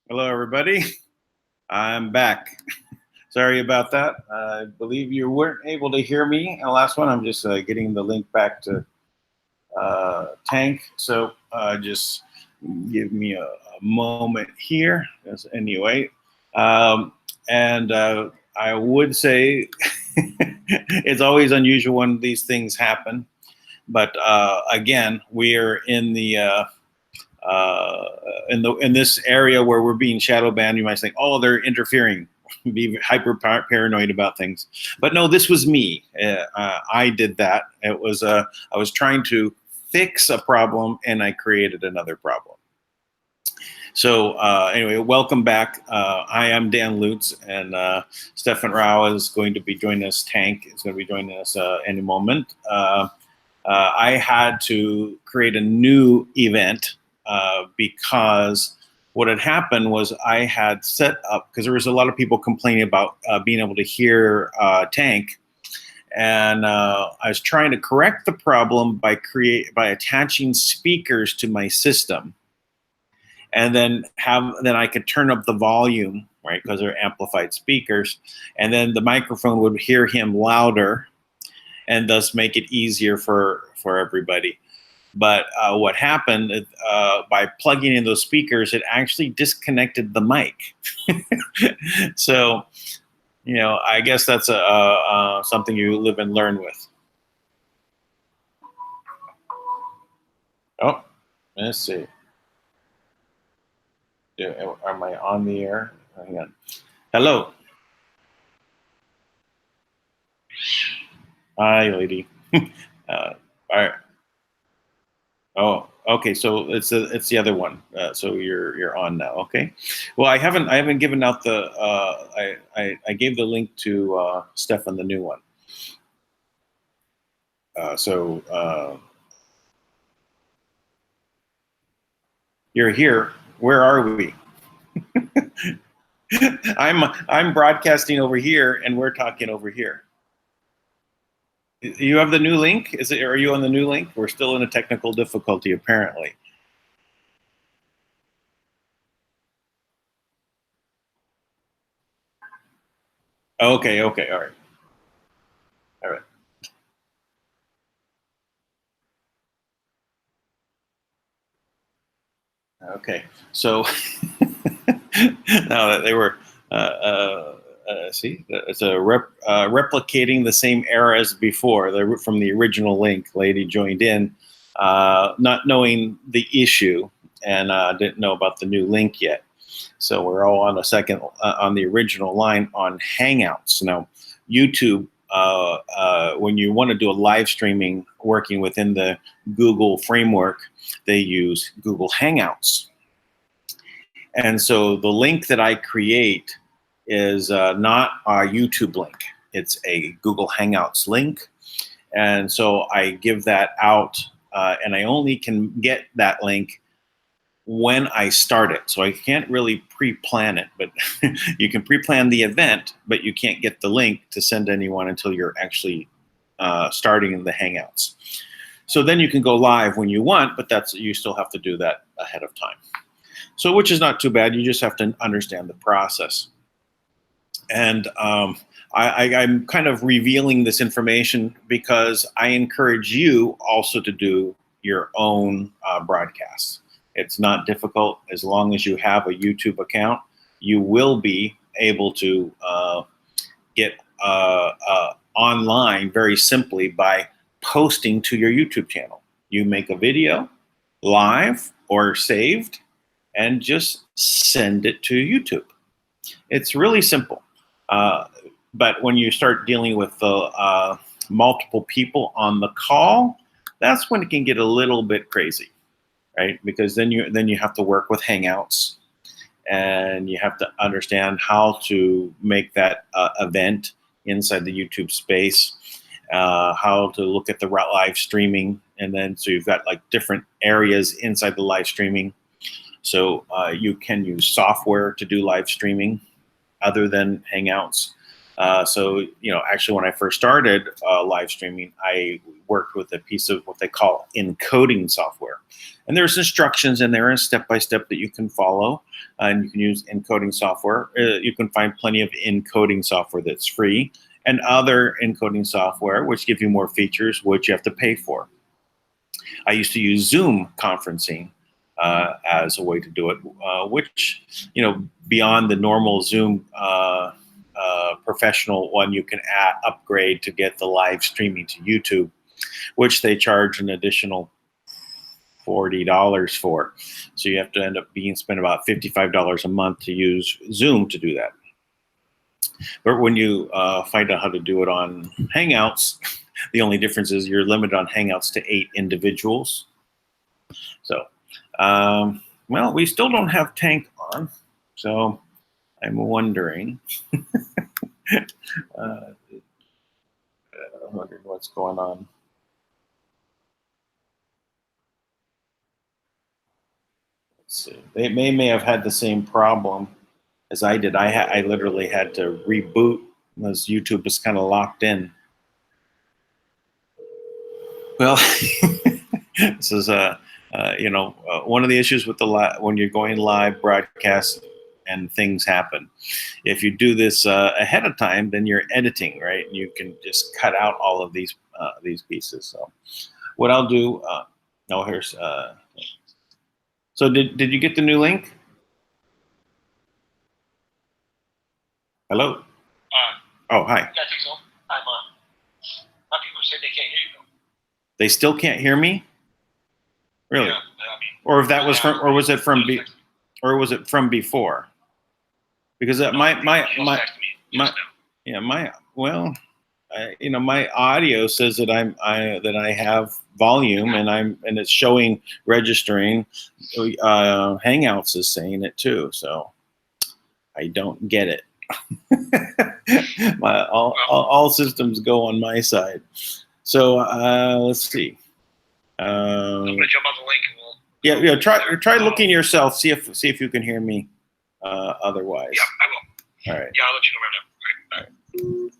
Hello, everybody. I'm back. Sorry about that. I believe you weren't able to hear me in the last one. I'm just getting the link back to Tank. So just give me a moment here. Anyway, and I would say it's always unusual when these things happen. But again, we are in the in this area where we're being shadow banned. You might think, oh, they're interfering, be hyper paranoid about things. But no, this was me. I did that. It was I was trying to fix a problem, and I created another problem. So anyway, welcome back. I am Dan Lutz, and Stefan Rao is going to be joining us. Tank is going to be joining us any moment. I had to create a new event because what had happened was I had set up, because there was a lot of people complaining about being able to hear Tank, and I was trying to correct the problem by attaching speakers to my system, and then I could turn up the volume, right, because they're amplified speakers, and then the microphone would hear him louder, and thus make it easier for everybody. But what happened by plugging in those speakers, it actually disconnected the mic. So, you know, I guess that's something you live and learn with. Oh, let's see. Am I on the air? Hang on. Hello. Hi, lady. All right. Oh, okay. So it's the other one. So you're on now. Okay. Well, I haven't given out the. I gave the link to Stefan, the new one. You're here. Where are we? I'm broadcasting over here, and we're talking over here. You have the new link? Are you on the new link? We're still in a technical difficulty, apparently. Okay, all right. All right. Okay, so now that they were, see, it's replicating the same error as before. From the original link, lady joined in, not knowing the issue, and didn't know about the new link yet. So we're all on on the original line on Hangouts. Now, YouTube, when you want to do a live streaming working within the Google framework, they use Google Hangouts. And so the link that I create is not our YouTube link. It's a Google Hangouts link. And so I give that out and I only can get that link when I start it. So I can't really pre-plan it, but you can pre-plan the event, but you can't get the link to send anyone until you're actually starting in the Hangouts. So then you can go live when you want, but you still have to do that ahead of time. So which is not too bad. You just have to understand the process. And I'm kind of revealing this information because I encourage you also to do your own broadcasts. It's not difficult. As long as you have a YouTube account, you will be able to get online very simply by posting to your YouTube channel. You make a video live or saved and just send it to YouTube. It's really simple. But when you start dealing with the multiple people on the call, that's when it can get a little bit crazy, right? Because then you have to work with Hangouts, and you have to understand how to make that event inside the YouTube space, how to look at the live streaming, and then so you've got like different areas inside the live streaming. So you can use software to do live streaming other than Hangouts. So, actually when I first started live streaming, I worked with a piece of what they call encoding software. And there's instructions in there and step-by-step that you can follow, and you can use encoding software. You can find plenty of encoding software that's free, and other encoding software which give you more features, which you have to pay for. I used to use Zoom conferencing as a way to do it, which, beyond the normal Zoom professional one, you can upgrade to get the live streaming to YouTube, which they charge an additional $40 for. So you have to end up spend about $55 a month to use Zoom to do that. But when you find out how to do it on Hangouts, the only difference is you're limited on Hangouts to 8 individuals. So, well, we still don't have Tank on, so I'm wondering. I'm wondering what's going on. Let's see. They may have had the same problem as I did. I literally had to reboot because YouTube was kind of locked in. Well, this is one of the issues with when you're going live broadcast and things happen. If you do this ahead of time, then you're editing, right? You can just cut out all of these pieces. So what I'll do, here's, so did you get the new link? Hello? Oh, hi. Yeah, I think so. I'm on. My people say they can't hear you though. They still can't hear me? Really? Yeah, or if that was from, or was it from before? Because my audio says that I have volume, and it's showing registering. Hangouts is saying it too, so I don't get it. All systems go on my side. So let's see. I'm gonna jump on the link and we'll. Yeah. Try looking yourself. See if you can hear me. Otherwise. Yeah, I will. All right. Yeah, I'll let you know right now. All right.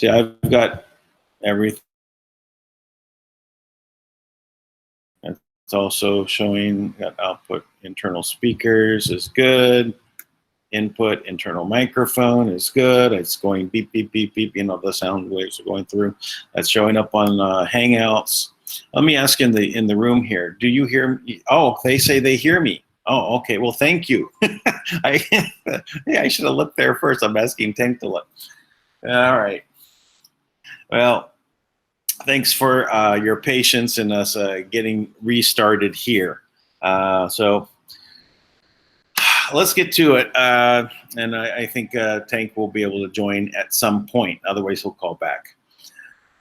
See, I've got everything. It's also showing that output internal speakers is good. Input internal microphone is good. It's going beep, beep, beep, beep. The sound waves are going through. That's showing up on Hangouts. Let me ask in the room here. Do you hear me? Oh, they say they hear me. Oh, okay. Well, thank you. I should have looked there first. I'm asking Tank to look. All right. Well, thanks for your patience in us getting restarted here. So let's get to it. And I think Tank will be able to join at some point. Otherwise, he'll call back.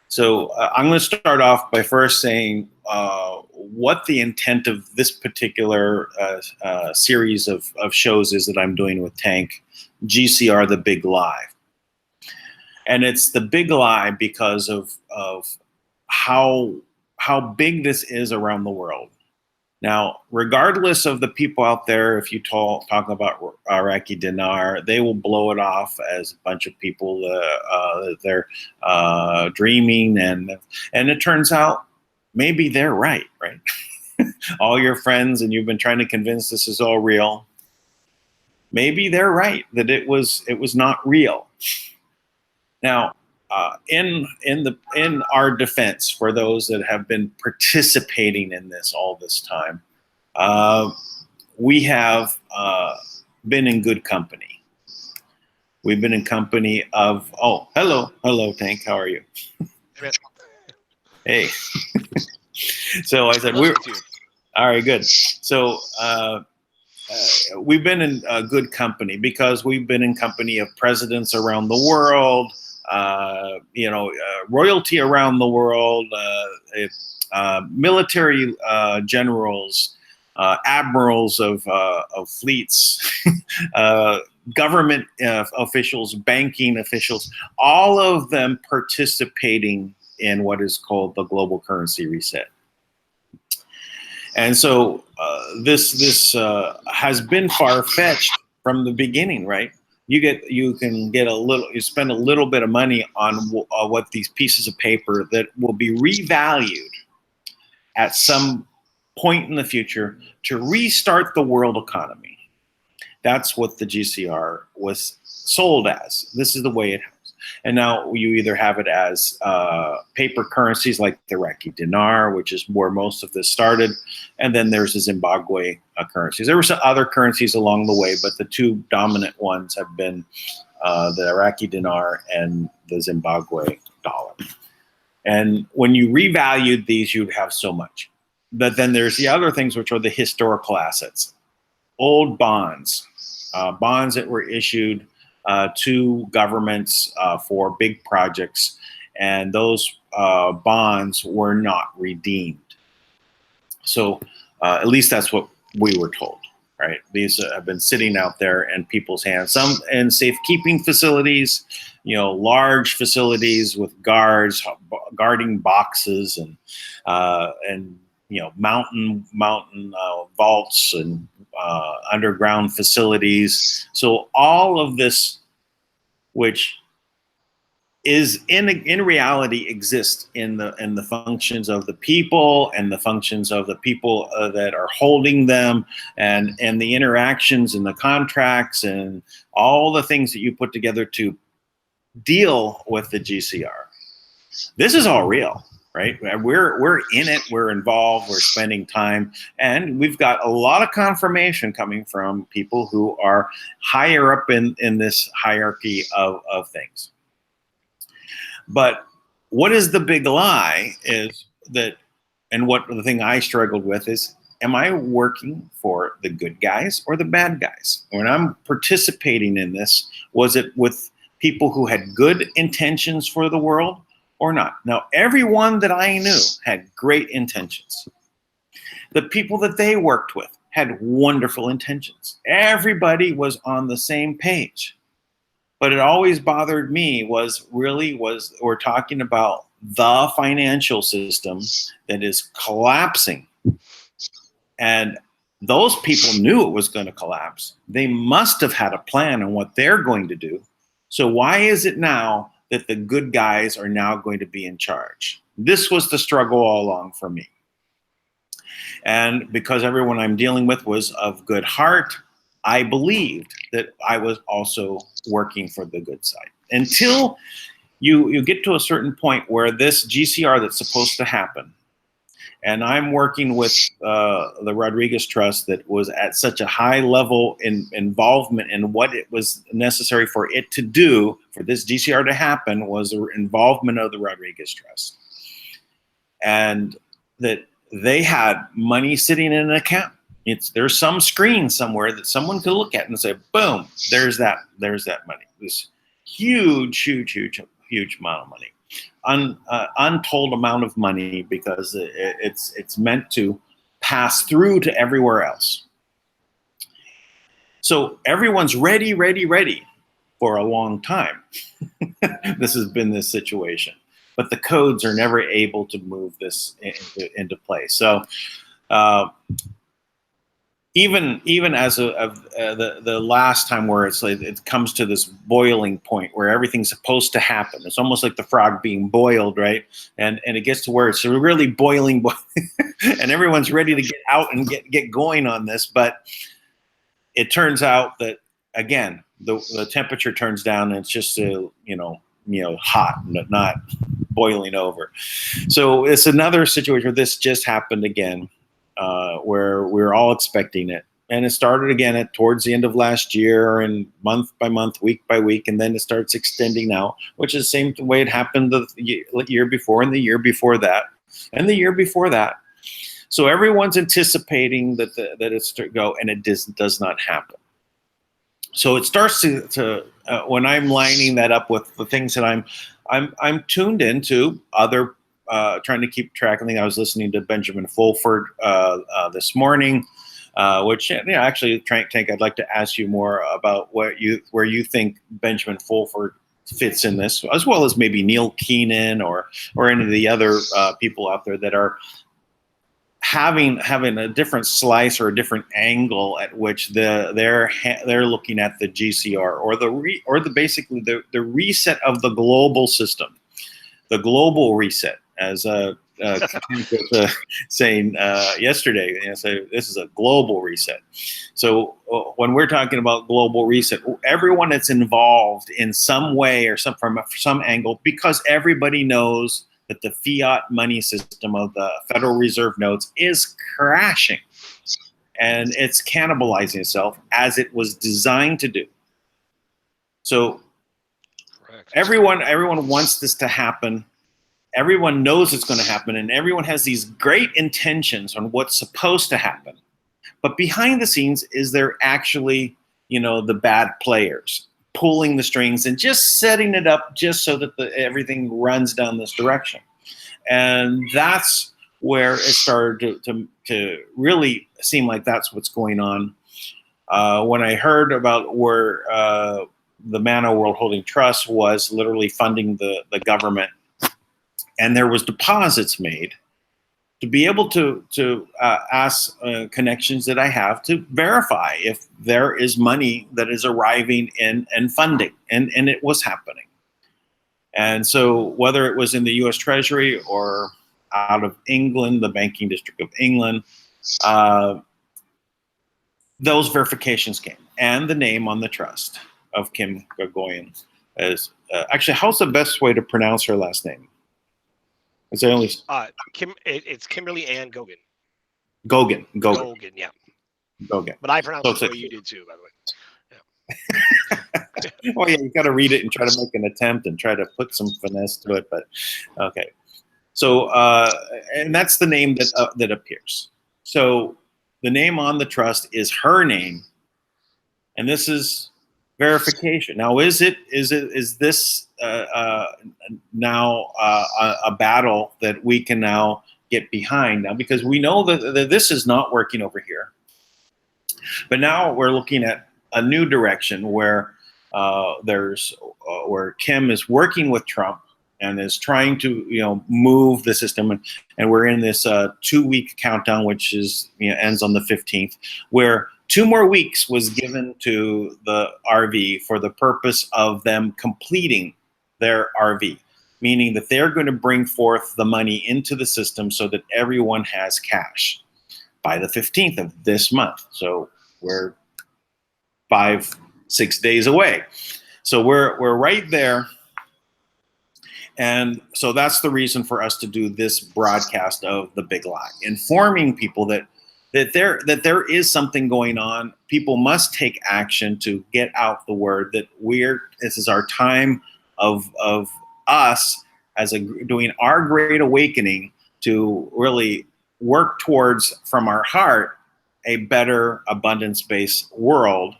So I'm going to start off by first saying what the intent of this particular series of shows is that I'm doing with Tank, GCR, The Big Live. And it's the big lie because of how big this is around the world. Now, regardless of the people out there, if you talk about Iraqi dinar, they will blow it off as a bunch of people they're dreaming, and it turns out maybe they're right? All your friends, and you've been trying to convince this is all real. Maybe they're right that it was not real. Now, in our defense, for those that have been participating in this all this time, we have been in good company. We've been in company of, oh, hello, Tank, how are you? Hey. So I said, all right, good. So we've been in good company because we've been in company of presidents around the world, royalty around the world, military generals, admirals of fleets, government officials, banking officials, all of them participating in what is called the global currency reset. And so this has been far-fetched from the beginning, right? You spend a little bit of money on what these pieces of paper that will be revalued at some point in the future to restart the world economy. That's what the GCR was sold as. This is the way it happens. And now you either have it as paper currencies like the Iraqi dinar, which is where most of this started, and then there's the Zimbabwe currencies. There were some other currencies along the way, but the two dominant ones have been the Iraqi dinar and the Zimbabwe dollar. And when you revalued these, you'd have so much. But then there's the other things, which are the historical assets, old bonds, bonds that were issued to governments for big projects, and those bonds were not redeemed. So at least that's what we were told, right? These have been sitting out there in people's hands, some in safekeeping facilities, large facilities with guards guarding boxes, and mountain vaults and underground facilities. So all of this, which is in reality exists in the functions of the people and the functions of the people that are holding them, and the interactions and the contracts and all the things that you put together to deal with the GCR. This is all real. Right? We're in it, we're involved, we're spending time, and we've got a lot of confirmation coming from people who are higher up in this hierarchy of things. But what is the big lie is that, and what the thing I struggled with is, am I working for the good guys or the bad guys? When I'm participating in this, was it with people who had good intentions for the world or not? Now, everyone that I knew had great intentions. The people that they worked with had wonderful intentions. Everybody was on the same page. But it always bothered me was we're talking about the financial system that is collapsing. And those people knew it was going to collapse. They must have had a plan on what they're going to do. So why is it now that the good guys are now going to be in charge? This was the struggle all along for me. And because everyone I'm dealing with was of good heart, I believed that I was also working for the good side. Until you get to a certain point where this GCR that's supposed to happen, and I'm working with the Rodriguez Trust that was at such a high level in involvement in what it was necessary for it to do, for this GCR to happen, was the involvement of the Rodriguez Trust. And that they had money sitting in an account. There's some screen somewhere that someone could look at and say, boom, there's that money. This huge amount of money. Untold amount of money, because it's meant to pass through to everywhere else. So everyone's ready. for a long time. This has been this situation, but the codes are never able to move this into place. So even as the last time where it's like it comes to this boiling point where everything's supposed to happen, it's almost like the frog being boiled, right? And it gets to where it's really boiling, and everyone's ready to get out and get going on this, but it turns out that again the temperature turns down and it's just hot, not boiling over. So it's another situation where this just happened again. Where we're all expecting it. And it started again towards the end of last year and month by month, week by week, and then it starts extending out, which is the same way it happened the year before and the year before that and the year before that. So everyone's anticipating that it's to go, and it does not happen. So it starts to when I'm lining that up with the things that I'm tuned into other trying to keep track. I think I was listening to Benjamin Fulford this morning, which actually, Tank, I'd like to ask you more about where you think Benjamin Fulford fits in this, as well as maybe Neil Keenan or any of the other people out there that are having a different slice or a different angle at which they're looking at the GCR or basically the reset of the global system, the global reset. As was saying yesterday, so this is a global reset. So when we're talking about global reset, everyone that's involved in some way or from some angle, because everybody knows that the fiat money system of the Federal Reserve notes is crashing, and it's cannibalizing itself as it was designed to do. So correct. Everyone wants this to happen. Everyone knows it's going to happen, and everyone has these great intentions on what's supposed to happen. But behind the scenes is there actually, the bad players pulling the strings and just setting it up just so that everything runs down this direction. And that's where it started to really seem like that's what's going on. When I heard about where the Mano World Holding Trust was literally funding the government, and there was deposits made to be able to ask connections that I have to verify if there is money that is arriving in and funding, and it was happening. And so whether it was in the U.S. Treasury or out of England, the Banking District of England, those verifications came, and the name on the trust of Kim Gauguin is actually, how's the best way to pronounce her last name? Is there only Kim? It's Kimberly Ann Gauguin. Gauguin, yeah. Gauguin. But I pronounced it the way you did too, by the way. Yeah. Well, yeah, you got to read it and try to make an attempt and try to put some finesse to it. But okay, so and that's the name that appears. So the name on the trust is her name, and this is verification. Now, is this now a battle that we can now get behind now, because we know that this is not working over here, but now we're looking at a new direction where where Kim is working with Trump and is trying to move the system, and we're in this 2-week countdown, which is ends on the 15th, where 2 more weeks was given to the RV for the purpose of them completing their RV, meaning that they're going to bring forth the money into the system so that everyone has cash by the 15th of this month. So we're 5-6 days away. So we're right there. And so that's the reason for us to do this broadcast of The Big Lie, informing people that there is something going on. People must take action to get out the word that this is our time of us as doing our great awakening to really work towards, from our heart, a better abundance-based world,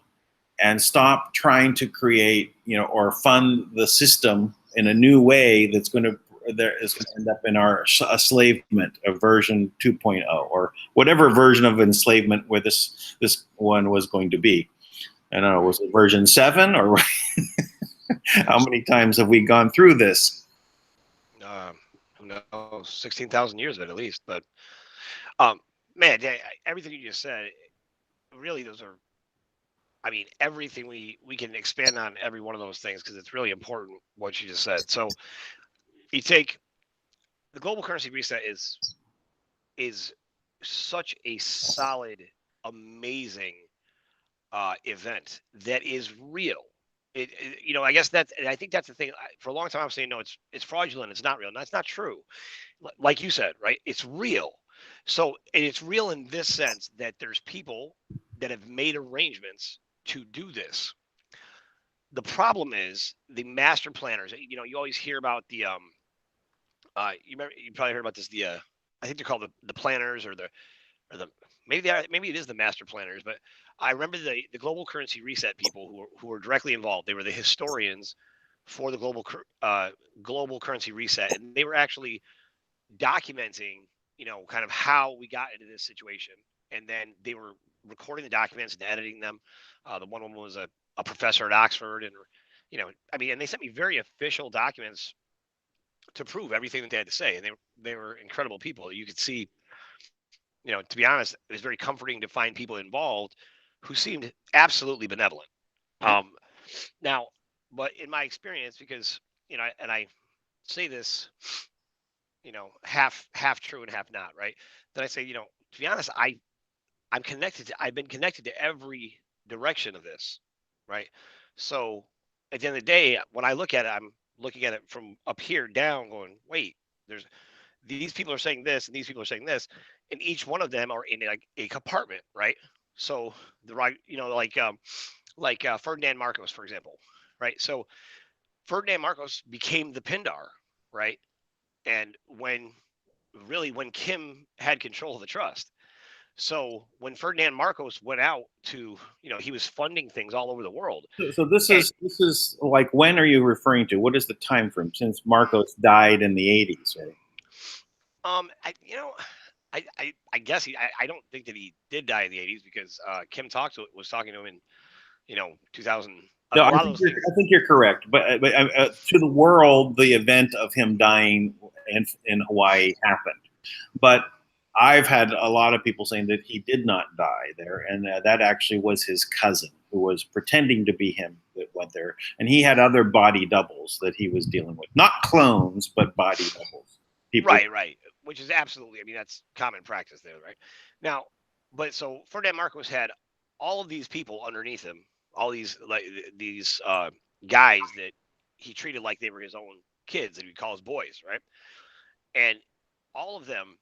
and stop trying to create or fund the system in a new way that's going to end up in our enslavement of version 2.0 or whatever version of enslavement where this one was going to be. I don't know, was it version 7 or how many times have we gone through this? Who knows? 16,000 years of it at least. But man, everything you just said, really, those are. I mean, everything we can expand on every one of those things because it's really important what you just said. So you take the global currency reset is such a solid, amazing event that is real. I guess and I think that's the thing. For a long time, I'm saying no, it's fraudulent. It's not real. And that's not true. Like you said, right? It's real. So and it's real in this sense that there's people that have made arrangements to do this. The problem is the master planners. You always hear about the you probably heard about this. I think they're called the planners or the maybe it is the master planners, but I remember the global currency reset people who were directly involved. They were the historians for the global currency reset, and they were actually documenting, kind of how we got into this situation, and then they were recording the documents and editing them. The one woman was a professor at Oxford, and I mean, and they sent me very official documents to prove everything that they had to say, and they were incredible people. You could see, to be honest, it was very comforting to find people involved who seemed absolutely benevolent. Um, now, but in my experience, because and I say this, half true and half not, right? That I say, to be honest, I've been connected to every direction of this, right? So at the end of the day, when I look at it, I'm looking at it from up here down, going, wait, there's these people are saying this and these people are saying this, and each one of them are in like a compartment, right? So the right, Ferdinand Marcos, for example, right? So Ferdinand Marcos became the Pindar, right? And when Kim had control of the trust. So when Ferdinand Marcos went out to, he was funding things all over the world. So this And is like, when are you referring to? What is the time frame since Marcos died in the 80s, right? I guess I don't think that he did die in the 80s because Kim was talking to him in 2000. No, A lot of those things. I think you're correct. But to the world, the event of him dying in Hawaii happened. But I've had a lot of people saying that he did not die there, and that actually was his cousin who was pretending to be him that went there, and he had other body doubles that he was dealing with, not clones, but body doubles. People, Right, which is absolutely. I mean, that's common practice there, right? Now, but so Ferdinand Marcos had all of these people underneath him, all these these guys that he treated like they were his own kids that he calls boys, right? And all of them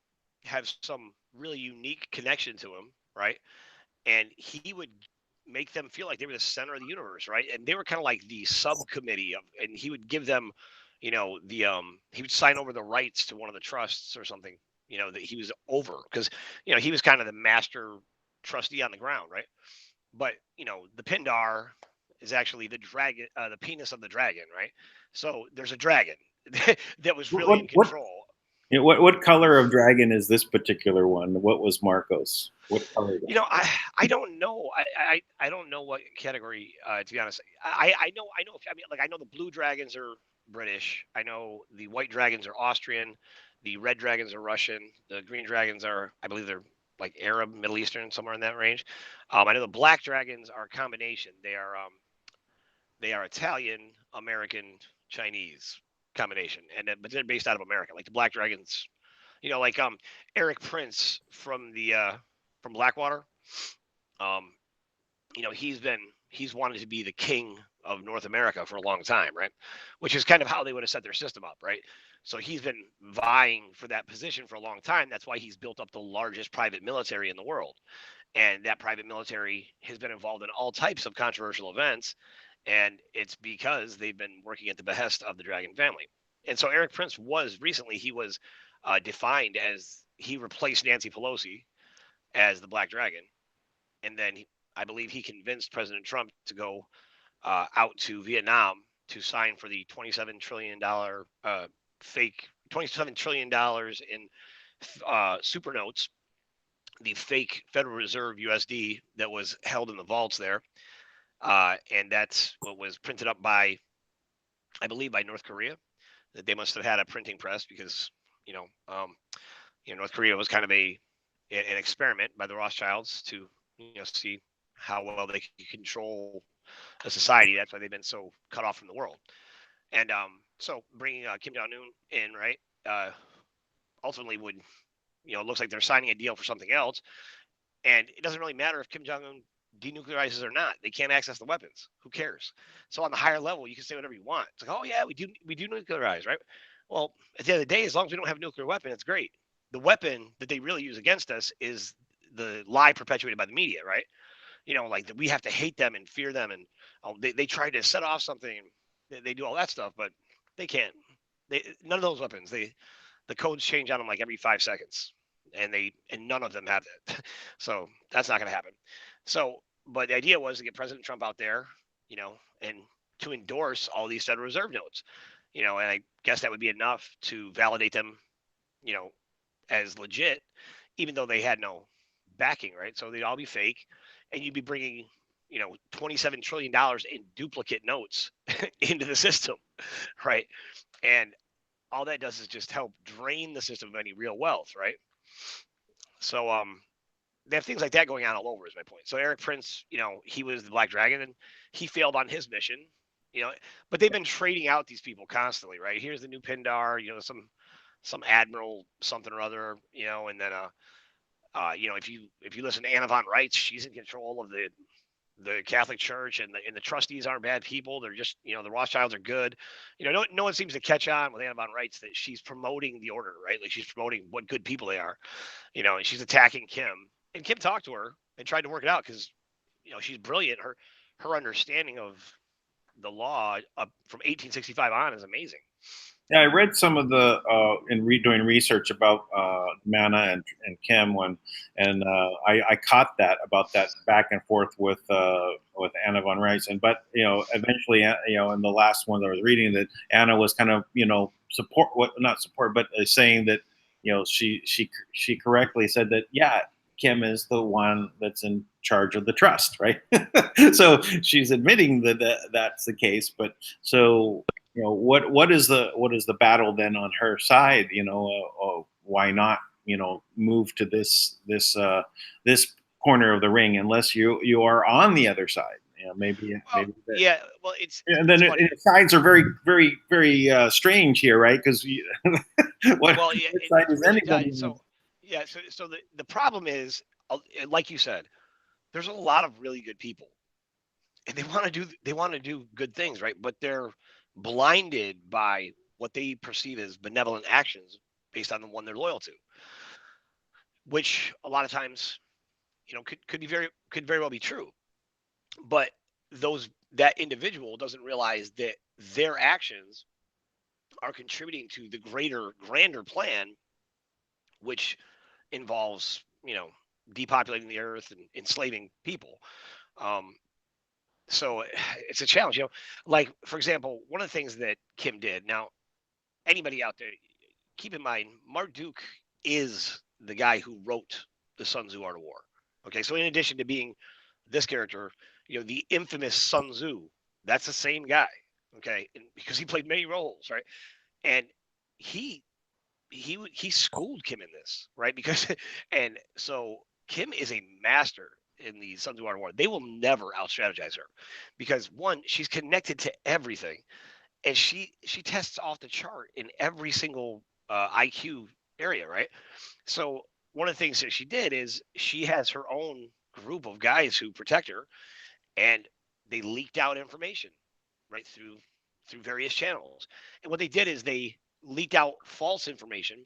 have some really unique connection to him, right? And he would make them feel like they were the center of the universe, right? And they were kind of like the subcommittee of, and he would give them, he would sign over the rights to one of the trusts or something, that he was over because, he was kind of the master trustee on the ground, right? But the Pindar is actually the dragon, the penis of the dragon, right? So there's a dragon that was really in control. what color of dragon is this particular one? What was Marcos? What color? I don't know. I don't know what category. To be honest, I know. I mean, like I know the blue dragons are British. I know the white dragons are Austrian. The red dragons are Russian. The green dragons are, I believe, they're like Arab, Middle Eastern, somewhere in that range. I know the black dragons are a combination. They are Italian, American, Chinese combination, but they're based out of America. Like the black dragons, like Eric Prince from Blackwater. Um, he's wanted to be the king of North America for a long time, right? Which is kind of how they would have set their system up, right? So he's been vying for that position for a long time. That's why he's built up the largest private military in the world. And that private military has been involved in all types of controversial events. And it's because they've been working at the behest of the Dragon family. And so Eric Prince he was defined as he replaced Nancy Pelosi as the Black Dragon. And then I believe he convinced President Trump to go out to Vietnam to sign for the $27 trillion fake $27 trillion in super notes, the fake Federal Reserve USD that was held in the vaults there. And that's what was printed up by, I believe, by North Korea. That they must have had a printing press because you know, North Korea was kind of an experiment by the Rothschilds to see how well they could control a society. That's why they've been so cut off from the world. And so bringing Kim Jong Un in, right, ultimately would, it looks like they're signing a deal for something else. And it doesn't really matter if Kim Jong Un denuclearizes or not. They can't access the weapons. Who cares? So on the higher level, you can say whatever you want. It's like, oh yeah, we do nuclearize, right? Well, at the end of the day, as long as we don't have a nuclear weapon, it's great. The weapon that they really use against us is the lie perpetuated by the media, right? Like that we have to hate them and fear them, and they try to set off something. They do all that stuff, but they can't. None of those weapons. The codes change on them like every 5 seconds, and none of them have that. So that's not going to happen. So, but the idea was to get President Trump out there, and to endorse all these Federal Reserve notes, and I guess that would be enough to validate them, you know, as legit, even though they had no backing, right? So they'd all be fake, and you'd be bringing, $27 trillion in duplicate notes into the system, right? And all that does is just help drain the system of any real wealth, right? So they have things like that going on all over is my point. So Eric Prince, he was the Black Dragon and he failed on his mission, but they've been trading out these people constantly, right? Here's the new Pindar, some admiral something or other, and then if you listen to Anna von Reitz, she's in control of the Catholic Church, and the trustees aren't bad people. They're just, the Rothschilds are good. No one seems to catch on with Anna von Reitz that she's promoting the order, right? Like she's promoting what good people they are, and she's attacking Kim. And Kim talked to her and tried to work it out because, she's brilliant. Her understanding of the law from 1865 on is amazing. Yeah, I read some of the in doing research about Mana and Kim and I caught that about that back and forth with Anna von Reitz, but eventually in the last one that I was reading that Anna was kind of support what not support but saying that she correctly said that Kim is the one that's in charge of the trust, right? So she's admitting that that's the case, but so what is the battle then on her side? Why not move to this corner of the ring unless you are on the other side? Maybe yeah. Well, and then sides are very very very strange here, right? Because what side is really anybody? So yeah, so the problem is, like you said, there's a lot of really good people, and they want to do good things, right? But they're blinded by what they perceive as benevolent actions based on the one they're loyal to, which a lot of times, could very well be true. But that individual doesn't realize that their actions are contributing to the grander plan, which involves, depopulating the earth and enslaving people. Um, so it's a challenge, like, for example, one of the things that Kim did. Now, anybody out there, keep in mind, Marduk is the guy who wrote the Sun Tzu Art of War. Okay, so in addition to being this character, the infamous Sun Tzu, that's the same guy. Okay, and because he played many roles, right? And he he schooled Kim in this, right? Because and so Kim is a master in the Sun Tzu Art of War. They will never out strategize her because one, she's connected to everything, and she tests off the chart in every single IQ area, right? So one of the things that she did is she has her own group of guys who protect her, and they leaked out information right through various channels. And what they did is they leaked out false information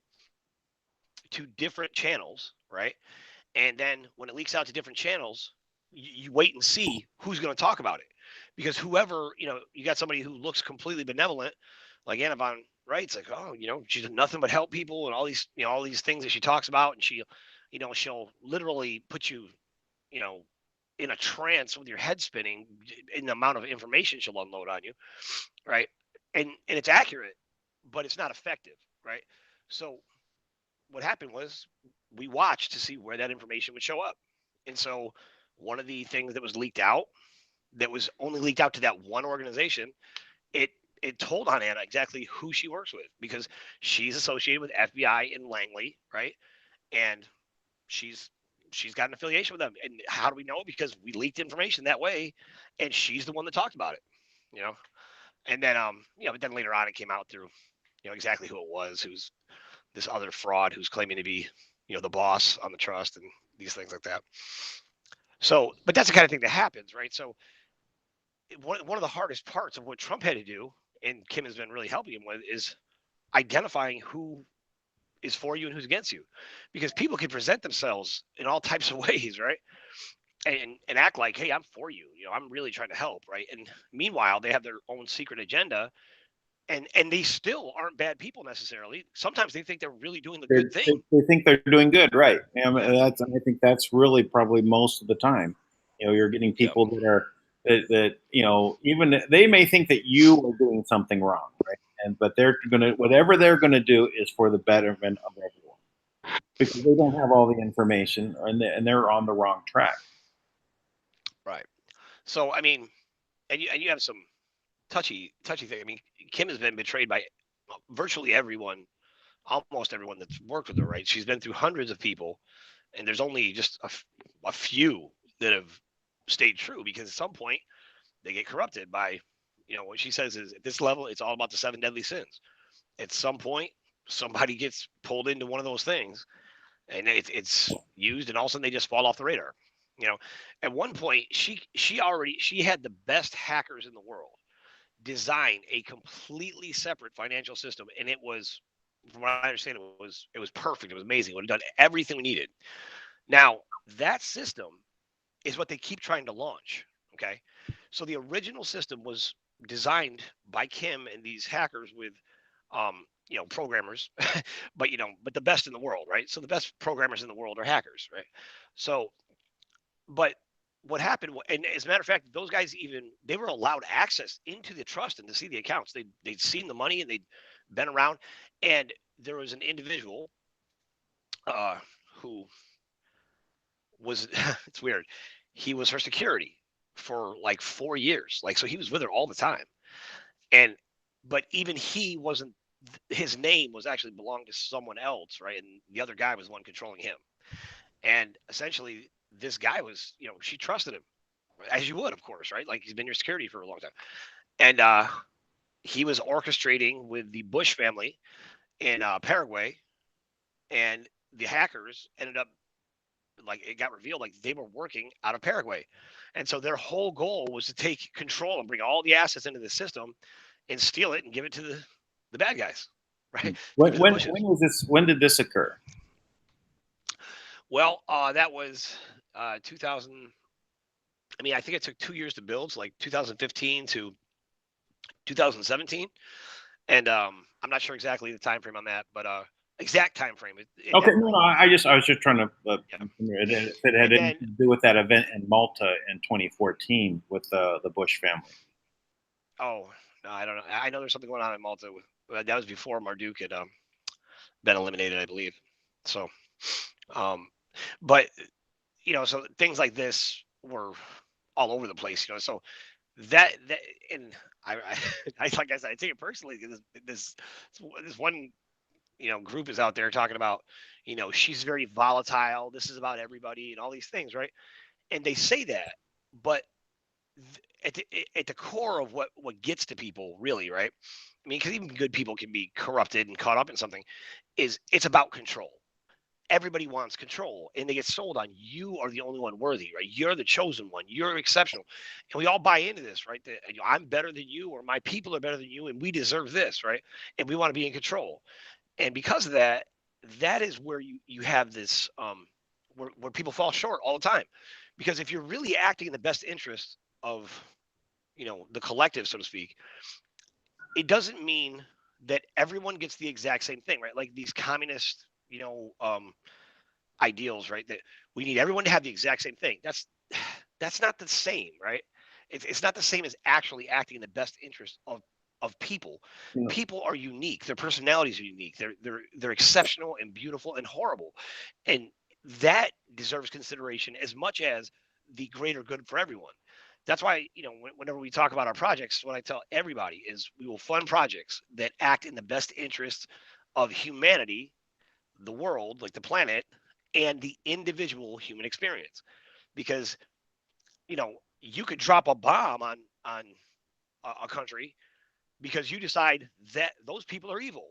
to different channels, right? And then when it leaks out to different channels, you wait and see who's going to talk about it, because whoever, you got somebody who looks completely benevolent, like Anna von Reitz, like, oh, she's nothing but help people and all these things that she talks about, and she'll literally put you, you know, in a trance with your head spinning in the amount of information she'll unload on you, right? And it's accurate, but it's not effective, right? So what happened was we watched to see where that information would show up. And so one of the things that was leaked out that was only leaked out to that one organization, it told on Anna exactly who she works with, because she's associated with FBI in Langley, right? And she's got an affiliation with them. And how do we know? Because we leaked information that way, and she's the one that talked about it, you know. And then but then later on it came out through, exactly who it was, who's this other fraud who's claiming to be, the boss on the trust and these things like that. So, but that's the kind of thing that happens, right? So, one of the hardest parts of what Trump had to do, and Kim has been really helping him with, is identifying who is for you and who's against you, because people can present themselves in all types of ways, right? And act like, hey, I'm for you. I'm really trying to help, right? And meanwhile, they have their own secret agenda, and they still aren't bad people necessarily. Sometimes they think they're really doing the good thing. They think they're doing good, right? And Yeah. I think that's really probably most of the time. You're getting people that are that even they may think that you are doing something wrong, right? But they're gonna whatever they're gonna do is for the betterment of everyone, because they don't have all the information, and they're on the wrong track. Right. So I mean, and you have some touchy thing. I mean, Kim has been betrayed by virtually everyone, almost everyone that's worked with her. Right? She's been through hundreds of people, and there's only just a few that have stayed true, because at some point they get corrupted by, what she says is, at this level, it's all about the seven deadly sins. At some point, somebody gets pulled into one of those things, and it's used, and all of a sudden they just fall off the radar. At one point, she had the best hackers in the world design a completely separate financial system, and it was, from what I understand, it was perfect. It was amazing. It would have done everything we needed. Now, that system is what they keep trying to launch. Okay. So the original system was designed by Kim and these hackers with, programmers, but the best in the world, right? So the best programmers in the world are hackers, right? So, but what happened, and as a matter of fact, those guys, even they were allowed access into the trust and to see the accounts. They'd seen the money, and they'd been around. And there was an individual uh, who was it's weird. He was her security for like 4 years. Like, so he was with her all the time. And but even he wasn't, his name was actually belonged to someone else, right? And the other guy was the one controlling him. And essentially this guy was, she trusted him, as you would, of course, right? Like, he's been your security for a long time. And he was orchestrating with the Bush family in Paraguay, and the hackers ended up, like, it got revealed, like, they were working out of Paraguay. And so their whole goal was to take control and bring all the assets into the system and steal it and give it to the bad guys, right? Give it to the Bushes. When was this? When did this occur? Well, that was 2000. I mean, I think it took 2 years to build, so like 2015 to 2017. And I'm not sure exactly the time frame on that, but exact time frame. Okay, no, I was just trying to Yeah. if it had And anything to do with that event in Malta in 2014 with the Bush family. Oh, no, I don't know. I know there's something going on in Malta. That was before Marduk had been eliminated, I believe. So, but so things like this were all over the place. So that and I like I said, I take it personally, because this one group is out there talking about, she's very volatile. This is about everybody and all these things, right? And they say that, but at the core of what gets to people, really, right? I mean, because even good people can be corrupted and caught up in something. It's about control. Everybody wants control, and they get sold on, you are the only one worthy, right? You're the chosen one. You're exceptional, and we all buy into this, right? That, I'm better than you, or my people are better than you, and we deserve this, right? And we want to be in control. And because of that, that is where you have this where people fall short all the time. Because if you're really acting in the best interest of the collective, so to speak, it doesn't mean that everyone gets the exact same thing, right? Like these communist ideals, right? That we need everyone to have the exact same thing. That's not the same, right? It's not the same as actually acting in the best interest of people. Yeah. People are unique. Their personalities are unique. They're exceptional and beautiful and horrible, and that deserves consideration as much as the greater good for everyone. That's why, whenever we talk about our projects, what I tell everybody is we will fund projects that act in the best interest of humanity, the world, like the planet, and the individual human experience. Because, you could drop a bomb on a country because you decide that those people are evil.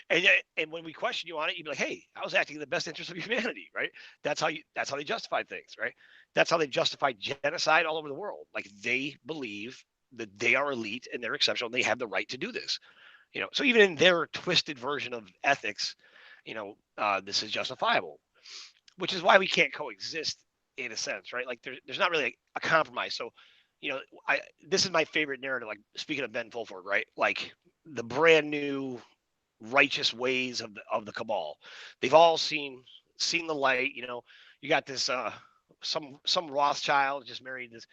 And when we question you on it, you'd be like, hey, I was acting in the best interest of humanity, right? That's how they justify things, right? That's how they justify genocide all over the world. Like they believe that they are elite and they're exceptional and they have the right to do this. So even in their twisted version of ethics, this is justifiable, which is why we can't coexist in a sense, right? Like there's not really a compromise. So, I this is my favorite narrative. Like speaking of Ben Fulford, right? Like the brand new righteous ways of the cabal. They've all seen the light. You got this some Rothschild just married this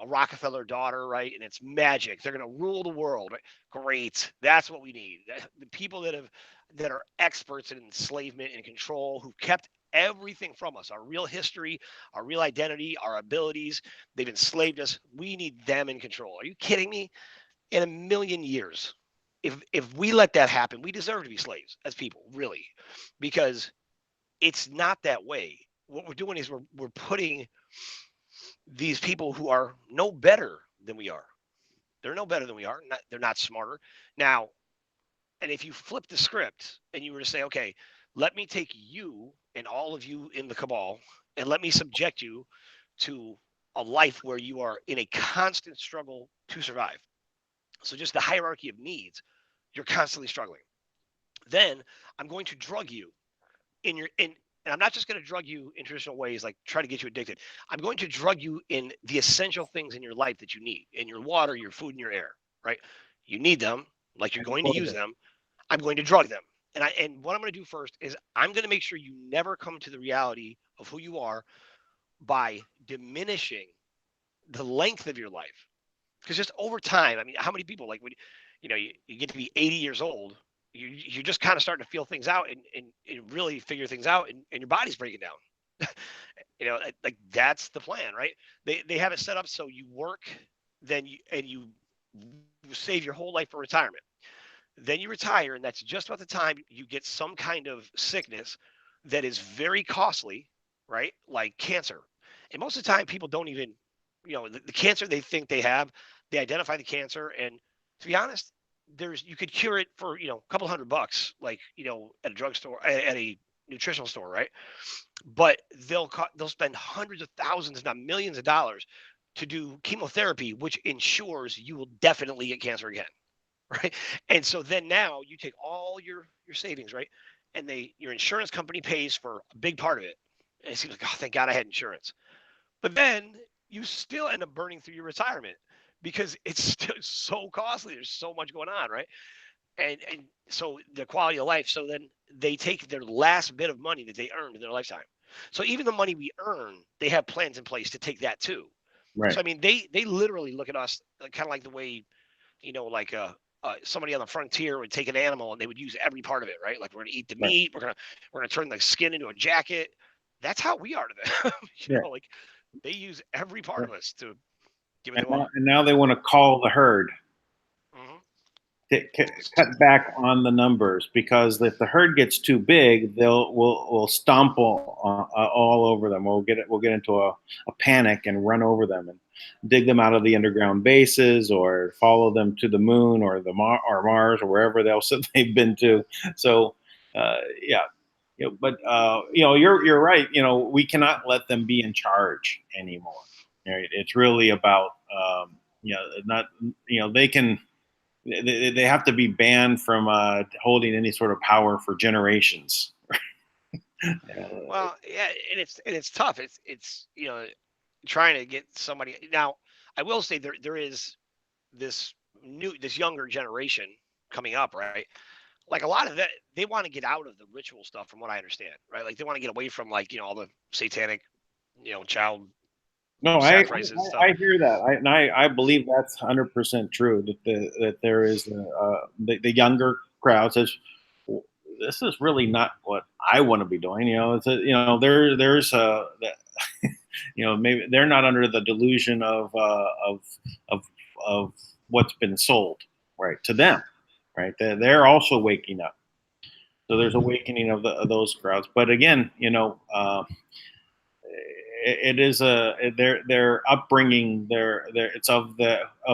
a Rockefeller daughter, right? And it's magic. They're gonna rule the world. Right? Great. That's what we need. The people that are experts in enslavement and control, who kept everything from us, our real history, our real identity, our abilities. They've enslaved us. We need them in control. Are you kidding me? In a million years, if we let that happen, we deserve to be slaves as people, really, because it's not that way. What we're doing is we're putting these people who are no better than we are. They're no better than we are. They're not smarter. Now, and if you flip the script and you were to say, okay, let me take you and all of you in the cabal and let me subject you to a life where you are in a constant struggle to survive. So just the hierarchy of needs, you're constantly struggling. Then I'm going to drug you and I'm not just going to drug you in traditional ways like try to get you addicted. I'm going to drug you in the essential things in your life that you need, in your water, your food, and your air, right? You need them, like you're going to use them. I'm going to drug them. And what I'm going to do first is I'm going to make sure you never come to the reality of who you are by diminishing the length of your life. Because just over time, I mean, how many people like when you get to be 80 years old, you're just kind of starting to feel things out and really figure things out, and your body's breaking down. Like that's the plan, right? They have it set up so you work, then you save your whole life for retirement. Then you retire, and that's just about the time you get some kind of sickness that is very costly, right? Like cancer. And most of the time, people don't even, the cancer they think they have, they identify the cancer. And to be honest, you could cure it for, a couple $100, like, at a drugstore, at a nutritional store, right? But they'll spend hundreds of thousands, if not millions of dollars to do chemotherapy, which ensures you will definitely get cancer again. Right. And so then now you take all your savings, right? And your insurance company pays for a big part of it. And it seems like, oh, thank God I had insurance. But then you still end up burning through your retirement because it's still so costly. There's so much going on, right? And so the quality of life. So then they take their last bit of money that they earned in their lifetime. So even the money we earn, they have plans in place to take that too. Right. So I mean, they literally look at us kind of like the way, like somebody on the frontier would take an animal and they would use every part of it, right? Like we're gonna eat the meat, we're gonna turn the skin into a jacket. That's how we are to them. Like they use every part of us to give what they want. And now they want to call the herd. Mm-hmm. Cut back on the numbers, because if the herd gets too big, we'll stomp all over them. We'll get into a panic and run over them and dig them out of the underground bases, or follow them to the moon or or Mars or wherever else that they've been to. So yeah. But you're right. We cannot let them be in charge anymore. It's really about not they can. They have to be banned from holding any sort of power for generations. Well, yeah, and it's tough. It's trying to get somebody. Now, I will say there is this younger generation coming up, right? Like a lot of that, they want to get out of the ritual stuff, from what I understand, right? Like they want to get away from like all the satanic, child No, sacrifices and stuff. I hear that. I believe that's 100% true. That there is the younger crowd says, this is really not what I want to be doing. It's there's maybe they're not under the delusion of what's been sold, right, to them, right? They're also waking up. So there's awakening of those crowds. But again, it is their upbringing, their it's of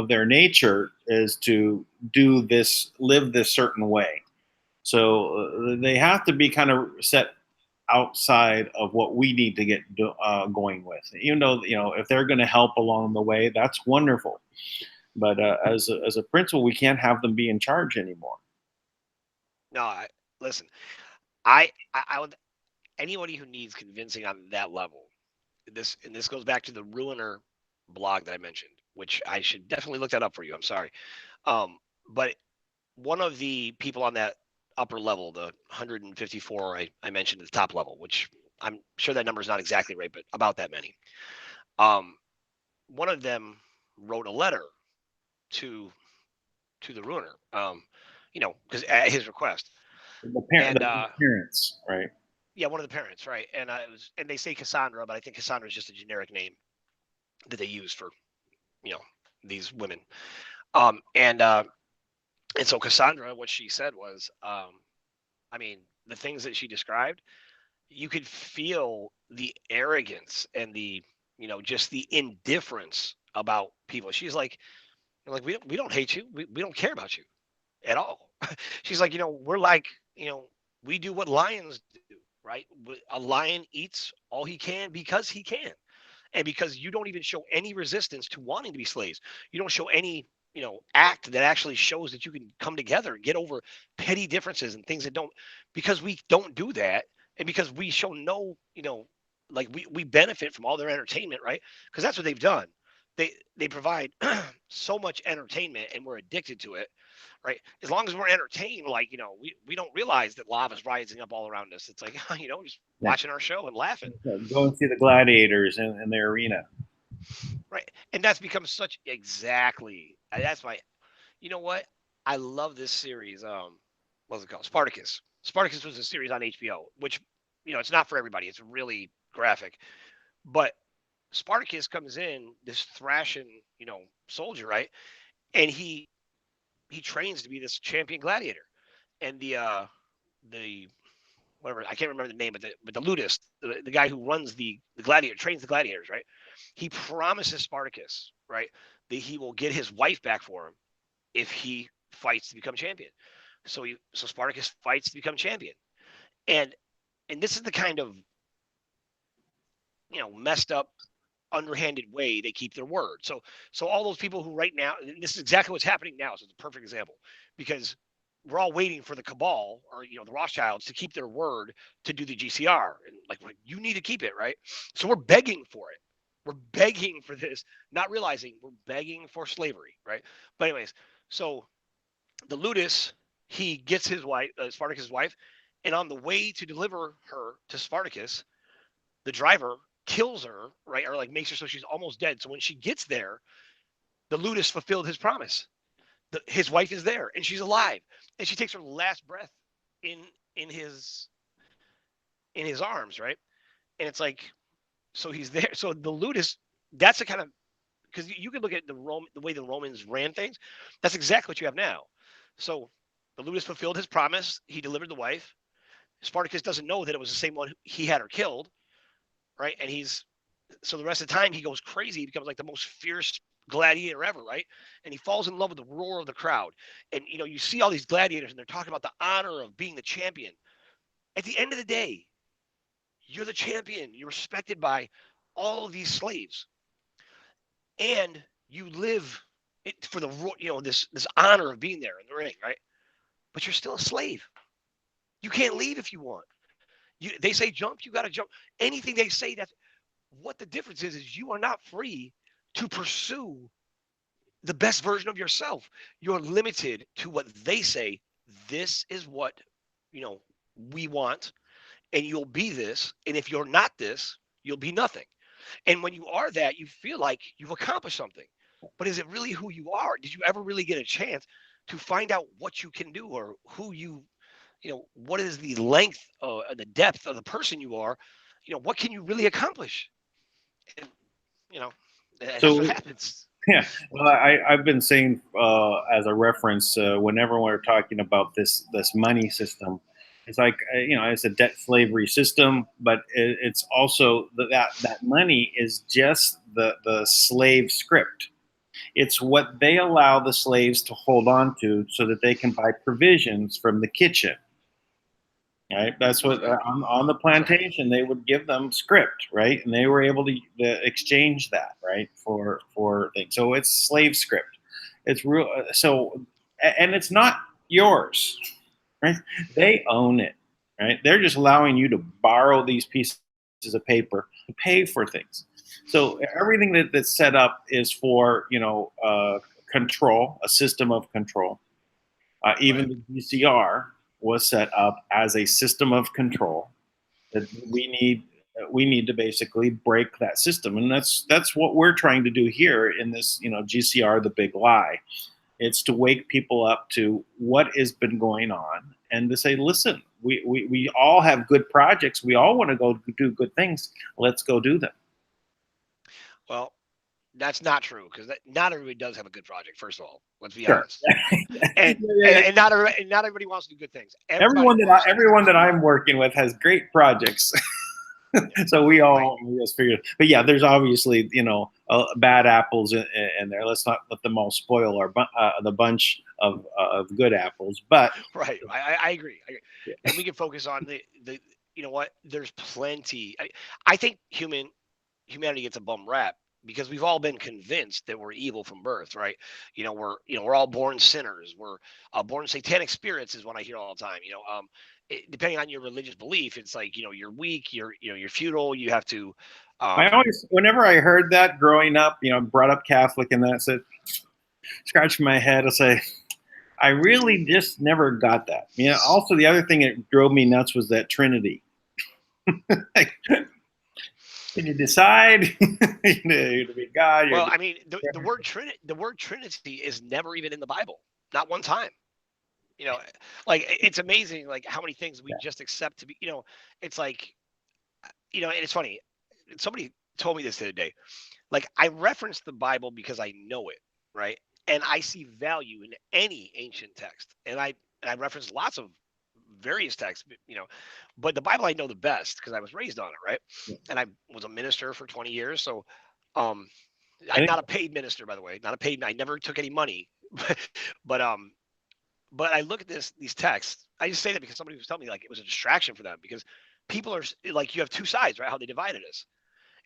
their nature is to live this certain way. So they have to be kind of set outside of what we need to get going with. Even though if they're going to help along the way, that's wonderful. But as a principal, we can't have them be in charge anymore. No, listen. I would anybody who needs convincing on that level. This goes back to the Ruiner blog that I mentioned, which I should definitely look that up for you. I'm sorry. But one of the people on that upper level, the 154 I mentioned at the top level, which I'm sure that number is not exactly right, but about that many. One of them wrote a letter to the Ruiner, because at his request. The And parents, right? yeah, one of the parents, right? And and they say Cassandra, but I think Cassandra is just a generic name that they use for these women. And so Cassandra, what she said was, I mean, the things that she described, you could feel the arrogance and the just the indifference about people. She's like we don't hate you, we don't care about you at all. She's like, we're like, we do what lions do, right? A lion eats all he can because he can, and because you don't even show any resistance to wanting to be slaves. You don't show any act that actually shows that you can come together and get over petty differences and things that don't, because we don't do that, and because we show no like we benefit from all their entertainment, right? Because that's what they've done. They provide so much entertainment and we're addicted to it, right? As long as we're entertained, like we don't realize that lava's rising up all around us. It's like just Yeah. watching our show and laughing. Go and see the gladiators in their arena. Right. And that's become such exactly. That's why, you know what? I love this series. What's it called? Spartacus. Spartacus was a series on HBO, which, it's not for everybody. It's really graphic. But Spartacus comes in, this thrashing, soldier, right? And he trains to be this champion gladiator. And the whatever, I can't remember the name, but the ludus, the guy who runs the gladiator, trains the gladiators, right? He promises Spartacus, right, that he will get his wife back for him if he fights to become champion. So Spartacus fights to become champion, and this is the kind of messed up, underhanded way they keep their word. So all those people who right now, and this is exactly what's happening now. So it's a perfect example, because we're all waiting for the cabal or the Rothschilds to keep their word to do the GCR, and like you need to keep it, right? So we're begging for it. We're begging for this, not realizing we're begging for slavery, right? But anyways, so the ludus, he gets his wife, Spartacus' wife, and on the way to deliver her to Spartacus, the driver kills her, right, or like makes her so she's almost dead. So when she gets there, the ludus fulfilled his promise. His wife is there and she's alive, and she takes her last breath in in his in his arms, right? And it's like, so he's there. So the ludus, that's the kind of, because you can look at the way the Romans ran things. That's exactly what you have now. So the ludus fulfilled his promise. He delivered the wife. Spartacus doesn't know that it was the same one he had her killed, right? And so the rest of the time he goes crazy. He becomes like the most fierce gladiator ever, right? And he falls in love with the roar of the crowd. And you see all these gladiators and they're talking about the honor of being the champion. At the end of the day, you're the champion. You're respected by all of these slaves, and you live for the this honor of being there in the ring, right? But you're still a slave. You can't leave if you want. They say jump, you got to jump. Anything they say, that's what the difference is you are not free to pursue the best version of yourself. You're limited to what they say. This is what we want, and you'll be this. And if you're not this, you'll be nothing. And when you are that, you feel like you've accomplished something. But is it really who you are? Did you ever really get a chance to find out what you can do, or who what is the length, the depth of the person you are? What can you really accomplish? And, you know, that's So what happens. yeah, well, I've been saying as a reference whenever we're talking about this money system, it's like it's a debt slavery system, but it's also that money is just the slave script. It's what they allow the slaves to hold on to so that they can buy provisions from the kitchen. Right, that's what on the plantation they would give them script, right, and they were able to exchange that, right, for things. So it's slave script. It's real. So, and it's not yours, right? They own it, right? They're just allowing you to borrow these pieces of paper to pay for things. So everything that's set up is for control, a system of control. Even the GCR was set up as a system of control that we need to basically break that system, and that's what we're trying to do here in this GCR, the big lie. It's to wake people up to what has been going on and to say, listen, we all have good projects, we all want to go do good things, let's go do them. Well, that's not true because not everybody does have a good project. First of all, let's be Sure. honest. And, and not everybody wants to do good things. Everyone that I'm working with has great projects. So we all just figured, but yeah, there's obviously bad apples in there. Let's not let them all spoil the bunch of good apples. But right, I agree. yeah. And we can focus on the you know what? There's plenty. I think humanity gets a bum rap because we've all been convinced that we're evil from birth, right? We're all born sinners. We're born satanic spirits is what I hear all the time. Depending on your religious belief, it's like you're weak, you're futile. You have to. I always, whenever I heard that growing up, brought up Catholic, and that said, scratching my head, I say, I really just never got that. Also the other thing that drove me nuts was that Trinity. Like, can you decide to be God? Well, I mean, the word Trinity is never even in the Bible, not one time. Like it's amazing, like how many things we just accept to be. It's like, and it's funny. Somebody told me this the other day. Like I reference the Bible because I know it, right? And I see value in any ancient text, and I reference lots of various texts, but the Bible I know the best because I was raised on it, right? And I was a minister for 20 years, so um, I'm not a paid minister, by the way, not a paid. I never took any money, but but I look at these texts. I just say that because somebody was telling me like it was a distraction for them because people are like you have two sides, right? How they divided us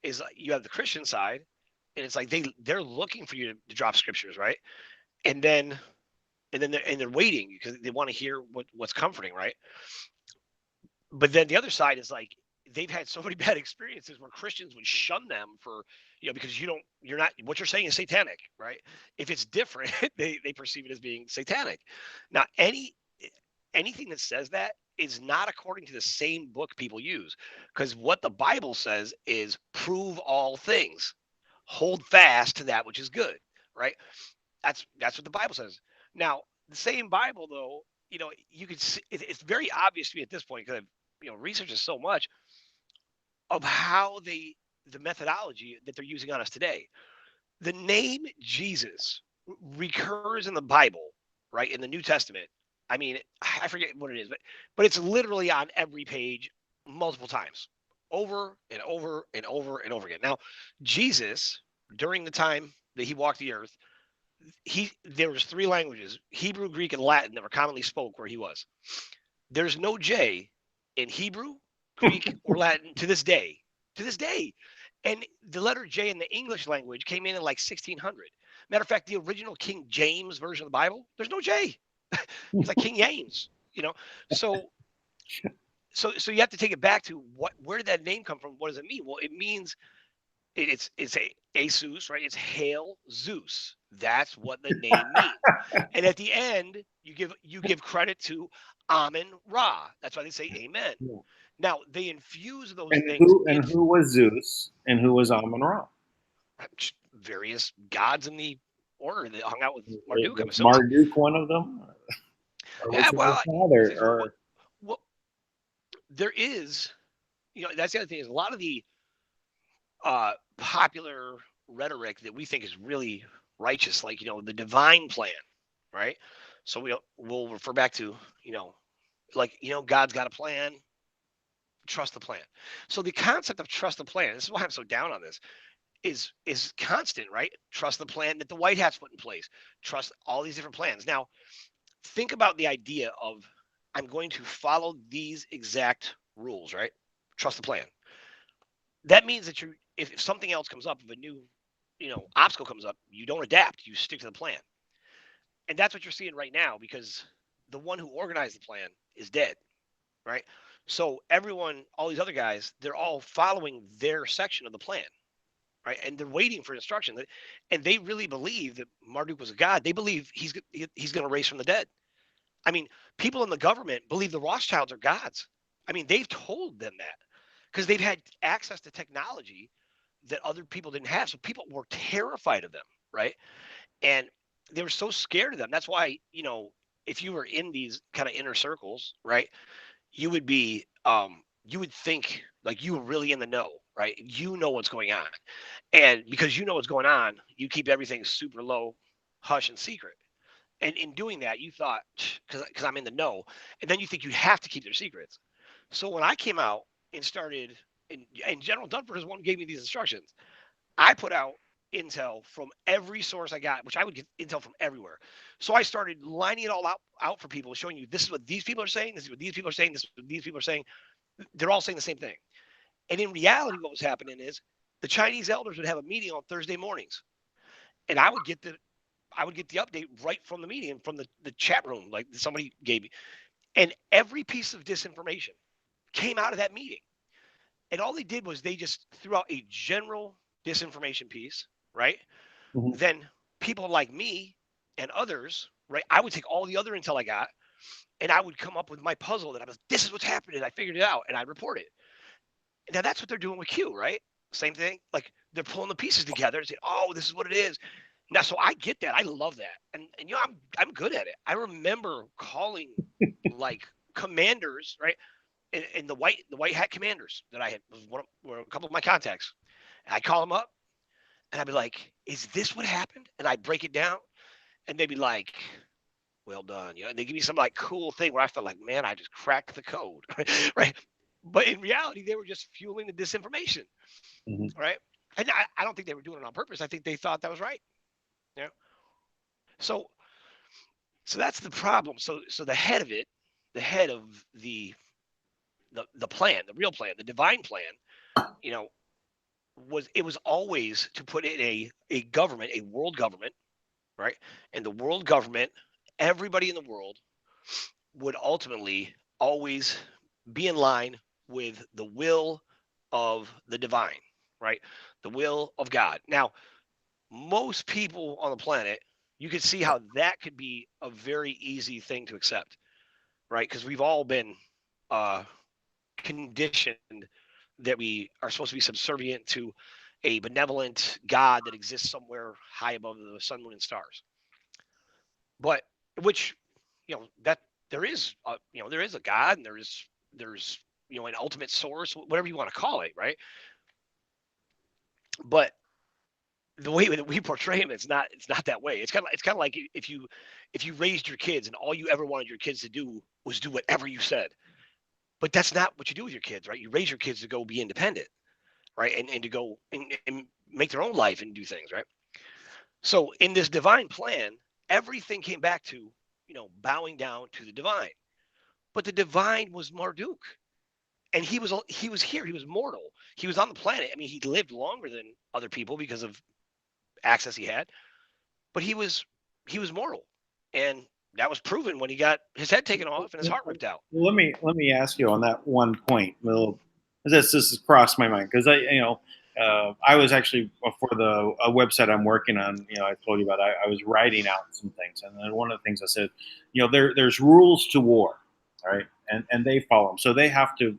is you have the Christian side, and it's like they're looking for you to drop scriptures, right? And then they're waiting because they want to hear what's comforting, right? But then the other side is like they've had so many bad experiences where Christians would shun them for because you're not what you're saying is satanic, right? If it's different, they perceive it as being satanic. Now anything that says that is not according to the same book people use because what the Bible says is prove all things, hold fast to that which is good, right? That's what the Bible says. Now the same Bible though, you could see it's very obvious to me at this point because I've researches so much of how the methodology that they're using on us today. The name Jesus recurs in the Bible, right? In the New Testament. I mean, I forget what it is, but it's literally on every page multiple times, over and over and over and over again. Now, Jesus, during the time that he walked the earth, there was three languages, Hebrew, Greek, and Latin, that were commonly spoke where he was. There's no J in Hebrew, Greek, or Latin to this day. To this day. And the letter J in the English language came in like 1600. Matter of fact, the original King James version of the Bible, there's no J. It's like King James, So so you have to take it back to where did that name come from? What does it mean? Well, it means it's a Asus, right? It's Hail Zeus. That's what the name means. And at the end, you give credit to Amen Ra. That's why they say Amen. Yeah. Now they infuse those And things who was Zeus and who was Amun Ra? various gods in the order that hung out with Marduk. Was Marduk one of them? Or was he well, father? Or well, there is, that's the other thing is a lot of the popular rhetoric that we think is really righteous, like, the divine plan, right? So we'll refer back to, like, God's got a plan, trust the plan. So the concept of trust the plan, this is why I'm so down on this, is constant, right? Trust the plan that the White Hat's put in place. Trust all these different plans. Now, think about the idea of, I'm going to follow these exact rules, right? Trust the plan. That means that if something else comes up, if a new, obstacle comes up, you don't adapt, you stick to the plan. And that's what you're seeing right now, because the one who organized the plan is dead, right? So everyone, all these other guys, they're all following their section of the plan, right? And they're waiting for instruction. And they really believe that Marduk was a god. They believe he's going to raise from the dead. I mean, people in the government believe the Rothschilds are gods. I mean, they've told them that because they've had access to technology that other people didn't have. So people were terrified of them, right? And they were so scared of them. That's why, if you were in these kind of inner circles, right, you would be, you would think like you were really in the know, right? You know what's going on. And because you know what's going on, you keep everything super low, hush, and secret. And in doing that, you thought, because I'm in the know, and then you think you have to keep their secrets. So when I came out and started, and General Dunford is one who gave me these instructions, I put out intel from every source I got, which I would get intel from everywhere. So I started lining it all out for people, showing you this is what these people are saying, this is what these people are saying, this is what these people are saying. They're all saying the same thing. And in reality, what was happening is the Chinese elders would have a meeting on Thursday mornings, and I would get the update right from the meeting, from the chat room, like somebody gave me. And every piece of disinformation came out of that meeting. And all they did was they just threw out a general disinformation piece, right? Mhm. Then people like me and others, right? I would take all the other intel I got, and I would come up with my puzzle that this is what's happening. I figured it out, and I'd report it. Now that's what they're doing with Q, right? Same thing. Like they're pulling the pieces together and saying, "Oh, this is what it is." Now, so I get that. I love that, and I'm good at it. I remember calling like commanders, right? And the white hat commanders that I had were a couple of my contacts. And I call them up, and I'd be like, "Is this what happened?" And I break it down, and they'd be like, "Well done," And they give me some like cool thing where I felt like, man, I just cracked the code, right? But in reality, they were just fueling the disinformation, Mhm. right? And I don't think they were doing it on purpose. I think they thought that was right. Yeah. So that's the problem. So the head of it, the head of the plan, the real plan, the divine plan, you know, was always to put in a government, a world government, right? And the world government, everybody in the world would ultimately always be in line with the will of the divine, right? The will of God. Now, most people on the planet, you could see how that could be a very easy thing to accept, right? Because we've all been uh, conditioned that we are supposed to be subservient to a benevolent God that exists somewhere high above the sun, moon, and stars. But which, that there is a God, and there's an ultimate source, whatever you want to call it, right? But the way that we portray him, it's not that way. It's kind of like if you raised your kids and all you ever wanted your kids to do was do whatever you said. But that's not what you do with your kids, right? You raise your kids to go be independent, right? And to go and make their own life and do things, right? So in this divine plan, everything came back to, bowing down to the divine. But the divine was Marduk. And he was here. He was mortal. He was on the planet. I mean, he lived longer than other people because of access he had, but he was mortal. And that was proven when he got his head taken off and his heart ripped out. Well, let me ask you on that one point. Well, this has crossed my mind because I was actually for the a website I'm working on. I told you about. I was writing out some things, and then one of the things I said, there's rules to war, right? And they follow them, so they have to.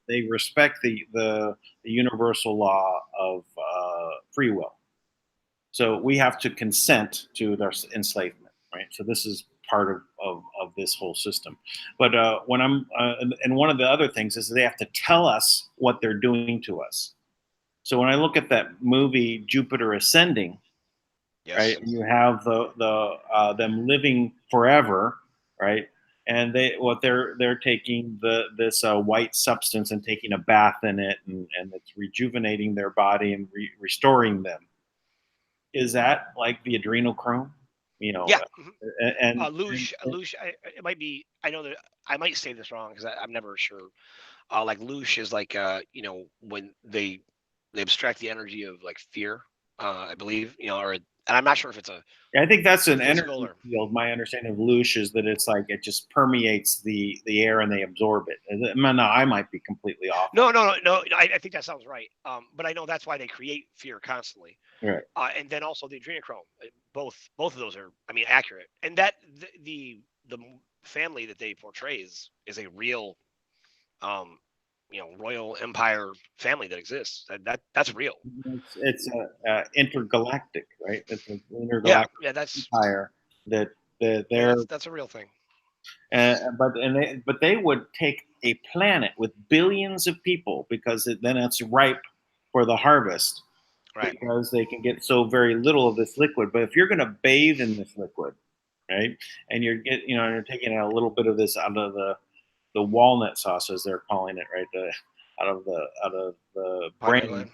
They respect the universal law of free will. So we have to consent to their enslavement, right? So this is part of this whole system. But and one of the other things is they have to tell us what they're doing to us. So when I look at that movie Jupiter Ascending, right, Yes. and you have them living forever, right, and they're taking this white substance and taking a bath in it, and it's rejuvenating their body and restoring them. Is that like the adrenochrome? You know, Yeah. Luge. It might be. I know that I might say this wrong because I'm never sure. Like luge is like when they abstract the energy of like fear. I believe and I'm not sure if it's a yeah, I think that's an physical energy or field. My understanding of Loosh is that it's like it just permeates the air and they absorb it. No, I might be completely off on no. I think that sounds right. But I know that's why they create fear constantly. it. Right. And then also the adrenochrome. Both of those are, I mean, accurate. And that the family that they portray is a real, um, royal empire family that exists. That's real. It's a intergalactic, right? It's an Yeah, intergalactic yeah. That's empire that yeah. they're That's a real thing. but they would take a planet with billions of people because then it's ripe for the harvest Right. because they can get so very little of this liquid. But if you're going to bathe in this liquid, right, and you're taking a little bit of this out of the walnut sauce as they're calling it, right, out of the Pineal brain, gland.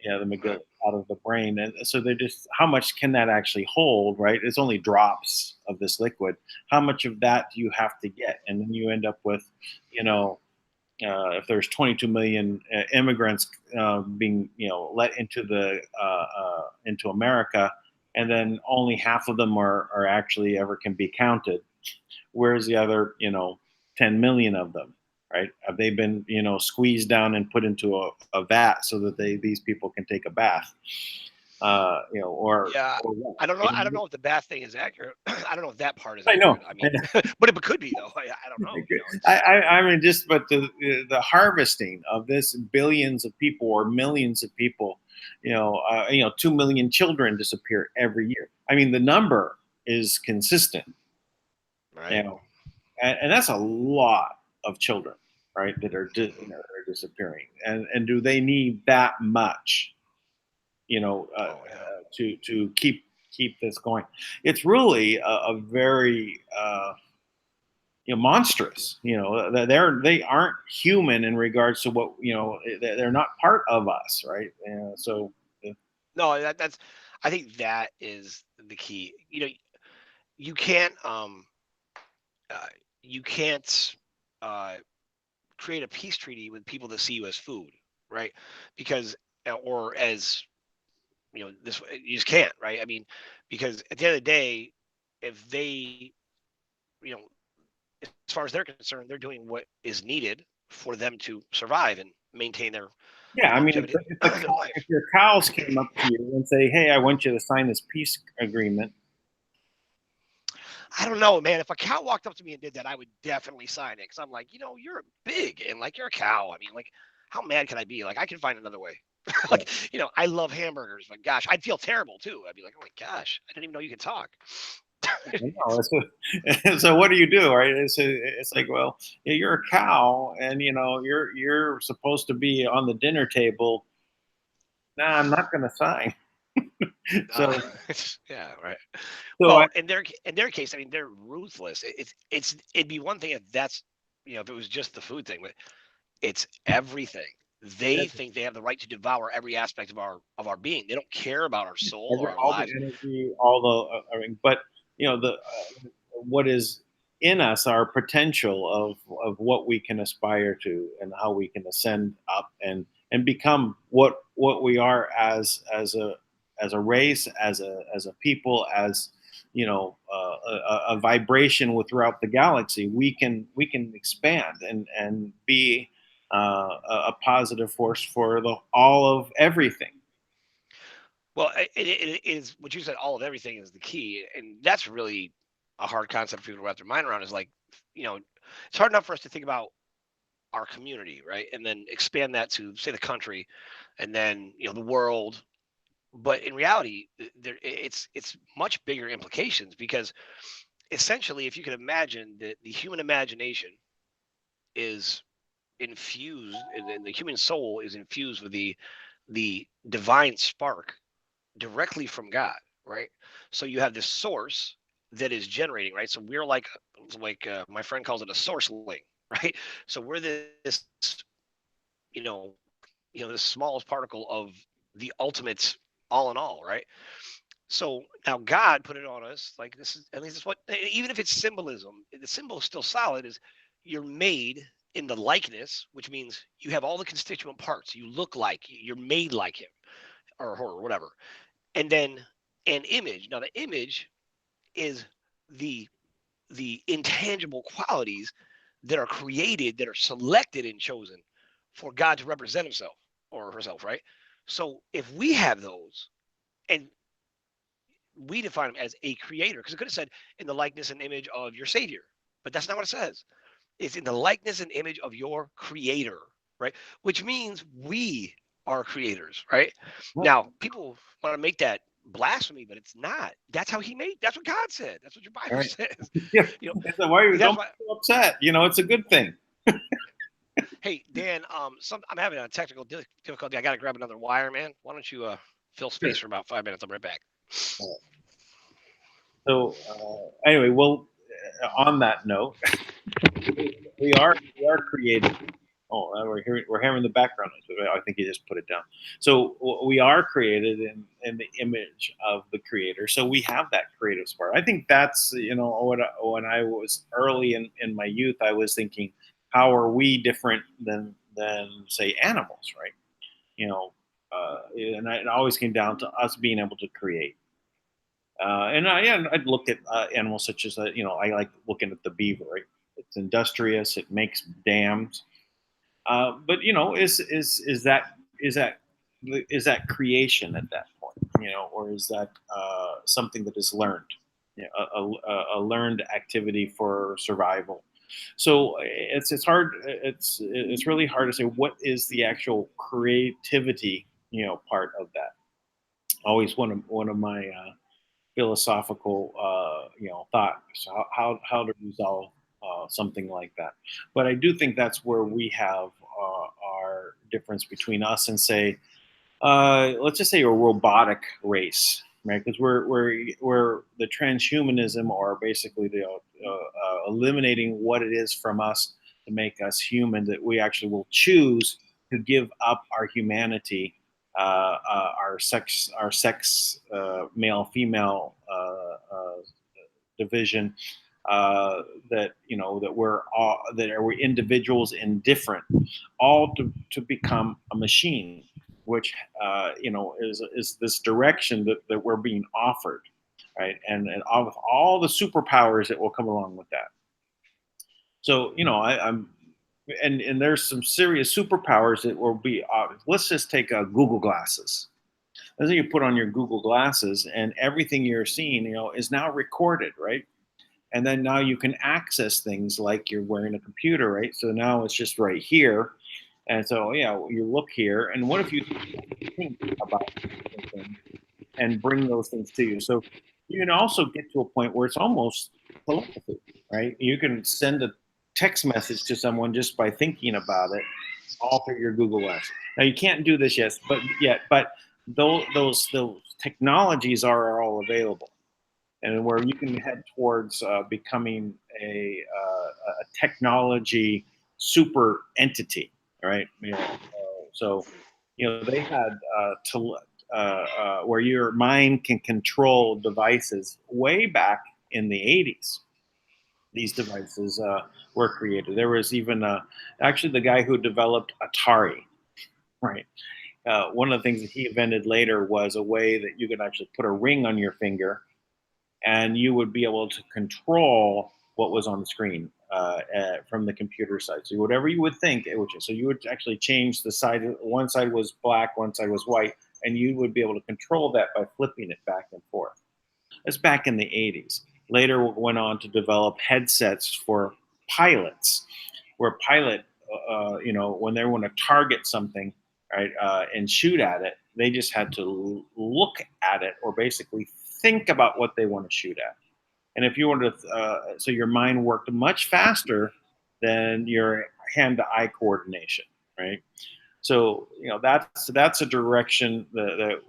yeah, the Right. McGill out of the brain, and so they're just how much can that actually hold, right? It's only drops of this liquid. How much of that do you have to get, and then you end up with, you know, if there's 22 million immigrants being let into America, and then only half of them are actually ever can be counted. Where's the other 10 million of them? Right? Have they been squeezed down and put into a vat so that these people can take a bath? Yeah. Or what? I don't know. I don't know if the bath thing is accurate. I don't know if that part is I know. accurate. I mean, but it could be though. I don't know. It's I mean, just but the harvesting of this billions of people or millions of people, 2 million children disappear every year. I mean, the number is consistent, you right. know, and that's a lot of children, right, that are disappearing. And do they need that much, Oh yeah. to keep this going? It's really a very monstrous. They aren't human in regards to what they're not part of us, right? So No, that's. I think that is the key. You can't uh, you can't uh, create a peace treaty with people that see you as food, right? Because or as this you just can't, right? I mean, because at the end of the day, if they, you know, as far as they're concerned, they're doing what is needed for them to survive and maintain their yeah, I mean, longevity of their if life. your cows came up to you and say, "Hey, I want you to sign this peace agreement," I don't know, man. If a cow walked up to me and did that, I would definitely sign it because I'm like, you're big and like you're a cow. I mean, like, how mad can I be? Like, I can find another way. Like, I love hamburgers, but gosh, I'd feel terrible too. I'd be like, oh my gosh, I didn't even know you could talk. no, so what do you do, right? It's like, well, yeah, you're a cow, and you're supposed to be on the dinner table. Nah, I'm not going to sign. Uh, So, yeah, right. so I, Well, in their case, I mean, they're ruthless. It'd be one thing if that's if it was just the food thing, but it's everything. They think they have the right to devour every aspect of our being. They don't care about our soul or our all the lives. energy, all the, I mean, but what is in us, our potential of what we can aspire to and how we can ascend up and become what we are as a race, as a people, as a vibration with throughout the galaxy. We can expand and be a positive force for all of everything. Well, it is what you said. All of everything is the key, and that's really a hard concept for people to wrap their mind around. Is like, you know, it's hard enough for us to think about our community, right, and then expand that to say the country, and then the world. But in reality, it's much bigger implications because essentially, if you can imagine that the human imagination is infused, and the human soul is infused with the the divine spark directly from God, right? So you have this source that is generating, right? So we're like my friend calls it a source link, right? So we're this, you know, the smallest particle of the ultimate all in all, right? So now God put it on us, like this is, and this is what, even if it's symbolism, the symbol is still solid. Is you're made in the likeness, which means you have all the constituent parts. You look like, you're made like him or her or whatever, and then an image. Now the image is the intangible qualities that are created, that are selected and chosen for God to represent himself or herself, right? So if we have those, and we define him as a creator, because it could have said in the likeness and image of your savior, but that's not what it says. It's in the likeness and image of your creator, right? Which means we are creators, right? Now, people want to make that blasphemy, but it's not. That's how he made. That's what God said. That's what your All Bible right. says. Yeah. You know, So why you that's don't why. be so upset? It's a good thing. Hey, Dan, I'm having a technical difficulty. I got to grab another wire, man. Why don't you fill space Sure. for about 5 minutes? I'm right back. So anyway, well, on that note, we are created. Oh, we're hearing the background noise. I think you just put it down. So we are created in the image of the Creator. So we have that creative spark. I think that's when I was early in my youth, I was thinking, how are we different than say animals, right? It always came down to us being able to create. I'd look at animals such as I like looking at the beaver. Right? It's industrious. It makes dams. But is that creation at that point? Or is that something that is learned? A learned activity for survival. So it's hard. It's really hard to say what is the actual creativity part of that. Always one of my philosophical thoughts how to resolve something like that. But I do think that's where we have our difference between us and say let's just say a robotic race, right? Because we're the transhumanism, or basically the eliminating what it is from us to make us human. That we actually will choose to give up our humanity, our sex, male female division. That we're individuals and different, all to become a machine, which is this direction that we're being offered, right? And all the superpowers that will come along with that. So I'm and there's some serious superpowers that will be. Let's just take Google glasses. Let's say you put on your Google glasses, and everything you're seeing, is now recorded, right? And then now you can access things like you're wearing a computer, right? So now it's just right here. And so, yeah, you look here, and what if you think about things and bring those things to you? So you can also get to a point where it's almost telepathy, right? You can send a text message to someone just by thinking about it, all through your Google Glass. Now you can't do this but those technologies are all available, and where you can head towards becoming a technology super entity, right? So they had where your mind can control devices way back in the 80s. These devices were created. There was even actually the guy who developed Atari, right? One of the things that he invented later was a way that you could actually put a ring on your finger, and you would be able to control what was on the screen from the computer side. So whatever you would think, it would. So you would actually change the side. One side was black, one side was white, and you would be able to control that by flipping it back and forth. That's back in the 80s. Later, went on to develop headsets for pilots, where pilot, when they want to target something, right, and shoot at it, they just had to look at it, or basically think about what they want to shoot at. And if you wanted to, so your mind worked much faster than your hand-to-eye coordination, right? So that's a direction that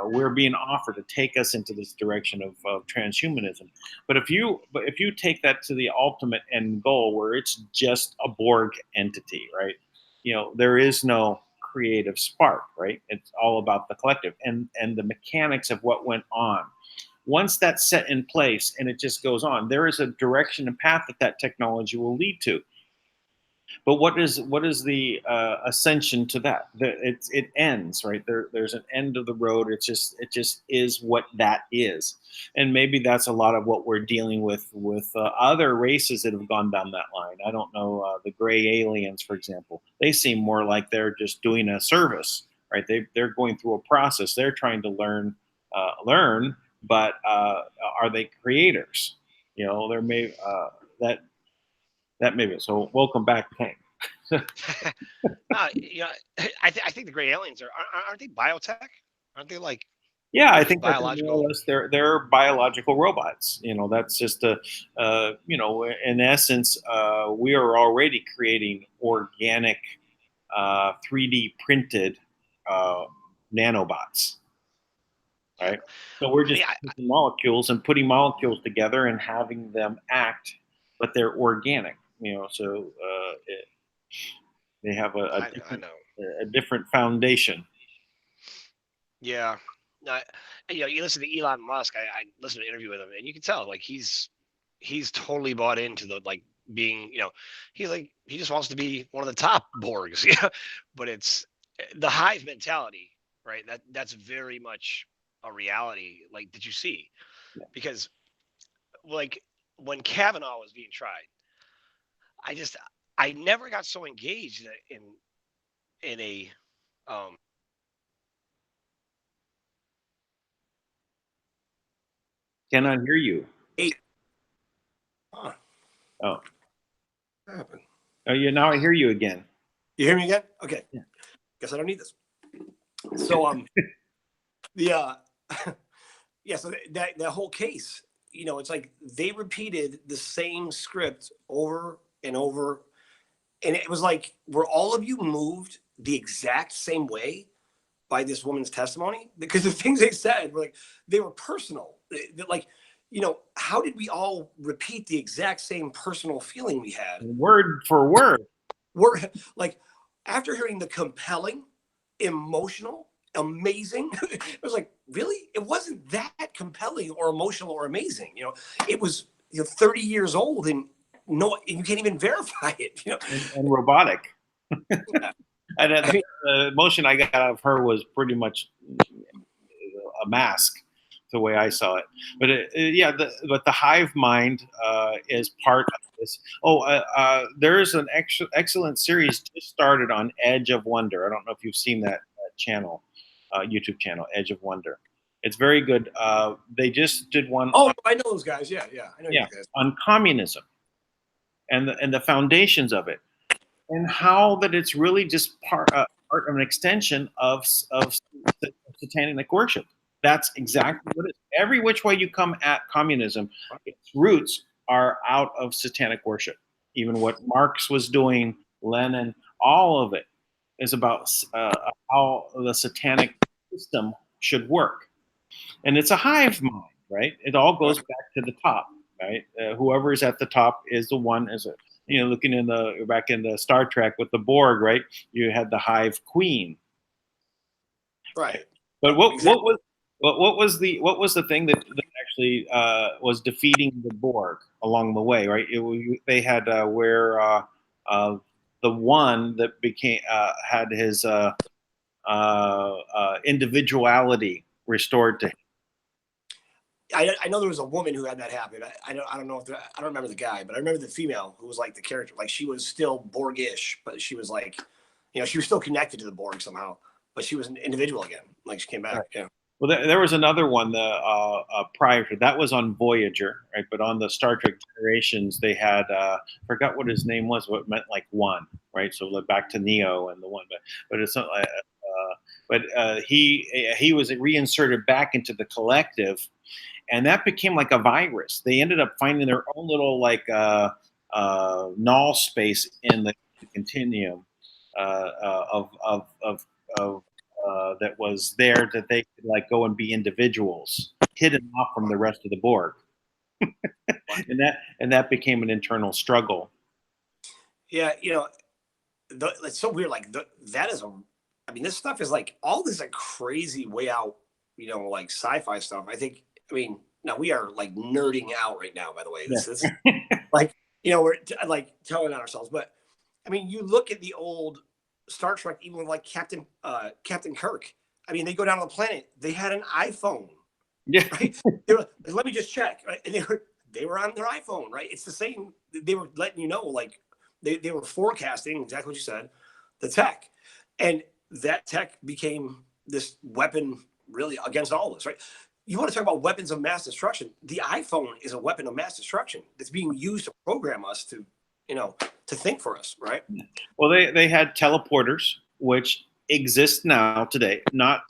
we're being offered to take us into this direction of transhumanism. But if you take that to the ultimate end goal, where it's just a Borg entity, right? There is no creative spark, right? It's all about the collective and the mechanics of what went on. Once that's set in place and it just goes on, there is a direction and path that technology will lead to. But what is the ascension to that? It ends, right there. There's an end of the road. It just is what that is, and maybe that's a lot of what we're dealing with other races that have gone down that line. I don't know, the gray aliens, for example. They seem more like they're just doing a service, right? They're going through a process. They're trying to learn, but are they creators? There may that maybe. So welcome back, Hank. Yeah, I think the gray aliens aren't they biotech? Aren't they like Yeah, I just think that more or biological? less they're biological robots. That's just in essence, we are already creating organic, 3D printed uh, nanobots, Yeah, right? So we're I just mean, taking molecules and putting molecules together and having them act, but they're organic. So they have a I different know. a different foundation. Yeah. No, you listen to Elon Musk. I listened to an interview with him, and you can tell like he's totally bought into the like being. He's like he just wants to be one of the top Borgs. Yeah, but it's the hive mentality, right? That's very much a reality like that you see because like when Kavanaugh was being tried, I just I never got so engaged in a um Cannot hear you. Eight. Huh. Oh, What happened? oh, yeah. Now I hear you again. You hear me again? Okay. Yeah. Guess I don't need this. So the yeah, so that whole case, it's like they repeated the same script over and over. And it was like, were all of you moved the exact same way by this woman's testimony? Because the things they said were like they were personal. Like, how did we all repeat the exact same personal feeling we had? Word for word. We're like, after hearing the compelling, emotional, amazing, it was like, really? It wasn't that compelling or emotional or amazing. It was 30 years old and you can't even verify it. And robotic. Yeah. And I mean, the emotion I got out of her was pretty much a mask, the way I saw it. But but the hive mind is part of this. Oh, there is an excellent series just started on Edge of Wonder. I don't know if you've seen that channel, YouTube channel, Edge of Wonder. It's very good. They just did one. oh, I know those guys. Yeah, I know Yeah, you guys. on communism and the foundations of it, and how that it's really just part of an extension of satanic worship. That's exactly what it is. Every which way you come at communism, its roots are out of satanic worship. Even what Marx was doing, Lenin, all of it is about how the satanic system should work. And it's a hive mind, right? It all goes back to the top, right? Whoever is at the top is the one. Looking back in the Star Trek with the Borg, right? You had the hive queen. Right. But what Exactly. was the thing that actually was defeating the Borg along the way, right? They had where the one that became had his individuality restored to him. I know there was a woman who had that happen. I don't know I don't remember the guy, but I remember the female who was like the character. Like she was still Borgish, but she was like, she was still connected to the Borg somehow, but she was an individual again. Like she came back. Right. Yeah. Well, there was another one prior to that was on Voyager, right? But on the Star Trek Generations, they had forgot what his name was. What meant like one, right? So back to Neo and the one, but it's not. He was reinserted back into the collective, and that became like a virus. They ended up finding their own little like null space in the continuum, that was there that they could like go and be individuals, hidden off from the rest of the Borg, and that became an internal struggle. Yeah, it's so weird. Like that is I mean, this stuff is like all this like crazy way out, like sci-fi stuff. I mean, now we are like nerding out right now. By the way, this is like we're like telling on ourselves, but I mean, you look at the old Star Trek, even with like Captain Kirk. I mean, they go down to the planet. They had an iPhone. Yeah. Right. They were, let me just check. Right? And they were on their iPhone. Right. It's the same. They were letting you know, like they were forecasting exactly what you said, the tech, and that tech became this weapon really against all of us. Right. You want to talk about weapons of mass destruction? The iPhone is a weapon of mass destruction that's being used to program us to think for us, right? Well, they had teleporters, which exist now today. Not,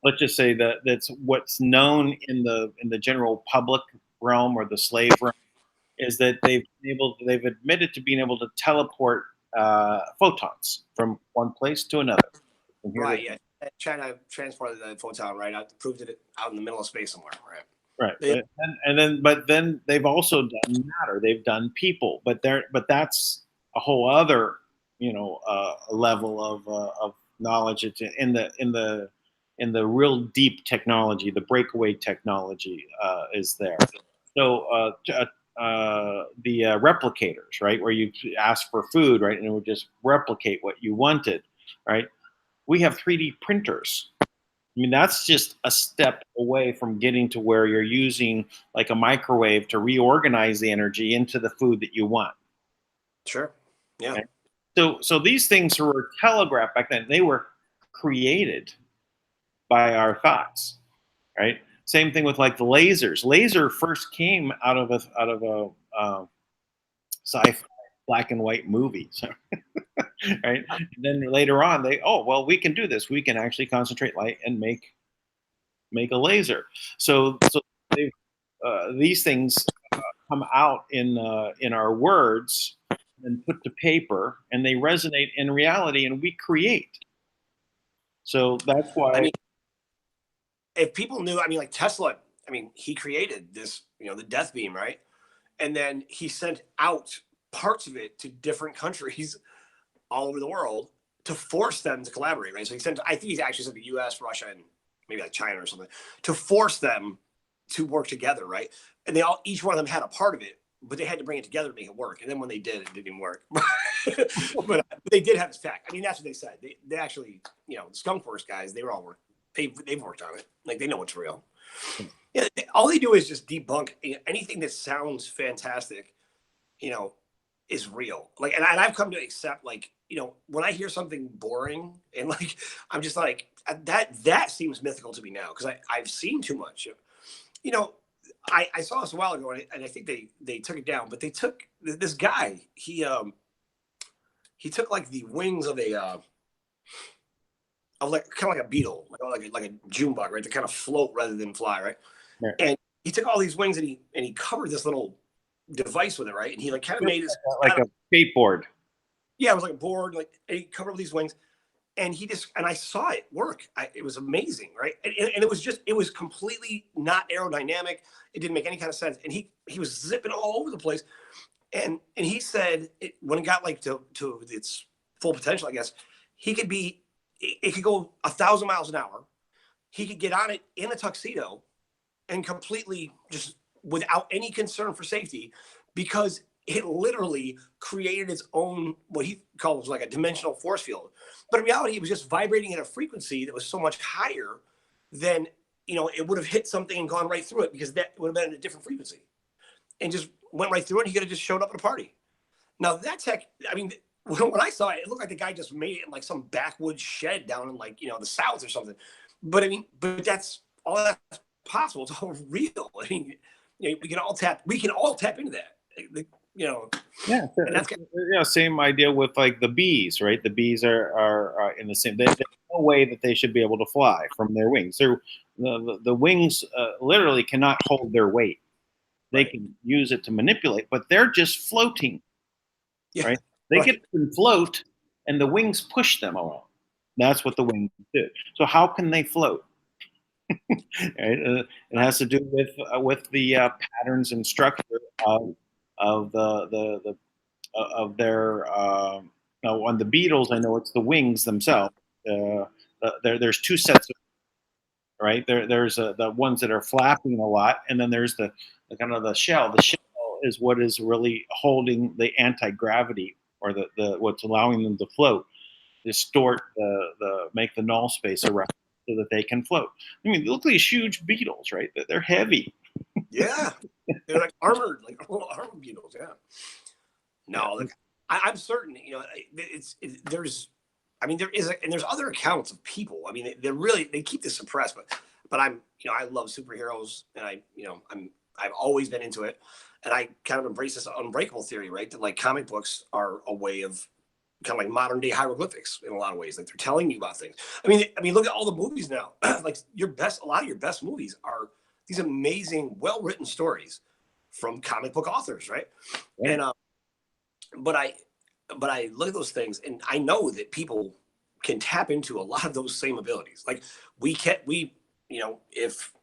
let's just say that that's what's known in the general public realm or the slave realm, is that they've admitted to being able to teleport photons from one place to another. Right. Yeah. China transported the photon right out, proved it out in the middle of space somewhere. Right. Right, but then they've also done matter. They've done people, but that's a whole other level of knowledge. It's in the real deep technology. The breakaway technology is there. So the replicators, right, where you ask for food, right, and it would just replicate what you wanted, right? We have 3D printers. I mean, that's just a step away from getting to where you're using like a microwave to reorganize the energy into the food that you want. Sure. Yeah. Okay? So these things were telegraphed back then. They were created by our thoughts, right? Same thing with like the lasers. Laser first came out of a sci-fi black and white movie. So right? And then later on, we can do this. We can actually concentrate light and make a laser. So these things come out in our words and put to paper, and they resonate in reality, and we create. So that's why. I mean, if people knew, I mean, like Tesla, I mean, he created this, the death beam, right? And then he sent out parts of it to different countries all over the world to force them to collaborate, right? So I think he actually sent the US, Russia, and maybe like China or something to force them to work together, right? And each one of them had a part of it, but they had to bring it together to make it work. And then when they did, it didn't work. But they did have this tech. I mean, that's what they said. They actually, the Skunk Works guys, they were all they've worked on it. Like they know what's real. Yeah, all they do is just debunk anything that sounds fantastic, is real. Like, and I've come to accept, like, when I hear something boring and like, I'm just like, that seems mythical to me now because I've seen too much. I saw this a while ago and I think they took it down, but they took this guy. He took like the wings of like kind of like a beetle, like a June bug, right? To kind of float rather than fly, right? Yeah. And he took all these wings and he covered this little device with it, right? And he like kind of made this like a skateboard. Yeah, it was like a board, like and he covered all these wings, and I saw it work. It was amazing, right? And it was completely not aerodynamic. It didn't make any kind of sense, and he was zipping all over the place, and he said when it got like to its full potential, I guess it could go 1,000 miles an hour. He could get on it in a tuxedo and completely just without any concern for safety, because it literally created its own, what he calls like a dimensional force field. But in reality, it was just vibrating at a frequency that was so much higher than, it would have hit something and gone right through it, because that would have been at a different frequency and just went right through it. And he could have just showed up at a party. Now that tech, I mean, when I saw it, it looked like the guy just made it in like some backwoods shed down in like, the South or something. But I mean, that's all that's possible. It's all real. I mean, we can all tap into that. Yeah, same idea with like the bees, right? The bees are in the same. There's no way that they should be able to fly from their wings. The wings literally cannot hold their weight. They can use it to manipulate, but they're just floating, right? They can float and the wings push them along. That's what the wings do. So how can they float? Right? It has to do with the patterns and structure of of their no, on the beetles. I know it's the wings themselves. There's two sets of, right there's the ones that are flapping a lot, and then there's the kind of the shell. The shell is what is really holding the anti-gravity, or the what's allowing them to float, distort the make the null space around so that they can float. I mean, look at these huge beetles, right? They're heavy. Yeah, they're like armored, like little armored beetles. Yeah. No, like I'm certain. You know, there's. I mean, there is, and there's other accounts of people. I mean, they're really, they keep this suppressed, but I'm, you know, I love superheroes, and I've always been into it, and I kind of embrace this unbreakable theory, right? That like comic books are a way of kind of like modern day hieroglyphics in a lot of ways. Like they're telling you about things. I mean, look at all the movies now. Like a lot of your best movies are these amazing, well written stories from comic book authors, right? Yeah. And but I look at those things, and I know that people can tap into a lot of those same abilities. Like if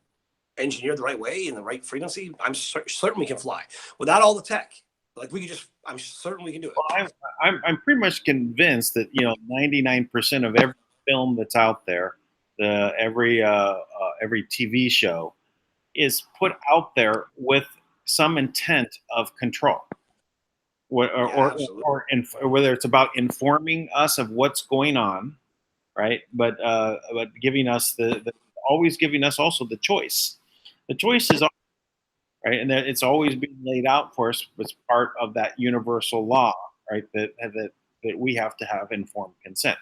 engineered the right way in the right frequency, I'm certain we can fly without all the tech. Like I'm certain we can do it. Well, I'm pretty much convinced that 99% of every film that's out there, every TV show, is put out there with some intent of control, or whether it's about informing us of what's going on, right? But giving us always giving us also the choice. The choice is right, and that it's always being laid out for us as part of that universal law, right? That we have to have informed consent.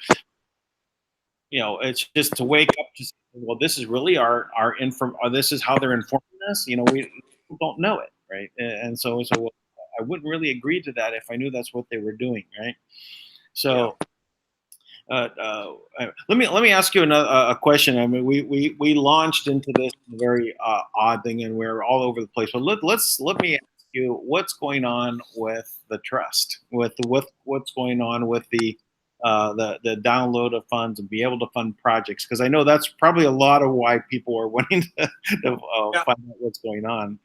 It's just to wake up to say, well, this is really our inform. This is how they're informing us. We don't know it, right? And so I wouldn't really agree to that if I knew that's what they were doing, right? So. Yeah. Let me ask you a question. I mean, we launched into this very odd thing, and we're all over the place. But let me ask you, what's going on with the trust, with what's going on with the download of funds and be able to fund projects? Because I know that's probably a lot of why people are wanting to find out what's going on.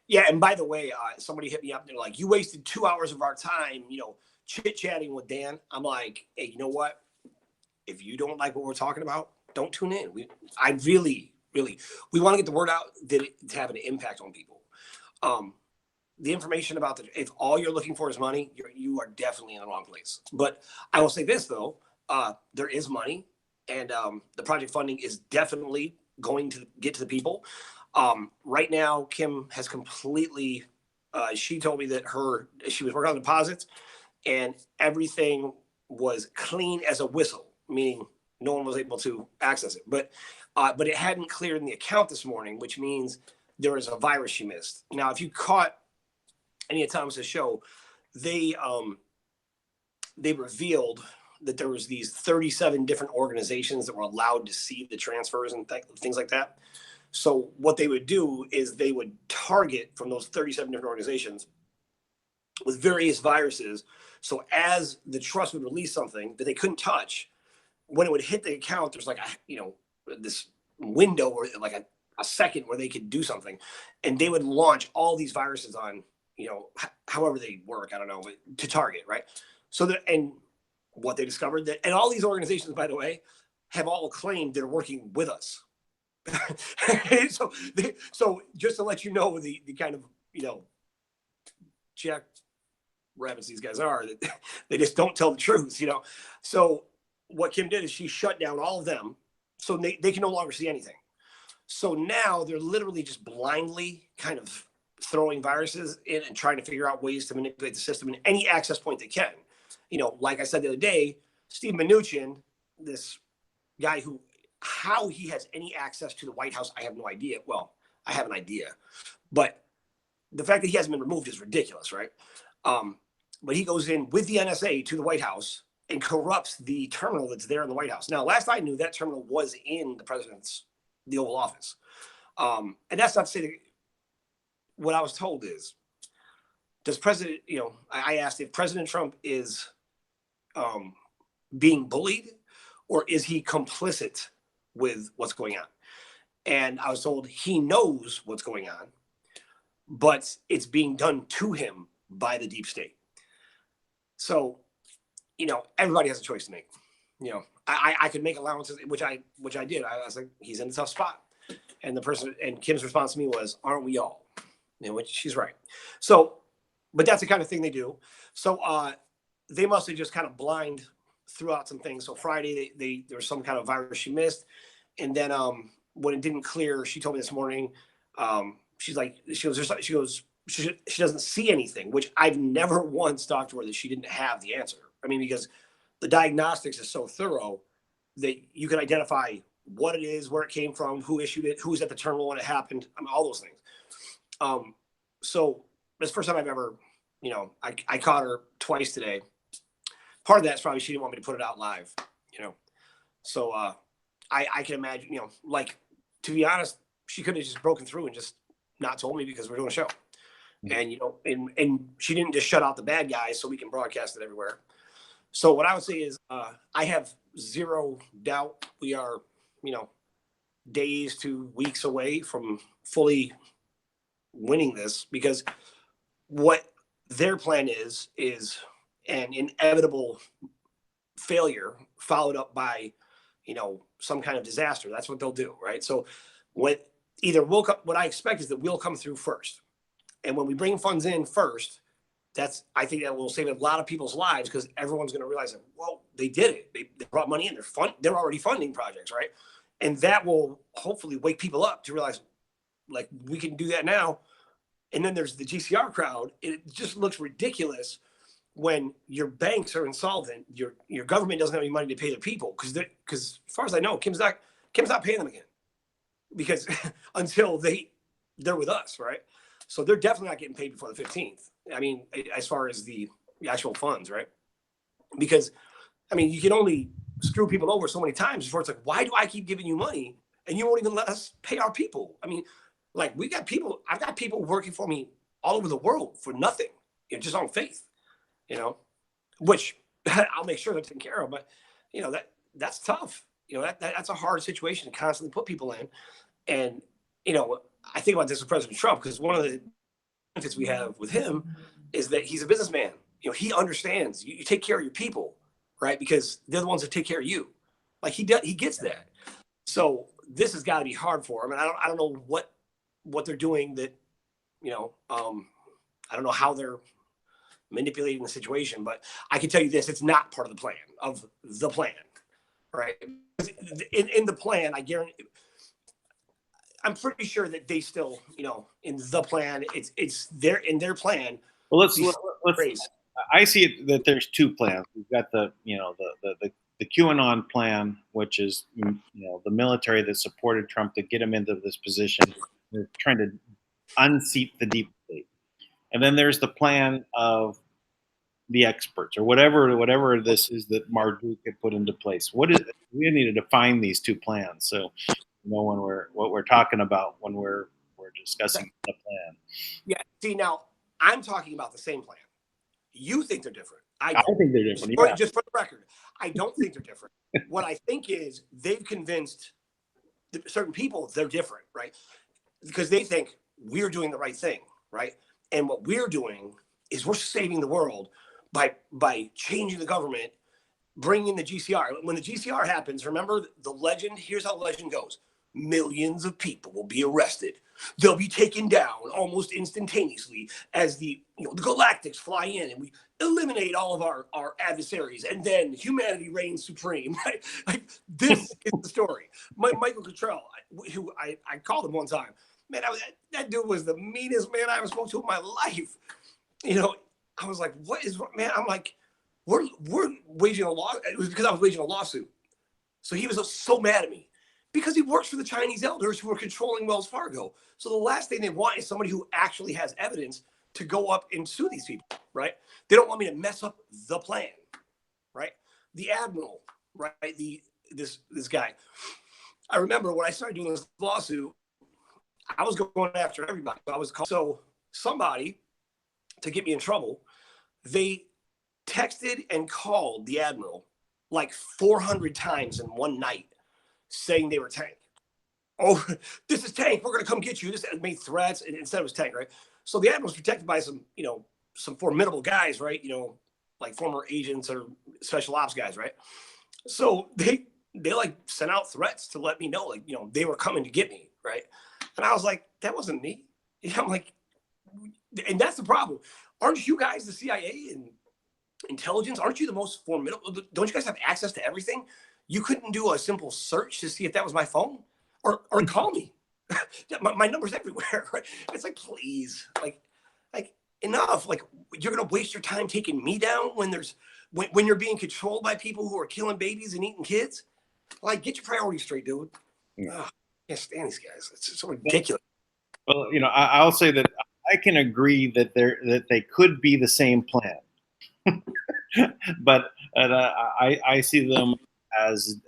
Yeah, and by the way, somebody hit me up. They're like, "You wasted 2 hours of our time, chit-chatting with Dan." I'm like, "Hey, you know what? If you don't like what we're talking about, don't tune in." We want to get the word out to have an impact on people. The information about if all you're looking for is money, you are definitely in the wrong place. But I will say this though, there is money, and the project funding is definitely going to get to the people. Right now, Kim has completely. She told me that she was working on deposits, and everything was clean as a whistle, meaning no one was able to access it. But it hadn't cleared in the account this morning, which means there was a virus she missed. Now, if you caught any of Thomas's show, they revealed that there was these 37 different organizations that were allowed to see the transfers and things like that. So what they would do is they would target from those 37 different organizations with various viruses. So as the trust would release something that they couldn't touch, when it would hit the account, there's like this window or like a second where they could do something, and they would launch all these viruses on, however they work, I don't know, to target, right? So and what they discovered and all these organizations, by the way, have all claimed they're working with us. So just to let you know the kind of jack rabbits these guys are, that they just don't tell the truth. So what Kim did is she shut down all of them, so they can no longer see anything. So now they're literally just blindly kind of throwing viruses in and trying to figure out ways to manipulate the system in any access point they can. Like I said the other day, Steve Mnuchin, this guy how he has any access to the White House, I have no idea. Well, I have an idea, but the fact that he hasn't been removed is ridiculous, right? But he goes in with the NSA to the White House and corrupts the terminal that's there in the White House. Now, last I knew, that terminal was in the Oval Office. And that's not to say that what I was told is, does President, I asked if President Trump is being bullied, or is he complicit with what's going on? And I was told he knows what's going on, but it's being done to him by the deep state. So, everybody has a choice to make. I could make allowances, which I did. I was like, he's in a tough spot. And Kim's response to me was, aren't we all? Which she's right. So, but that's the kind of thing they do. So they must have just kind of blind threw out some things. So Friday, there was some kind of virus she missed. And then when it didn't clear, she told me this morning, she doesn't see anything, which I've never once talked to her that she didn't have the answer. I mean, because the diagnostics is so thorough that you can identify what it is, where it came from, who issued it, who was at the terminal when it happened. I mean, all those things. So it's the first time I've ever, I caught her twice today. Part of that's probably she didn't want me to put it out live, So I can imagine, to be honest, she could have just broken through and just not told me because we're doing a show. Mm-hmm. And she didn't just shut out the bad guys so we can broadcast it everywhere. So what I would say is I have zero doubt we are, days to weeks away from fully winning this, because what their plan is an inevitable failure followed up by, some kind of disaster. That's what they'll do, right? So what I expect is that we'll come through first. And when we bring funds in first, I think that will save a lot of people's lives, because everyone's going to realize that, well, they did it. They brought money in. They're already funding projects, right? And that will hopefully wake people up to realize, like, we can do that now. And then there's the GCR crowd. It just looks ridiculous when your banks are insolvent, your government doesn't have any money to pay their people, because as far as I know, Kim's not paying them again, because until they're with us, right? So they're definitely not getting paid before the 15th. I mean, as far as the actual funds, right? Because, I mean, you can only screw people over so many times before it's like, why do I keep giving you money and you won't even let us pay our people? I mean, like, I've got people working for me all over the world for nothing, just on faith, which I'll make sure they're taken care of. But, that's tough. That's a hard situation to constantly put people in. And, I think about this with President Trump, because one of the benefits we have with him is that he's a businessman. He understands you take care of your people, right? Because they're the ones that take care of you. Like, he gets that. So this has got to be hard for him. And I don't know what they're doing that, I don't know how they're manipulating the situation, but I can tell you this: it's not part of the plan, right? In the plan, I guarantee. I'm pretty sure that they still, in the plan, it's there in their plan. Well, let's I see it that there's two plans. We've got the QAnon plan, which is, the military that supported Trump to get him into this position. They're trying to unseat the deep state. And then there's the plan of the experts, or whatever this is that Marduk had put into place. We need to define these two plans, so what we're talking about when we're discussing the plan. Yeah. See, now I'm talking about the same plan. You think they're different. I think they're different. Just for the record, I don't think they're different. What I think is they've convinced certain people they're different, right? Because they think we're doing the right thing, right? And what we're doing is we're saving the world by changing the government, bringing the GCR. When the GCR happens, remember the legend? Here's how the legend goes. Millions of people will be arrested. They'll be taken down almost instantaneously as the galactics fly in, and we eliminate all of our adversaries, and then humanity reigns supreme. Like, this is the story. Michael Cottrell, who I called him one time, man, that dude was the meanest man I ever spoke to in my life. I was like, what is, man? I'm like, we're waging a law. It was because I was waging a lawsuit. So he was so mad at me, because he works for the Chinese elders who are controlling Wells Fargo. So the last thing they want is somebody who actually has evidence to go up and sue these people, right? They don't want me to mess up the plan, right? The admiral, right? This guy. I remember when I started doing this lawsuit, I was going after everybody. So somebody, to get me in trouble, they texted and called the admiral like 400 times in one night saying they were Tank. Oh, this is Tank. We're going to come get you. This made threats, and instead it was Tank, right? So the admiral's protected by some, some formidable guys, right? Like former agents or special ops guys, right? So they like sent out threats to let me know, like, they were coming to get me, right? And I was like, that wasn't me. I'm like, and that's the problem. Aren't you guys the CIA and intelligence? Aren't you the most formidable? Don't you guys have access to everything? You couldn't do a simple search to see if that was my phone, or call me. my number's everywhere, right? It's like, please, like enough. Like, you're gonna waste your time taking me down when you're being controlled by people who are killing babies and eating kids. Like, get your priorities straight, dude. Yeah. I can't stand these guys. It's so ridiculous. Well, I'll say that I can agree that they could be the same plan, but I see them as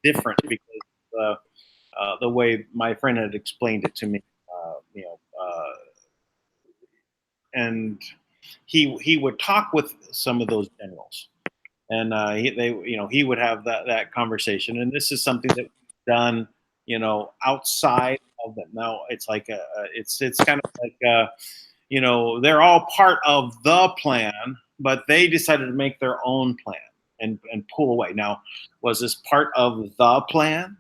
different because the way my friend had explained it to me, and he would talk with some of those generals, and he would have that conversation, and this is something that we've done, outside of them. Now it's like it's kind of like they're all part of the plan, but they decided to make their own plan and pull away. Now, was this part of the plan?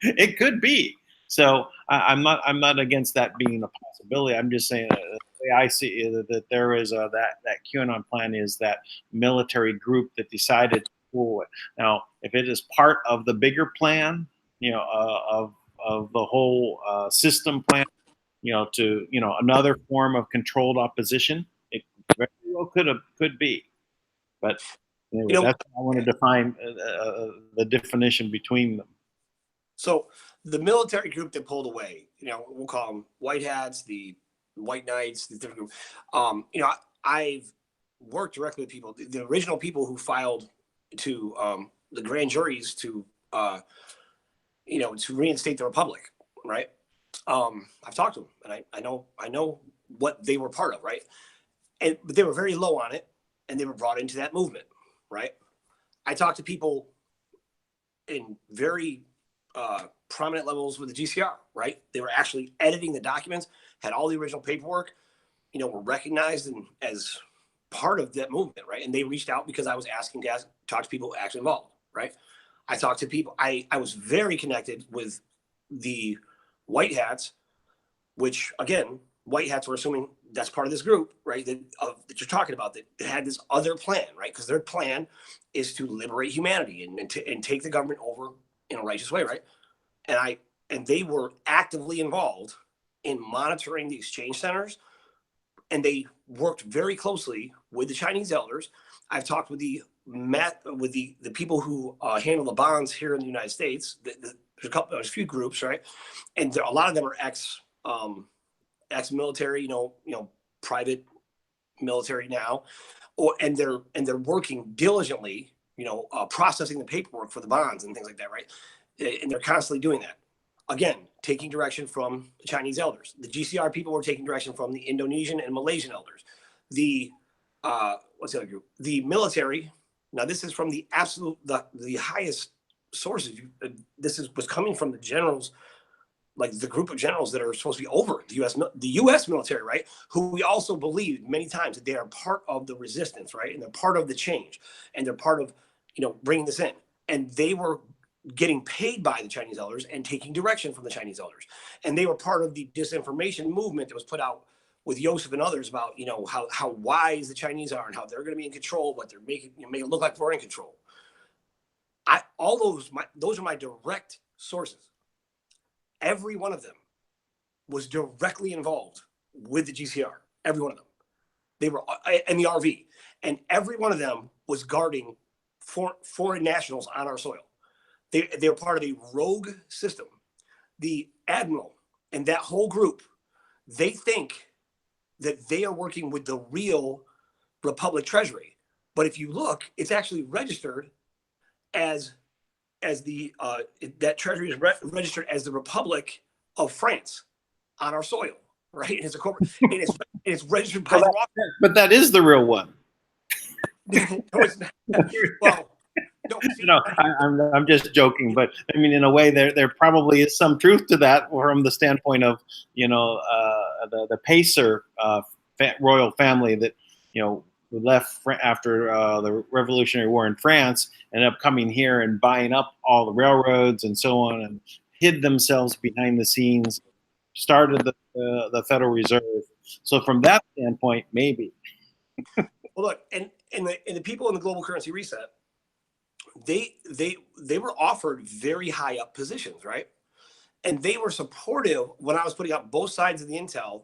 It could be. So I'm not against that being a possibility. I'm just saying the way I see it, that there is that QAnon plan is that military group that decided to pull it. Now, if it is part of the bigger plan, of the whole system plan, to another form of controlled opposition, it very well could be. But anyway, that's how I want to define the definition between them. So the military group that pulled away, we'll call them white hats, the white knights, the different group. I've worked directly with people, the original people who filed to the grand juries to reinstate the republic, right? I've talked to them, and I know what they were part of, right? But they were very low on it, and they were brought into that movement, right? I talked to people in very prominent levels with the GCR, right? They were actually editing the documents, had all the original paperwork, were recognized as part of that movement, right? And they reached out because I was asking to talk to people actually involved, right? I talked to people. I was very connected with the white hats, which, again, white hats were assuming that's part of this group, right? That you're talking about, that had this other plan, right? Because their plan is to liberate humanity and take the government over in a righteous way, right? And they were actively involved in monitoring the exchange centers, and they worked very closely with the Chinese elders. I've talked with the people who handle the bonds here in the United States. There's a few groups, right? And a lot of them are ex-military, private military now, and they're working diligently, processing the paperwork for the bonds and things like that, right? And they're constantly doing that. Again, taking direction from the Chinese elders. The GCR people were taking direction from the Indonesian and Malaysian elders. The what's the other group? The military. Now, this is from the highest sources. This was coming from the generals, like the group of generals that are supposed to be over the U.S. military, right? Who we also believe many times that they are part of the resistance, right? And they're part of the change, and they're part of, bringing this in. And they were getting paid by the Chinese elders and taking direction from the Chinese elders. And they were part of the disinformation movement that was put out with Joseph and others about, how wise the Chinese are and how they're going to be in control, but they're making it look like we're in control. Those are my direct sources. Every one of them was directly involved with the GCR. Every one of them. They were in the RV, and every one of them was guarding foreign nationals on our soil. They were part of a rogue system. The admiral and that whole group, they think that they are working with the real Republic Treasury. But if you look, it's actually registered as that Treasury is registered as the Republic of France on our soil, right? And it's a corporate. And it's it's registered by their office. But that is the real one. No, it's not. Well, no, see, I'm just joking, but I mean, in a way, there probably is some truth to that from the standpoint of the Pacer royal family that who left after the Revolutionary War in France, ended up coming here and buying up all the railroads and so on, and hid themselves behind the scenes, started the Federal Reserve. So from that standpoint, maybe. Well, look, and the people in the global currency reset, they were offered very high up positions, right? And they were supportive when I was putting out both sides of the intel,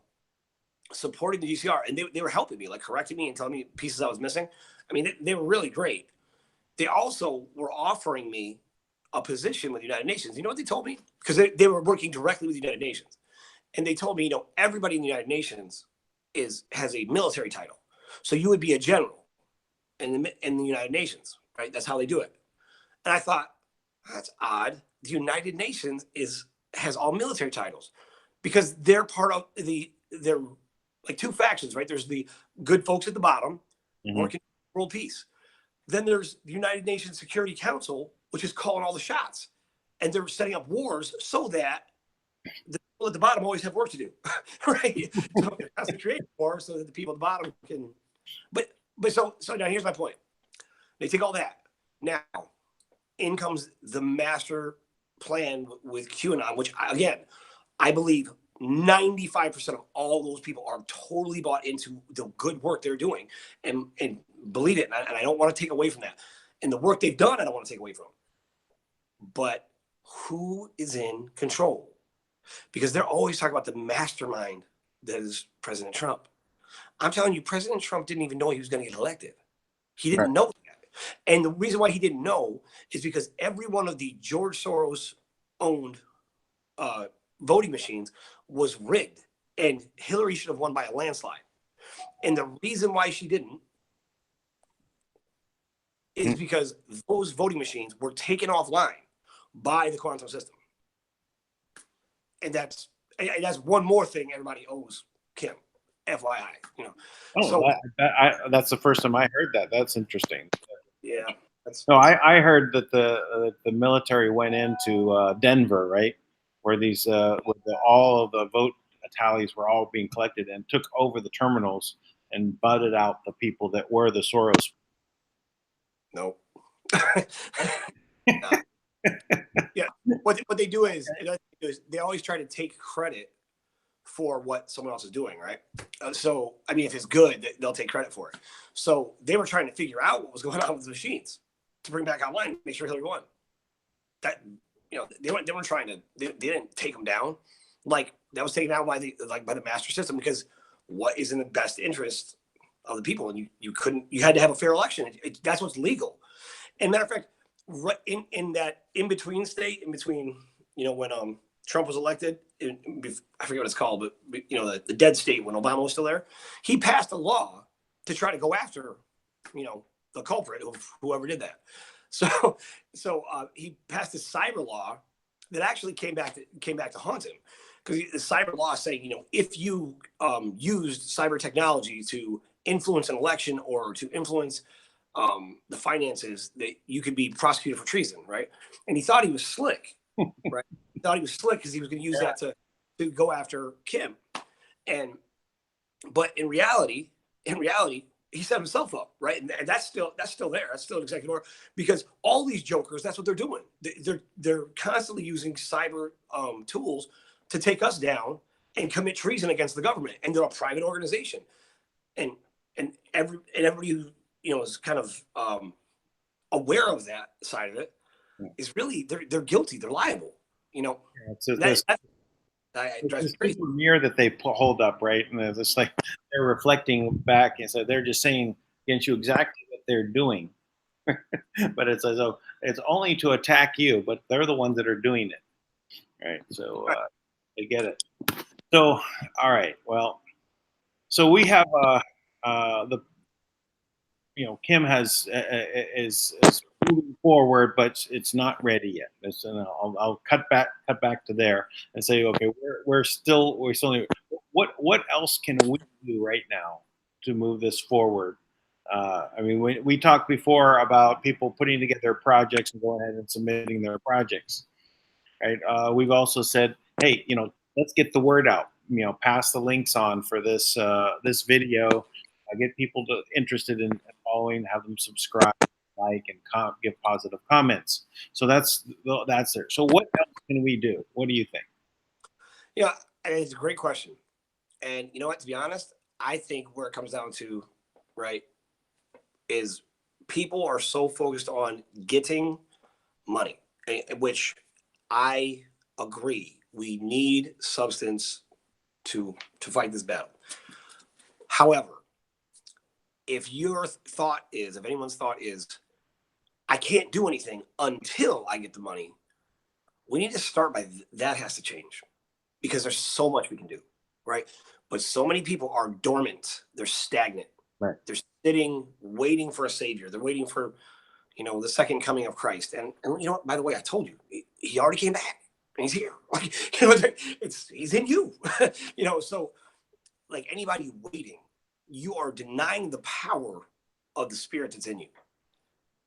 supporting the GCR, and they were helping me, like correcting me and telling me pieces I was missing. I mean, they were really great. They also were offering me a position with the United Nations. You know what they told me? Because they were working directly with the United Nations. And they told me, everybody in the United Nations has a military title. So you would be a general in the United Nations, right? That's how they do it. And I thought, that's odd. The United Nations has all military titles because they're part of they're like two factions, right? There's the good folks at the bottom working for world peace. Then there's the United Nations Security Council, which is calling all the shots. And they're setting up wars so that the people at the bottom always have work to do, right? So they're constantly creating war so that the people at the bottom can. But so now here's my point. They take all that. Now, in comes the master plan with QAnon, which again, I believe 95% of all those people are totally bought into the good work they're doing and believe it. And I don't want to take away from that. And the work they've done, I don't want to take away from. But who is in control? Because they're always talking about the mastermind that is President Trump. I'm telling you, President Trump didn't even know he was going to get elected. He didn't know that. And the reason why he didn't know is because every one of the George Soros owned voting machines was rigged, and Hillary should have won by a landslide. And the reason why she didn't is because those voting machines were taken offline by the quantum system. And that's one more thing everybody owes Kim, FYI. That's the first time I heard that. That's interesting. Yeah. No, I heard that the military went into Denver, right, where these all of the vote tallies were all being collected, and took over the terminals and butted out the people that were the Soros. Nope. Yeah. What they do is they always try to take credit for what someone else is doing, right? So, I mean, if it's good, they'll take credit for it. So they were trying to figure out what was going on with the machines to bring back online, make sure Hillary won. That, they weren't trying to, they didn't take them down. Like, that was taken down by the master system, because what is in the best interest of the people? And you had to have a fair election. That's what's legal. And matter of fact, right in that in-between state, in between, when Trump was elected, I forget what it's called, but the dead state when Obama was still there, he passed a law to try to go after, the culprit, whoever did that. So he passed a cyber law that actually came back to haunt him, because the cyber law is saying, if you used cyber technology to influence an election or to influence the finances, that you could be prosecuted for treason, right? And he thought he was slick, right? He thought he was slick because he was going to use that to go after Kim, but in reality, he set himself up, right? And that's still there. That's still an executive order, because all these jokers, that's what they're doing. They're constantly using cyber tools to take us down and commit treason against the government. And they're a private organization, and everybody who is kind of aware of that side of it is really they're guilty. They're liable. It's this mirror that they hold up, right? And it's like they're reflecting back, and so they're just saying against you exactly what they're doing. But it's as though it's only to attack you, but they're the ones that are doing it, right? So they get it. So all right, well, so we have Kim is moving forward, but it's not ready yet. I'll cut back to there and say, okay, we're still what else can we do right now to move this forward? I mean, we talked before about people putting together projects and going ahead and submitting their projects, right? We've also said, hey, let's get the word out. Pass the links on for this video. Get people interested in following, have them subscribe, like, and give positive comments. So that's there. So what else can we do? What do you think? Yeah, it's a great question. And you know what? To be honest, I think where it comes down to, right, is people are so focused on getting money, which I agree. We need substance to fight this battle. However, if anyone's thought is, I can't do anything until I get the money, we need to start by that has to change, because there's so much we can do, right? But so many people are dormant. They're stagnant. Right. They're sitting, waiting for a savior. They're waiting for, the second coming of Christ. And by the way, I told you, he already came back and he's here. Like, he's in you. So like anybody waiting, you are denying the power of the spirit that's in you.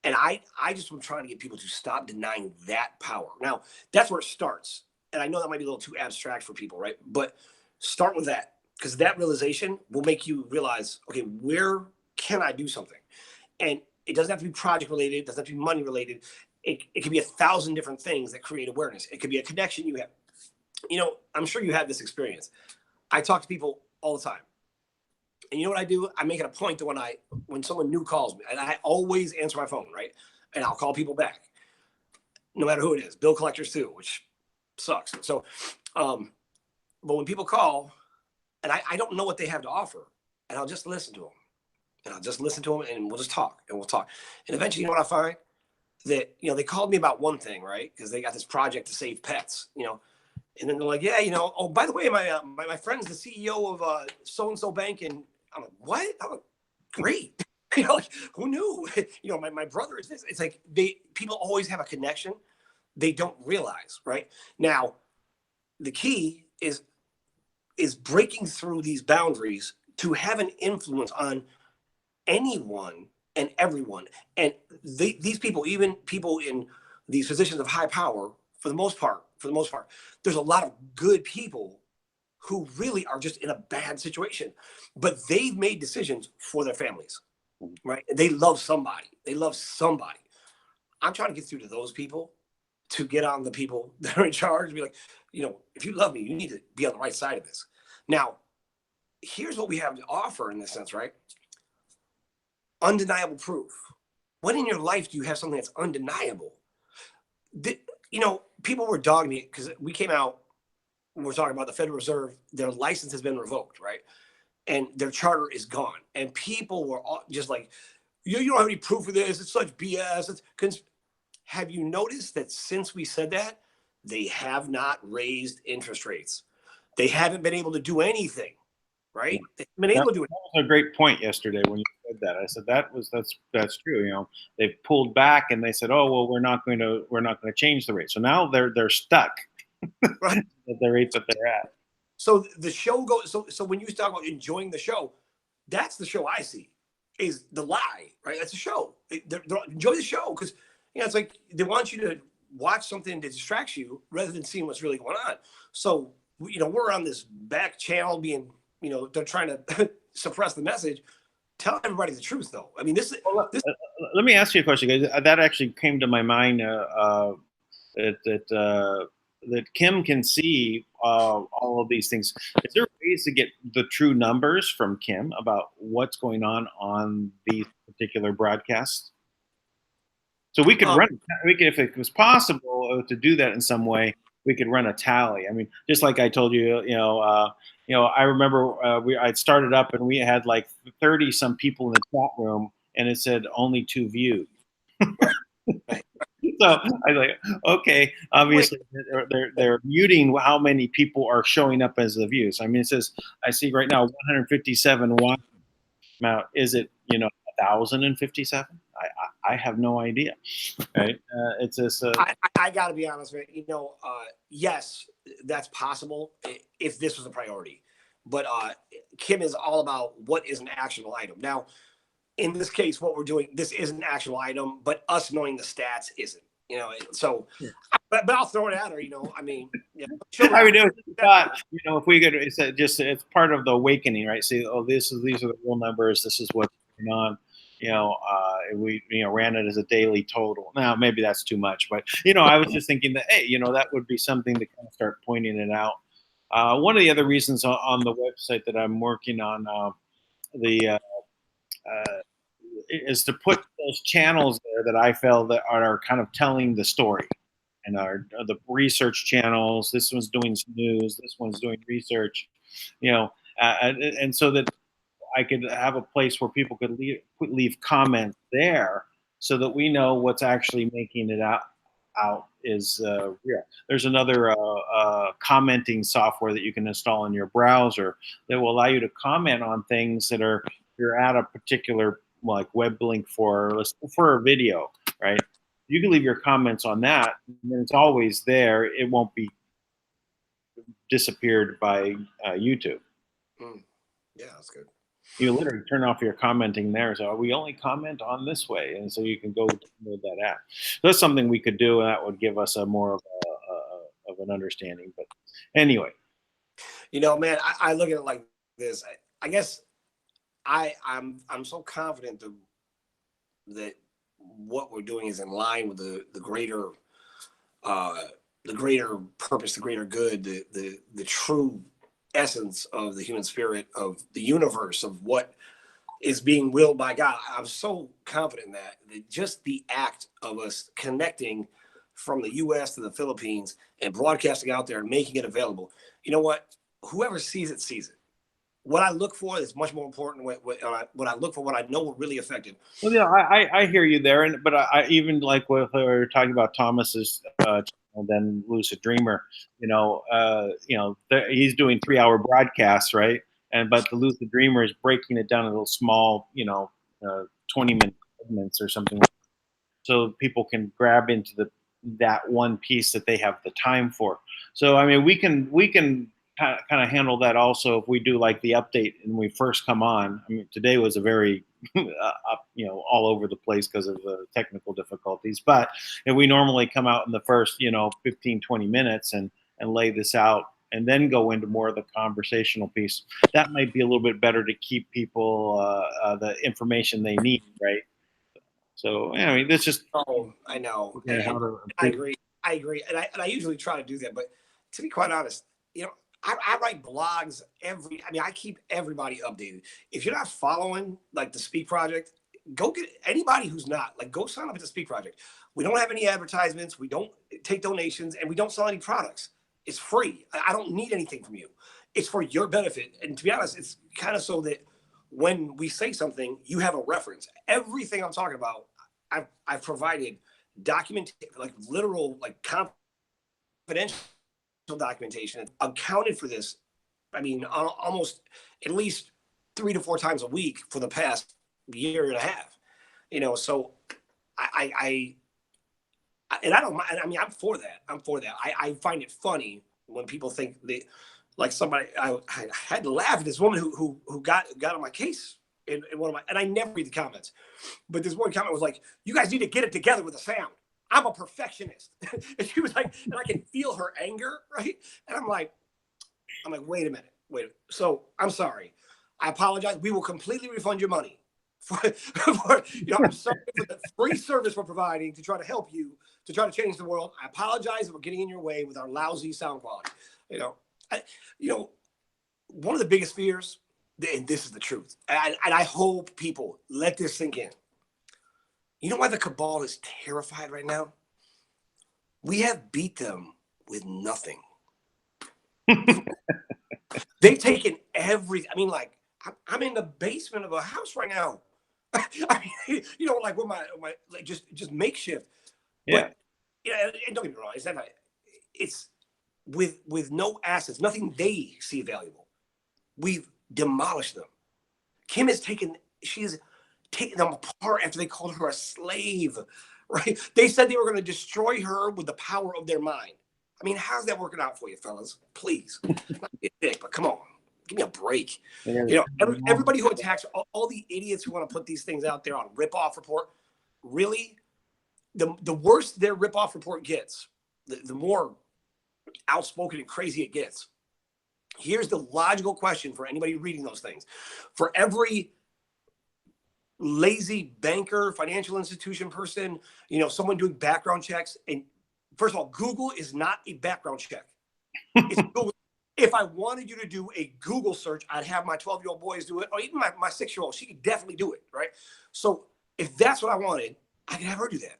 And I just am trying to get people to stop denying that power. Now, that's where it starts. And I know that might be a little too abstract for people, right? But start with that, because that realization will make you realize, okay, where can I do something? And it doesn't have to be project related. It doesn't have to be money related. It can be 1,000 different things that create awareness. It could be a connection you have. I'm sure you had this experience. I talk to people all the time. And you know what I do? I make it a point to when someone new calls me, and I always answer my phone, right? And I'll call people back, no matter who it is. Bill collectors too, which sucks. So, but when people call, and I don't know what they have to offer, and I'll just listen to them, and we'll just talk, and we'll talk. And eventually, you know what I find? That, they called me about one thing, right? Because they got this project to save pets, and then they're like, yeah, oh, by the way, my friend's the CEO of so-and-so bank, and I'm like, what? I'm like, great. Like, who knew? My brother is this. It's like people always have a connection. They don't realize, right? Now, the key is breaking through these boundaries to have an influence on anyone and everyone. And these people, even people in these positions of high power, for the most part, there's a lot of good people who really are just in a bad situation, but they've made decisions for their families, right? They love somebody. I'm trying to get through to those people, to get on the people that are in charge and be like, if you love me, you need to be on the right side of this. Now, here's what we have to offer in this sense, right? Undeniable proof. When in your life do you have something that's undeniable? People were dogging me because we came out, we're talking about the Federal Reserve, their license has been revoked, right? And their charter is gone. And people were all just like, you don't have any proof of this. It's such BS. Have you noticed that since we said that, they have not raised interest rates? They haven't been able to do anything, right? They've been able to do it. That was a great point yesterday when you said that. I said that's true. They've pulled back and they said, oh well, we're not going to change the rate. So now they're stuck Right. at the rate that they're at. So the show goes. So when you talk about enjoying the show, that's the show I see, is the lie, right? That's a show. Enjoy the show, because it's like they want you to watch something that distracts you rather than seeing what's really going on. So we're on this back channel being, they're trying to suppress the message. Tell everybody the truth, though. I mean, let me ask you a question, guys. That actually came to my mind. That Kim can see all of these things. Is there ways to get the true numbers from Kim about what's going on these particular broadcasts? So we could if it was possible to do that in some way, we could run a tally. I mean, just like I told you, I remember I'd started up and we had like 30 some people in the chat room, and it said only 2 views. So I was like, okay, obviously they're muting how many people are showing up as the views. I mean, it says, I see right now 157 watching. Now, is it 1,057? I have no idea. Right? It's just. I got to be honest with you. Yes, that's possible if this was a priority. but Kim is all about what is an actionable item. Now, in this case, what we're doing, this is an actual item, but us knowing the stats isn't. You know, so, but I'll throw it at her. You know, I mean, I mean, it was thought, if we could, it's part of the awakening, right? See, these are the real numbers. This is what's going on. We ran it as a daily total. Now, maybe that's too much, but I was just thinking that, hey, that would be something to kind of start pointing it out. One of the other reasons on the website that I'm working on, is to put those channels there that I feel that are kind of telling the story, and are the research channels. This one's doing news. This one's doing research, and so that I could have a place where people could leave comments there, so that we know what's actually making it out is real. There's another commenting software that you can install in your browser that will allow you to comment on things that you're at a particular like web link for a video, right? You can leave your comments on that, and it's always there. It won't be disappeared by YouTube. Yeah, that's good. You literally turn off your commenting there. So we only comment on this way, and so you can go download that app. So that's something we could do, and that would give us a more of an understanding. But anyway, man, I look at it like this. I guess I'm so confident that what we're doing is in line with the greater purpose, the greater good, the true essence of the human spirit, of the universe, of what is being willed by God. I'm so confident in that just the act of us connecting from the U.S. to the Philippines and broadcasting out there and making it available. You know what? Whoever sees it, sees it. What I look for is much more important. What I look for, what I know will really effective. Well, yeah, I hear you there, but I even like what we were talking about Thomas's channel, then Lucid Dreamer. He's doing 3-hour broadcasts, right? But the Lucid Dreamer is breaking it down into little small, 20-minute segments or something, so people can grab into that one piece that they have the time for. So I mean, we can kind of handle that also if we do like the update and we first come on. I mean, today was a very all over the place because of the technical difficulties, but if we normally come out in the first 15-20 minutes and lay this out and then go into more of the conversational piece, that might be a little bit better to keep people the information they need, right? So anyway, that's just I know. I agree, and I usually try to do that, but to be quite honest, I write blogs I keep everybody updated. If you're not following like the Speak Project, go get anybody who's not, like, go sign up at the Speak Project. We don't have any advertisements. We don't take donations, and we don't sell any products. It's free. I don't need anything from you. It's for your benefit. And to be honest, it's kind of so that when we say something, you have a reference. Everything I'm talking about, I've provided like literal, like confidential documentation accounted for this. I mean, almost at least 3 to 4 times a week for the past year and a half. So I don't mind. I mean, I'm for that. I find it funny when people think that, like, somebody. I had to laugh at this woman who got on my case in one of my, and I never read the comments, but this one comment was like, "You guys need to get it together with the sound. I'm a perfectionist." And she was like, and I can feel her anger, right? And I'm like, wait a minute. So I'm sorry. I apologize. We will completely refund your money. I'm sorry for the free service we're providing to try to help you, to try to change the world. I apologize if we're getting in your way with our lousy sound quality. One of the biggest fears, and this is the truth, and I hope people let this sink in. You know why the cabal is terrified right now? We have beat them with nothing. They've taken everything. I mean, like, I'm in the basement of a house right now. I mean, like with my like just makeshift. Yeah. But and don't get me wrong, it's with no assets, nothing they see valuable. We've demolished them. Kim has she's taken them apart after they called her a slave, right? They said they were going to destroy her with the power of their mind. I mean, how's that working out for you, fellas? Please. Not be a dick, but come on. Give me a break. Yeah. You know, everybody who attacks, all the idiots who want to put these things out there on rip-off report, really, the worse their rip-off report gets, the more outspoken and crazy it gets. Here's the logical question for anybody reading those things. For every lazy banker, financial institution person, you know, someone doing background checks, and first of all, Google is not a background check. It's Google. If I wanted you to do a Google search, I'd have my 12-year-old boys do it, or even my 6-year-old. She could definitely do it, right? So if that's what I wanted, I could have her do that.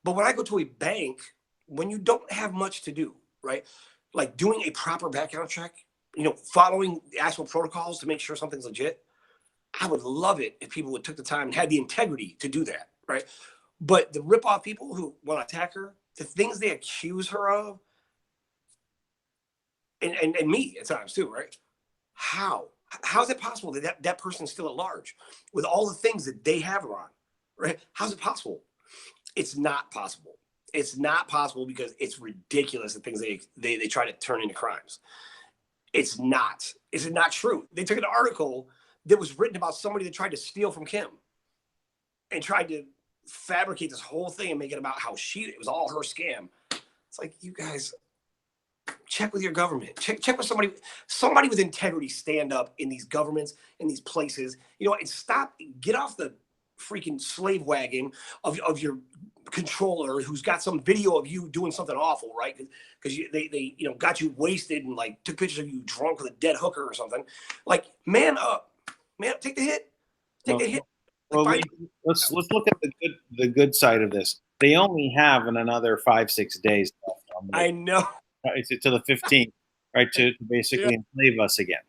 But when I go to a bank, when you don't have much to do, right? Like doing a proper background check, you know, following the actual protocols to make sure something's legit, I would love it if people would took the time and had the integrity to do that, right? But the rip-off people who want to attack her, the things they accuse her of, and me at times too, right? How is it possible that that person's still at large with all the things that they have her on, right? How's it possible? It's not possible. It's not possible because it's ridiculous the things they try to turn into crimes. It's not. Is it not true? They took an article that was written about somebody that tried to steal from Kim and tried to fabricate this whole thing and make it about how it was all her scam. It's like, you guys, check with your government. Check with somebody with integrity. Stand up in these governments, in these places, you know, and stop. Get off the freaking slave wagon of your controller who's got some video of you doing something awful, right? Because they you know, got you wasted and like took pictures of you drunk with a dead hooker or something. Like, man up, man, take the hit, take the hit. Well, let's look at the good side of this. They only have another 5-6 days left on I know. Right, to the 15th, right, to basically enslave us again.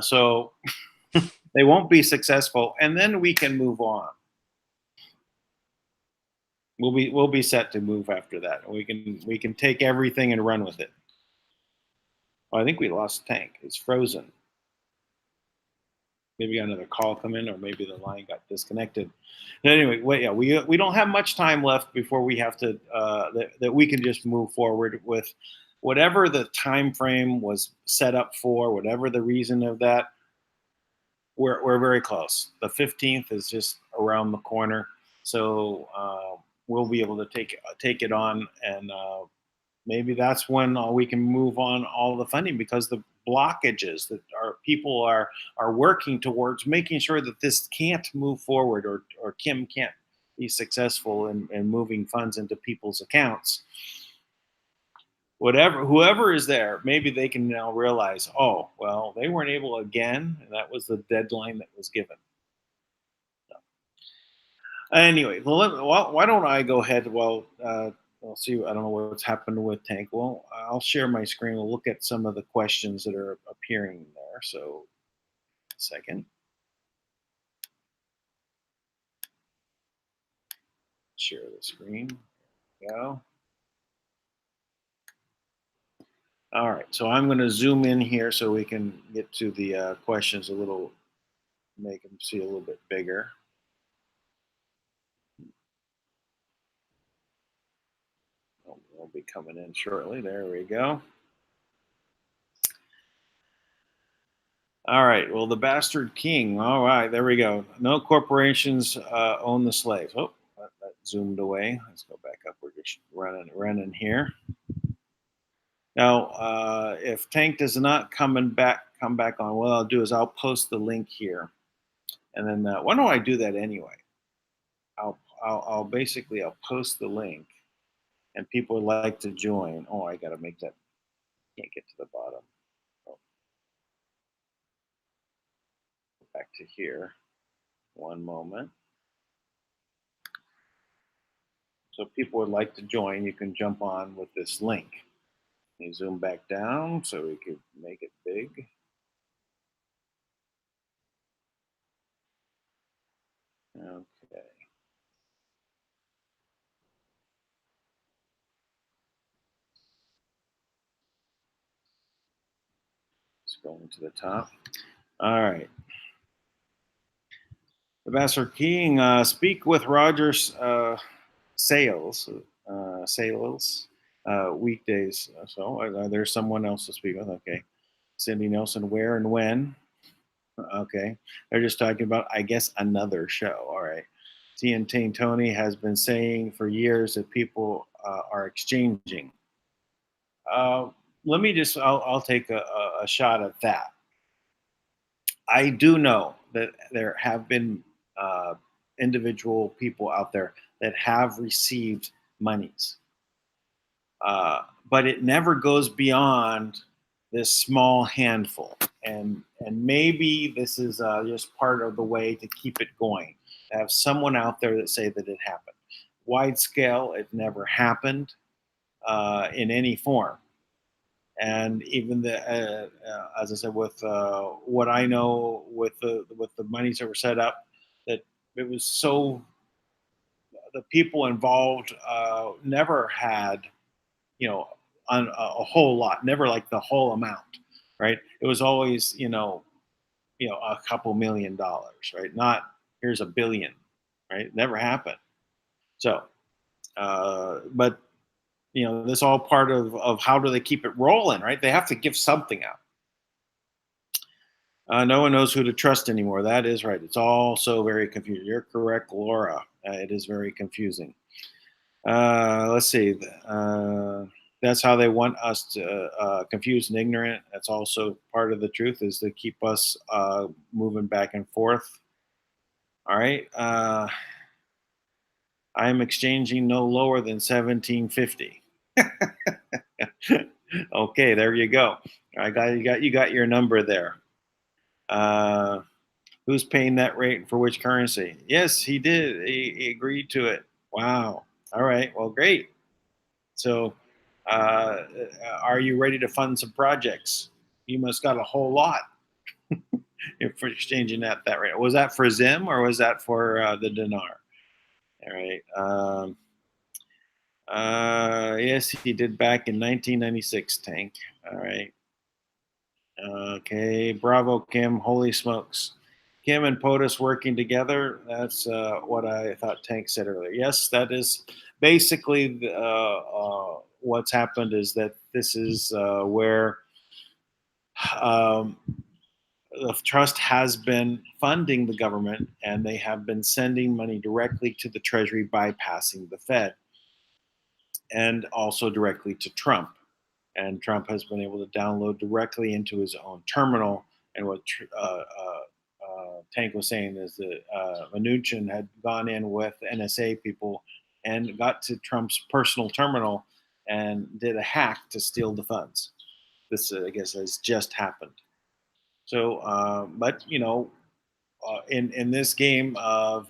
So they won't be successful, and then we can move on. We'll be set to move after that. We can take everything and run with it. Oh, I think we lost Tank. It's frozen. Maybe got another call come in, or maybe the line got disconnected. But anyway, we don't have much time left before we have to that we can just move forward with whatever the time frame was set up for, whatever the reason of that. We're very close. The 15th is just around the corner, so we'll be able to take it on, and maybe that's when we can move on all the funding, because the blockages that our people are working towards making sure that this can't move forward, or Kim can't be successful in moving funds into people's accounts. Whoever is there, maybe they can now realize, oh, well, they weren't able again, and that was the deadline that was given. So, anyway, why don't I go ahead? Well, I'll see. I don't know what's happened with Tank. Well, I'll share my screen. We'll look at some of the questions that are appearing there. So, a second. Share the screen. There we go. All right. So I'm going to zoom in here so we can get to the questions a little, make them see a little bit bigger. They'll be coming in shortly. There we go. All right. Well, the bastard king. All right. There we go. No corporations own the slaves. Oh, that zoomed away. Let's go back up. We're just running here. Now, if Tank does not come back on, what I'll do is I'll post the link here, and then why don't I do that anyway? I'll basically post the link, and people would like to join. Oh, I got to make that. Can't get to the bottom. Oh. Back to here. One moment. So if people would like to join, you can jump on with this link. You zoom back down so we could make it big. Okay. Scrolling to the top. All right. Ambassador King, speak with Rogers Sales weekdays. So there's someone else to speak with. Okay. Cindy Nelson, where and when? Okay. They're just talking about, I guess, another show. All right. TNT Tony has been saying for years that people are exchanging. Let me just, I'll take a shot at that. I do know that there have been individual people out there that have received monies, but it never goes beyond this small handful. And maybe this is just part of the way to keep it going. To have someone out there that say that it happened. Wide scale, it never happened in any form. And even as I said, with what I know with the monies that were set up, that it was so the people involved never had, on a whole lot, never like the whole amount, right? It was always, a couple $1,000,000, right? Not here's $1 billion, right? It never happened. So, but this all part of how do they keep it rolling, right? They have to give something out. No one knows who to trust anymore. That is right. It's all so very confusing. You're correct, Laura. It is very confusing. Let's see. That's how they want us to confused and ignorant. That's also part of the truth, is to keep us moving back and forth. All right. I'm exchanging no lower than 1750. Okay, there you go. You got your number there. Who's paying that rate for which currency? Yes, he did. He agreed to it. Wow. All right. Well, great. So, are you ready to fund some projects? You must got a whole lot for exchanging that rate. Was that for Zim or was that for the dinar? All right. Yes, he did back in 1996, Tank. All right. Okay. Bravo, Kim. Holy smokes. Kim and POTUS working together. That's what I thought Tank said earlier. Yes, that is basically what's happened, is that this is where the trust has been funding the government, and they have been sending money directly to the Treasury, bypassing the Fed, and also directly to Trump. And Trump has been able to download directly into his own terminal. And what Tank was saying is that Mnuchin had gone in with NSA people and got to Trump's personal terminal and did a hack to steal the funds. This, I guess, has just happened. So, but in this game of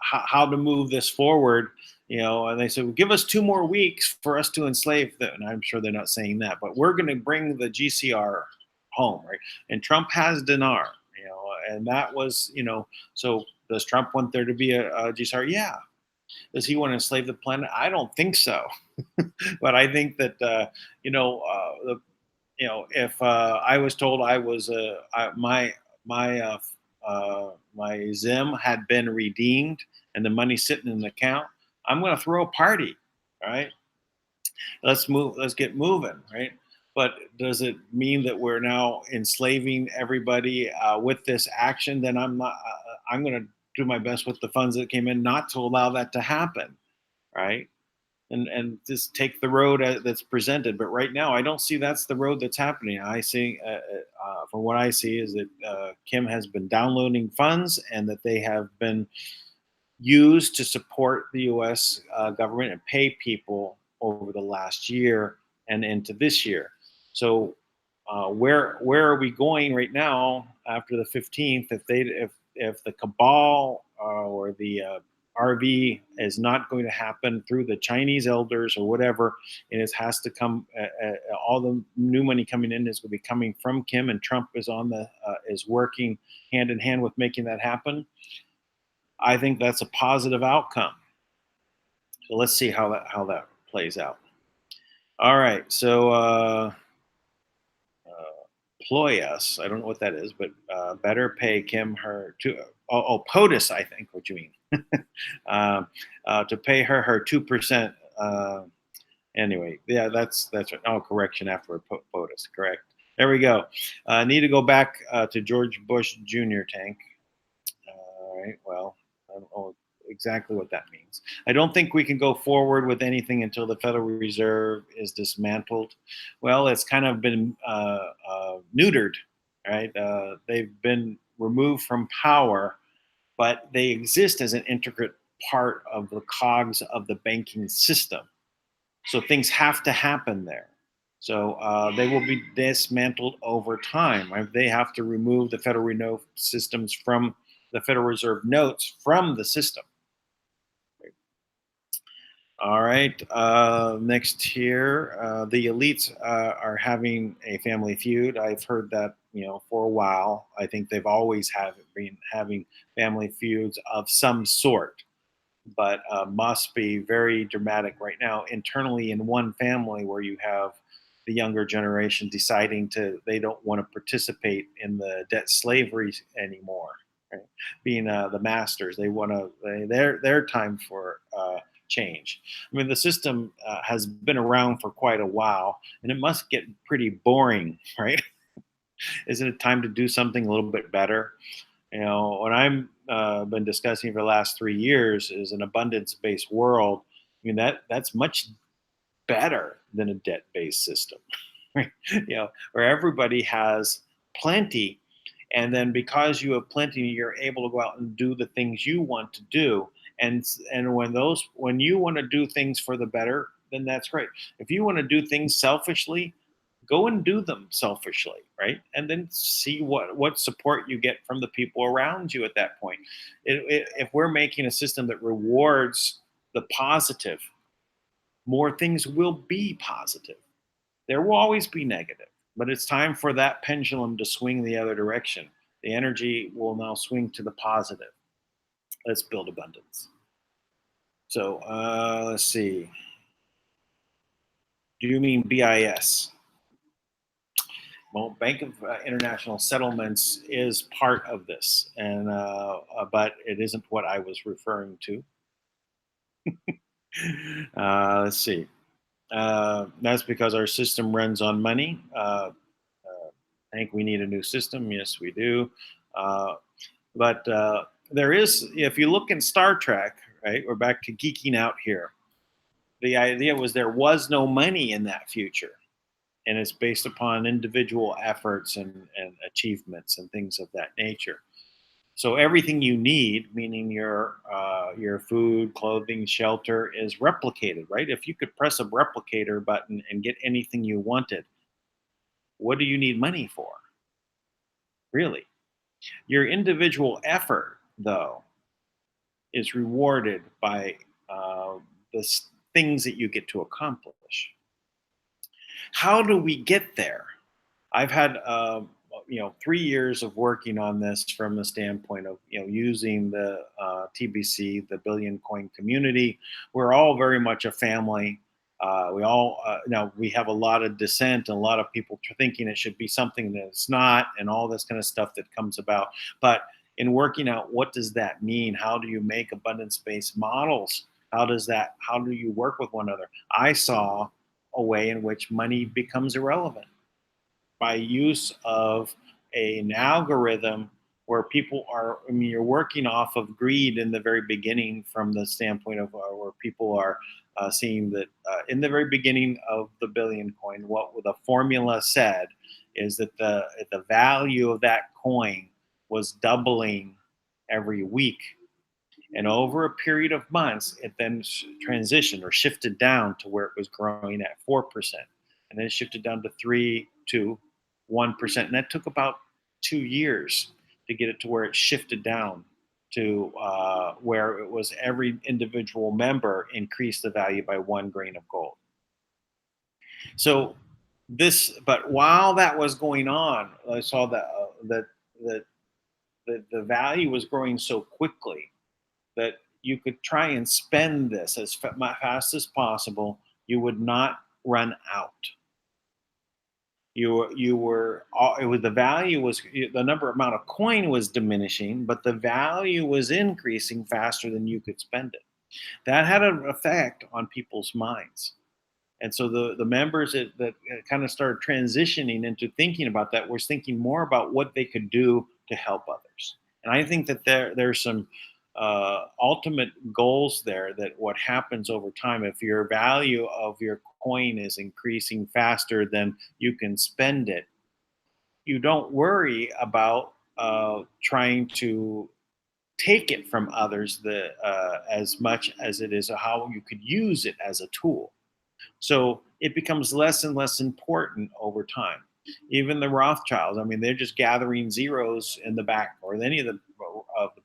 how to move this forward, and they said, well, give us 2 more weeks for us to enslave them. And I'm sure they're not saying that, but we're going to bring the GCR home, right? And Trump has dinar, and that was, so does Trump want there to be a GCR? Yeah. Does he want to enslave the planet? I don't think so. But I think that, if I was told I was my my Zim had been redeemed and the money sitting in the account, I'm going to throw a party. All right, let's move. Let's get moving. Right. But does it mean that we're now enslaving everybody with this action? Then I'm not. I'm going to do my best with the funds that came in not to allow that to happen. Right. And just take the road that's presented. But right now, I don't see that's the road that's happening. I see, from what I see, is that Kim has been downloading funds, and that they have been used to support the U.S. Government and pay people over the last year and into this year. So where are we going right now after the 15th? If the cabal or the RV is not going to happen through the Chinese elders or whatever, and it has to come. All the new money coming in is going to be coming from Kim, and Trump is is working hand in hand with making that happen. I think that's a positive outcome. So let's see how that plays out. All right, so ploy us. I don't know what that is, but better pay Kim her POTUS, I think what you mean. To pay her 2%. Anyway, yeah, that's right. Oh, correction after POTUS, correct. There we go. Need to go back to George Bush Jr. tank. All right. Well, I don't know exactly what that means. I don't think we can go forward with anything until the Federal Reserve is dismantled. Well, it's kind of been neutered, right? They've been removed from power, but they exist as an intricate part of the cogs of the banking system. So things have to happen there. So they will be dismantled over time. Right? They have to remove the Federal Reserve systems from the Federal Reserve notes from the system. All right. Next here, the elites are having a family feud. I've heard that for a while. I think they've always been having family feuds of some sort, but must be very dramatic right now internally in one family where you have the younger generation deciding they don't want to participate in the debt slavery anymore, right? Being the masters, they want their time for change. I mean, the system has been around for quite a while, and it must get pretty boring, right? Isn't it time to do something a little bit better? What I'm been discussing for the last 3 years is an abundance-based world. I mean, that's much better than a debt-based system, right? Where everybody has plenty, and then because you have plenty, you're able to go out and do the things you want to do. And when you want to do things for the better, then that's great. If you want to do things selfishly, go and do them selfishly, right? And then see what support you get from the people around you at that point. If we're making a system that rewards the positive, more things will be positive. There will always be negative, but it's time for that pendulum to swing the other direction. The energy will now swing to the positive. Let's build abundance. So let's see. Do you mean BIS? Well, Bank of International Settlements is part of this, and but it isn't what I was referring to. Let's see. That's because our system runs on money. I think we need a new system. Yes, we do. But there is, if you look in Star Trek, right? We're back to geeking out here. The idea was there was no money in that future, and it's based upon individual efforts and achievements and things of that nature. So everything you need, meaning your food, clothing, shelter, is replicated, right? If you could press a replicator button and get anything you wanted, what do you need money for? Really? Your individual effort, though, is rewarded by the things that you get to accomplish. How do we get there? I've had 3 years of working on this from the standpoint of using the TBC, the Billion Coin community. We're all very much a family. We all now we have a lot of dissent and a lot of people thinking it should be something that it's not, and all this kind of stuff that comes about. But in working out what does that mean? How do you make abundance-based models? How do you work with one another? I saw a way in which money becomes irrelevant by use of an algorithm where people are, I mean, you're working off of greed in the very beginning from the standpoint of where people are seeing that in the very beginning of the Billion Coin, what the formula said is that the value of that coin was doubling every week. And over a period of months, it then transitioned or shifted down to where it was growing at 4%. And then it shifted down to 3 to 1%. And that took about 2 years to get it to where it shifted down to where it was every individual member increased the value by 1 grain of gold. So but while that was going on, I saw that the value was growing so quickly that you could try and spend this as fast as possible. You would not run out. You were it was the value was the amount of coin was diminishing, but the value was increasing faster than you could spend it. That had an effect on people's minds, And so the members that kind of started transitioning into thinking about that was thinking more about what they could do to help others. And I think that there's some ultimate goals there, that what happens over time, if your value of your coin is increasing faster than you can spend it, you don't worry about trying to take it from others as much as it is how you could use it as a tool. So it becomes less and less important over time. Even the Rothschilds, I mean, they're just gathering zeros in the back, or any of the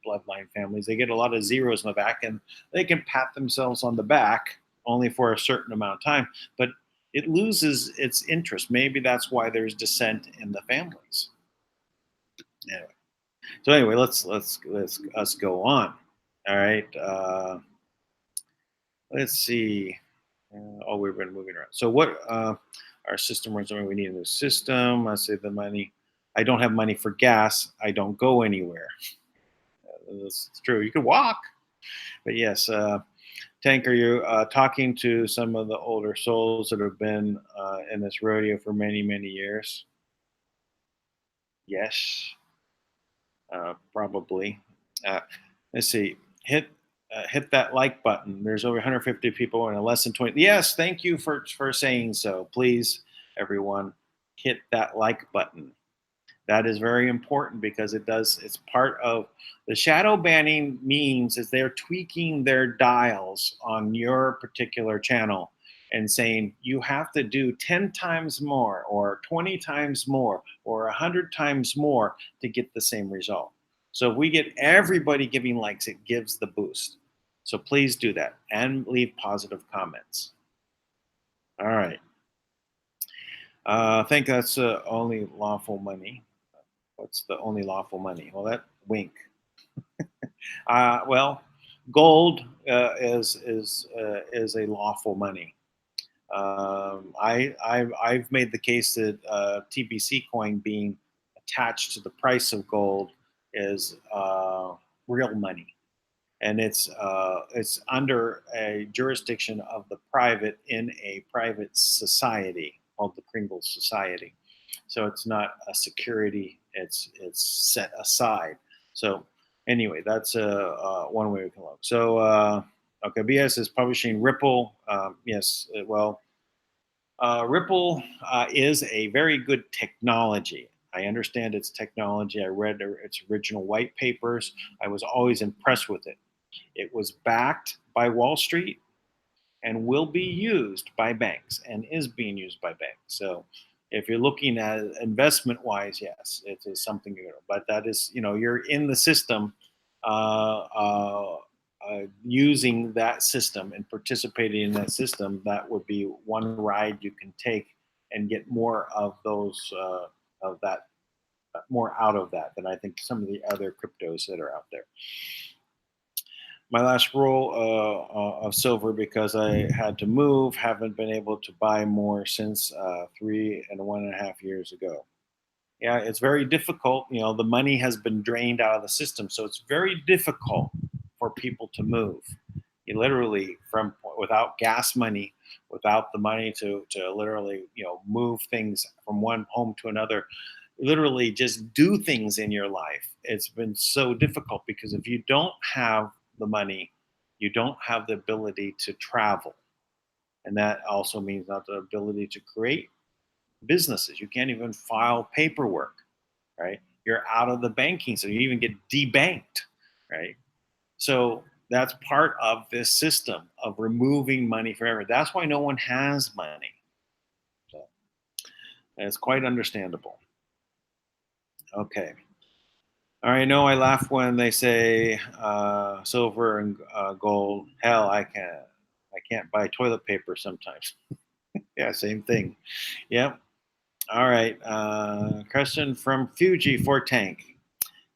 bloodline families. They get a lot of zeros in the back, and they can pat themselves on the back only for a certain amount of time, but it loses its interest. Maybe that's why there's dissent in the families. Anyway, so anyway, let's us go on. All right. Let's see. Oh, we've been moving around. So what our system runs on? We need a new system. I say the money. I don't have money for gas. I don't go anywhere. That's true. You could walk, but yes. Tank, are you talking to some of the older souls that have been in this rodeo for many, many years? Yes, probably. Let's see. Hit that like button. There's over 150 people in a less than 20. Yes, thank you for saying so. Please, everyone, hit that like button. That is very important because it's part of the shadow banning. Means is they're tweaking their dials on your particular channel and saying you have to do 10 times more or 20 times more or 100 times more to get the same result. So if we get everybody giving likes, it gives the boost. So please do that and leave positive comments. All right. I think that's only lawful money. What's the only lawful money? Well, that wink. Well, gold is a lawful money. I've made the case that TBC coin being attached to the price of gold is real money, and it's under a jurisdiction of the private in a private society called the Kringle Society. So it's not a security; it's set aside. So anyway, that's one way we can look. So okay, BS is publishing Ripple. Yes, well, Ripple is a very good technology. I understand its technology. I read its original white papers. I was always impressed with it. It was backed by Wall Street and will be used by banks and is being used by banks. So if you're looking at investment wise, yes, it is something to go. But that is, you're in the system using that system and participating in that system. That would be one ride you can take and get more of those of that, more out of that than I think some of the other cryptos that are out there. My last roll of silver, because I had to move, haven't been able to buy more since 3.5 years ago. Yeah, it's very difficult. The money has been drained out of the system, so it's very difficult for people to move. You literally, from without gas money, without the money to literally move things from one home to another, literally just do things in your life. It's been so difficult because if you don't have the money, you don't have the ability to travel, and that also means not the ability to create businesses. You can't even file paperwork, right? You're out of the banking, so you even get debanked, right? So that's part of this system of removing money forever. That's why no one has money. So it's quite understandable. Okay. All right. No, I laugh when they say silver and gold. Hell, I can't buy toilet paper sometimes. Yeah, same thing. Yep. All right. Question from Fuji for Tank.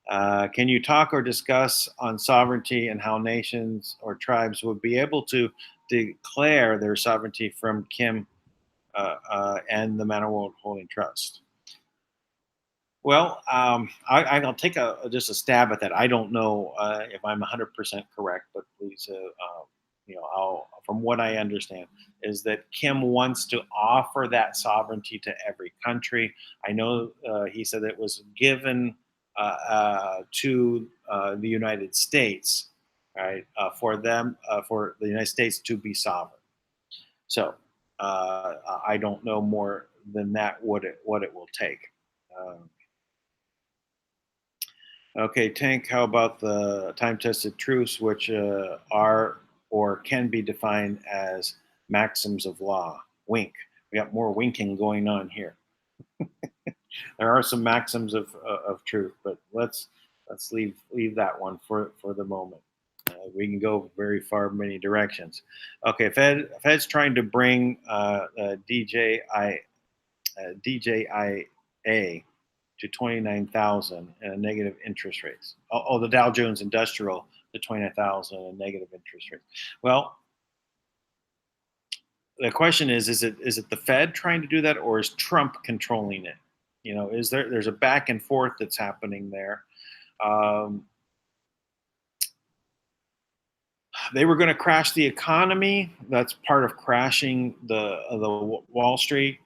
Can you talk or discuss on sovereignty and how nations or tribes would be able to declare their sovereignty from Kim and the Manor World Holding Trust? Well, I'll take just a stab at that. I don't know if I'm 100% correct, but please from what I understand, is that Kim wants to offer that sovereignty to every country. I know he said it was given to the United States, right, for the United States to be sovereign. So I don't know more than that what it will take. Okay, Tank, how about the time-tested truths, which are or can be defined as maxims of law? Wink. We got more winking going on here. There are some maxims of truth, but let's leave that one for the moment. We can go very far many directions. Okay, Fed's trying to bring DJIA to 29,000 and a negative interest rates. Oh, the Dow Jones Industrial to 29,000 and negative interest rates. Well, the question is it the Fed trying to do that, or is Trump controlling it? Is there's a back and forth that's happening there. They were going to crash the economy. That's part of crashing the Wall Street.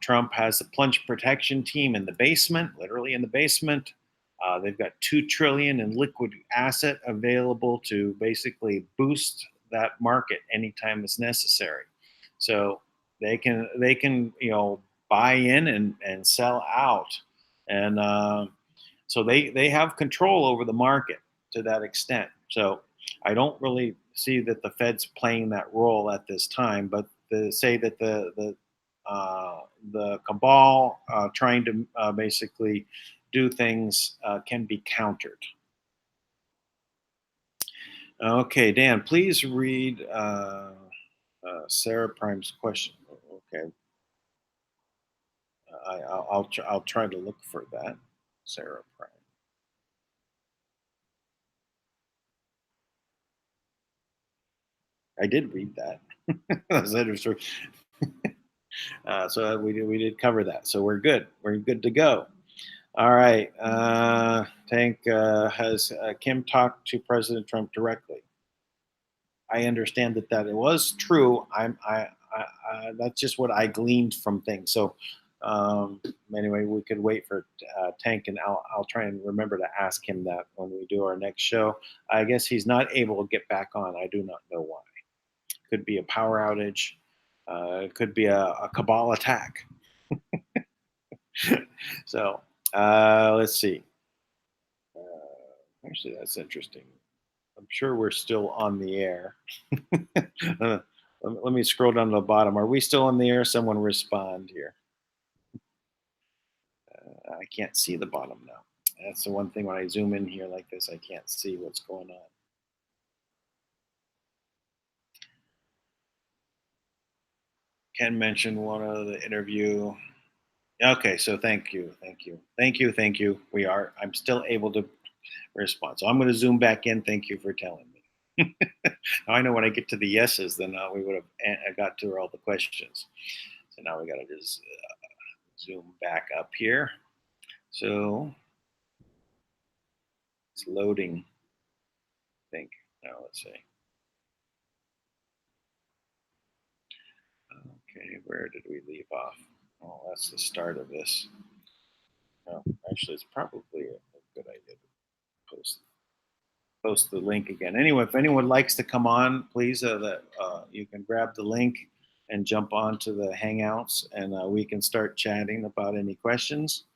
Trump has the plunge protection team in the basement, literally in the basement. They've got $2 trillion in liquid asset available to basically boost that market anytime it's necessary. So they can buy in and sell out, and so they have control over the market to that extent. So I don't really see that the Fed's playing that role at this time, but to say that the cabal trying to basically do things can be countered. Okay, Dan, please read Sarah Prime's question. Okay, I'll try to look for that, Sarah Prime. I did read that. That's interesting. So we did cover that. So we're good. We're good to go. All right. Tank, has Kim talked to President Trump directly? I understand that it was true. That's just what I gleaned from things. So anyway, we could wait for Tank, and I'll try and remember to ask him that when we do our next show. I guess he's not able to get back on. I do not know why. Could be a power outage. It could be a cabal attack. So let's see. Actually, that's interesting. I'm sure we're still on the air. Let me scroll down to the bottom. Are we still on the air? Someone respond here. I can't see the bottom now. That's the one thing when I zoom in here like this, I can't see what's going on. Ken mentioned one of the interview. Okay, so thank you. I'm still able to respond. So I'm going to zoom back in. Thank you for telling me. Now I know when I get to the yeses, then we would have got to all the questions. So now we got to just zoom back up here. So it's loading, I think. Now let's see. Okay, where did we leave off? Oh, that's the start of this. No, actually, it's probably a good idea to post the link again. Anyway, if anyone likes to come on, please, you can grab the link and jump onto the Hangouts, and we can start chatting about any questions.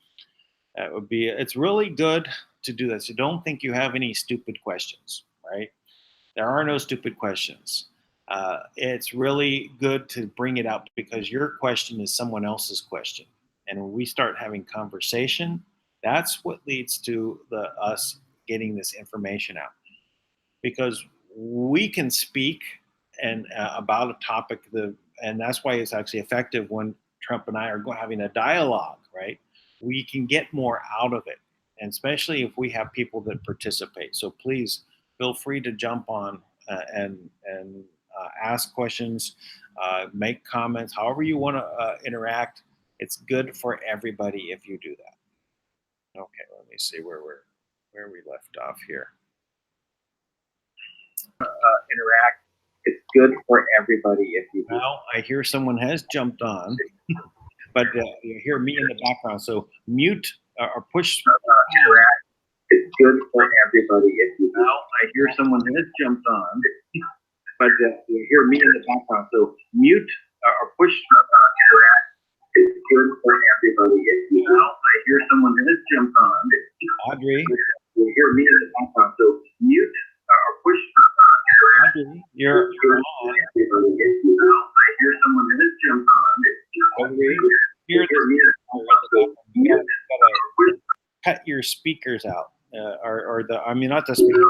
It's really good to do that. So don't think you have any stupid questions, right? There are no stupid questions. It's really good to bring it up because your question is someone else's question. And when we start having conversation, that's what leads to us getting this information out. Because we can speak and about a topic, and that's why it's actually effective when Trump and I are having a dialogue, right? We can get more out of it, and especially if we have people that participate. So please feel free to jump on and ask questions, make comments, however you want to interact. It's good for everybody if you do that. Okay, let me see where we left off here. Interact. It's good for everybody if you. Well, I hear someone has jumped on, but you hear me in the background. So mute or push. It's good for everybody if you. Well, I hear someone has jumped on, but you hear me in the background. So mute or push. It's good for everybody if you. Well, I hear someone has jumped on. Audrey, you hear me in the background. So mute or push. Audrey, you're on. I hear someone has jumped on. Audrey, hear me in the background. You gotta cut your speakers out, or the. I mean, not the speakers.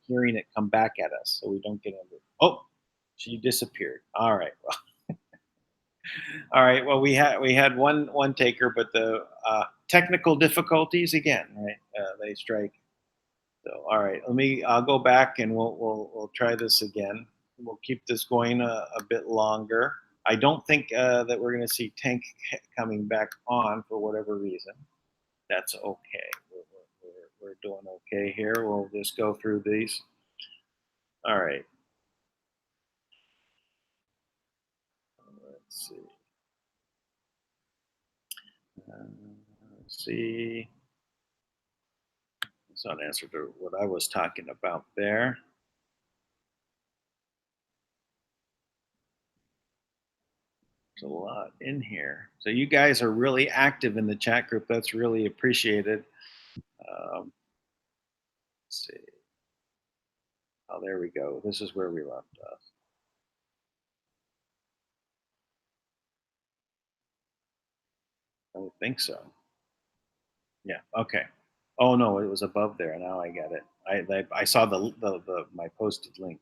Hearing it come back at us, so we don't get under. Oh, she disappeared. All right. Well, all right. Well, we had one taker, but the technical difficulties again. Right? They strike. So, all right. I'll go back and we'll try this again. We'll keep this going a bit longer. I don't think that we're going to see Tank coming back on for whatever reason. That's okay. We're doing okay here. We'll just go through these. All right. Let's see. Let's see. It's not an answer to what I was talking about there. There's a lot in here. So you guys are really active in the chat group. That's really appreciated. Let's see. Oh, there we go. This is where we left off. I would think so. Yeah. Okay. Oh no, it was above there. Now I got it. I saw my posted link.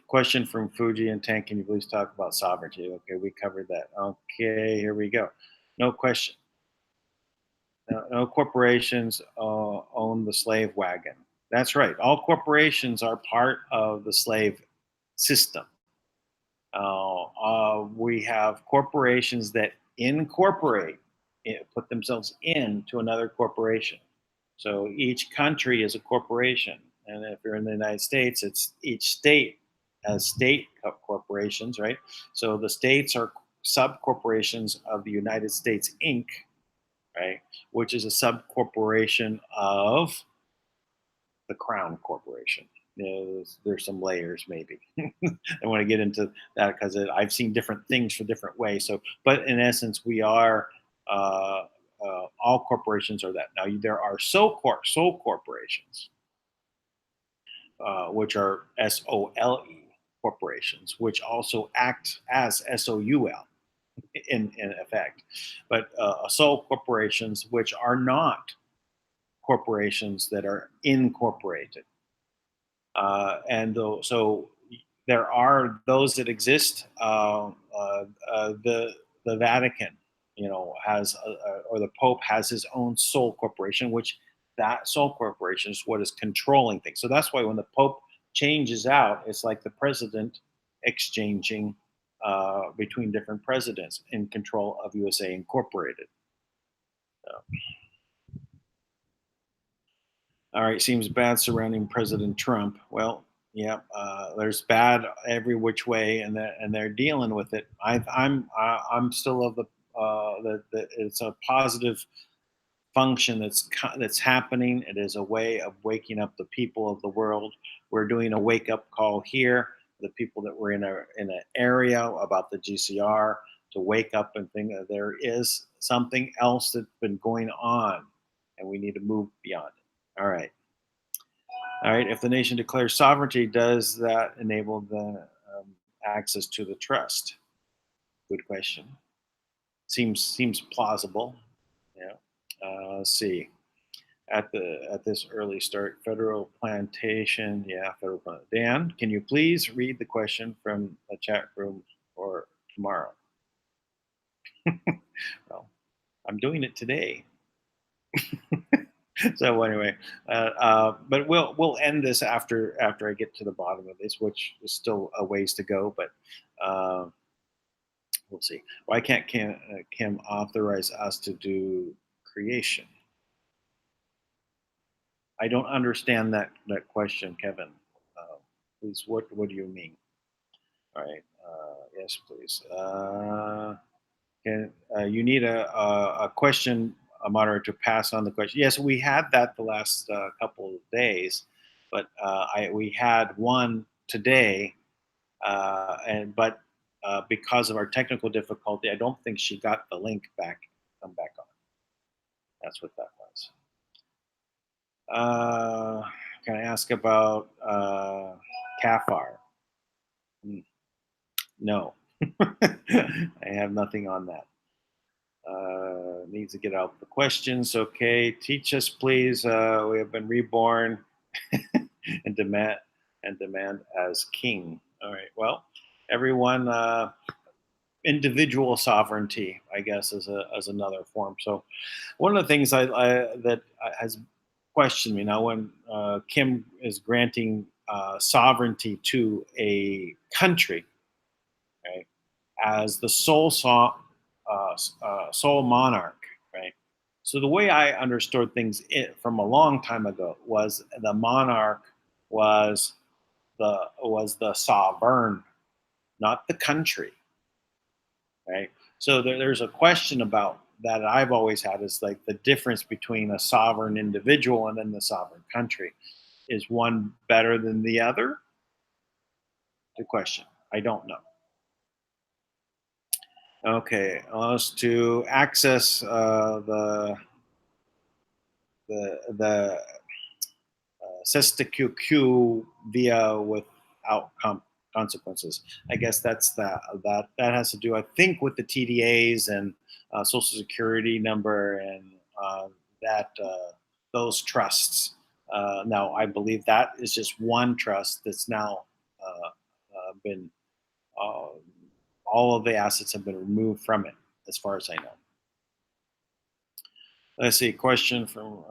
Question from Fuji and Tank. Can you please talk about sovereignty? Okay, we covered that. Okay, here we go. No question. No corporations own the slave wagon. That's right. All corporations are part of the slave system. We have corporations that incorporate, put themselves into another corporation. So each country is a corporation. And if you're in the United States, it's each state has state corporations, right? So the states are sub corporations of the United States Inc., right? Which is a sub corporation of the Crown Corporation. There's some layers maybe. I want to get into that because I've seen different things for different ways. So, but in essence, we are all corporations are that. Now there are sole corporations, which are SOLE corporations, which also act as SOUL in effect, but sole corporations which are not corporations that are incorporated. So there are those that exist. The Vatican, has or the Pope has his own sole corporation, which that sole corporation is what is controlling things. So that's why when the Pope changes out, it's like the president exchanging between different presidents in control of USA Incorporated. So. All right, seems bad surrounding President Trump. Well, yeah, there's bad every which way, and they're dealing with it. I'm still of the that it's a positive function that's happening. It is a way of waking up the people of the world. We're doing a wake up call here. The people that were in an area about the GCR to wake up and think that there is something else that's been going on, and we need to move beyond it. All right. All right. If the nation declares sovereignty, does that enable the access to the trust? Good question. Seems plausible. Yeah. Let's see. At this early start, federal plantation. Yeah, federal plantation. Dan, can you please read the question from the chat room for tomorrow? Well, I'm doing it today. So anyway, but we'll end this after I get to the bottom of this, which is still a ways to go, but we'll see. Why can't Kim authorize us to do creation? I don't understand that question, Kevin. Please, what do you mean? All right. Yes, please. You need a question, a moderator, to pass on the question. Yes, we had that the last couple of days, but we had one today, but because of our technical difficulty, I don't think she got the link come back on. That's what that was. Can I ask about CAFR? No, I have nothing on that. Needs to get out the questions. Okay, teach us, please. We have been reborn and demand as king. All right. Well, everyone, individual sovereignty, I guess, as another form. So, one of the things that has questioned me now when Kim is granting sovereignty to a country, right, as the sole monarch, right? So the way I understood things from a long time ago was the monarch was the sovereign, not the country, right? So there's a question about that I've always had is like the difference between a sovereign individual and then the sovereign country. Is one better than the other? The question. I don't know. Okay, us to access the SESTA-QQ via without consequences. I guess that's that has to do, I think, with the TDAs and Social Security number and that those trusts. Now, I believe that is just one trust that's now been all of the assets have been removed from it, as far as I know. Let's see, question from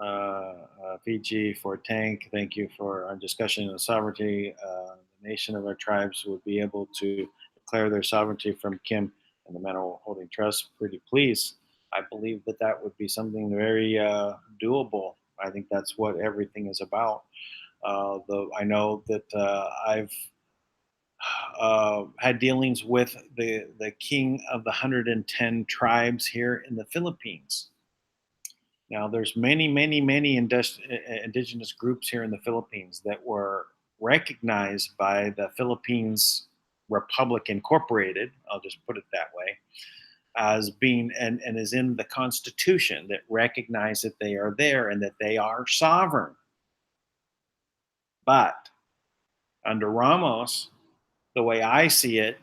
Fiji for Tank. Thank you for our discussion on sovereignty. The nation of our tribes will be able to declare their sovereignty from Kim and the man holding trust. Pretty please. I believe that would be something very doable. I think that's what everything is about. Though I know that I've had dealings with the king of the 110 tribes here in the Philippines. Now, there's many indigenous groups here in the Philippines that were recognized by the Philippines Republic Incorporated, I'll just put it that way, as being, and is in the Constitution that recognize that they are there and that they are sovereign. But under Ramos, the way I see it,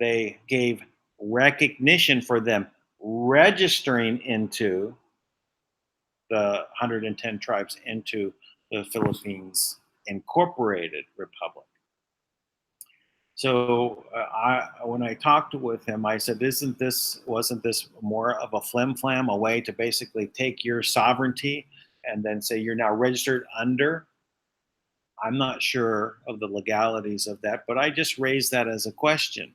they gave recognition for them registering into the 110 tribes into the Philippines Incorporated Republic. So when I talked with him, I said, wasn't this more of a flim-flam, a way to basically take your sovereignty and then say you're now registered under? I'm not sure of the legalities of that, but I just raised that as a question.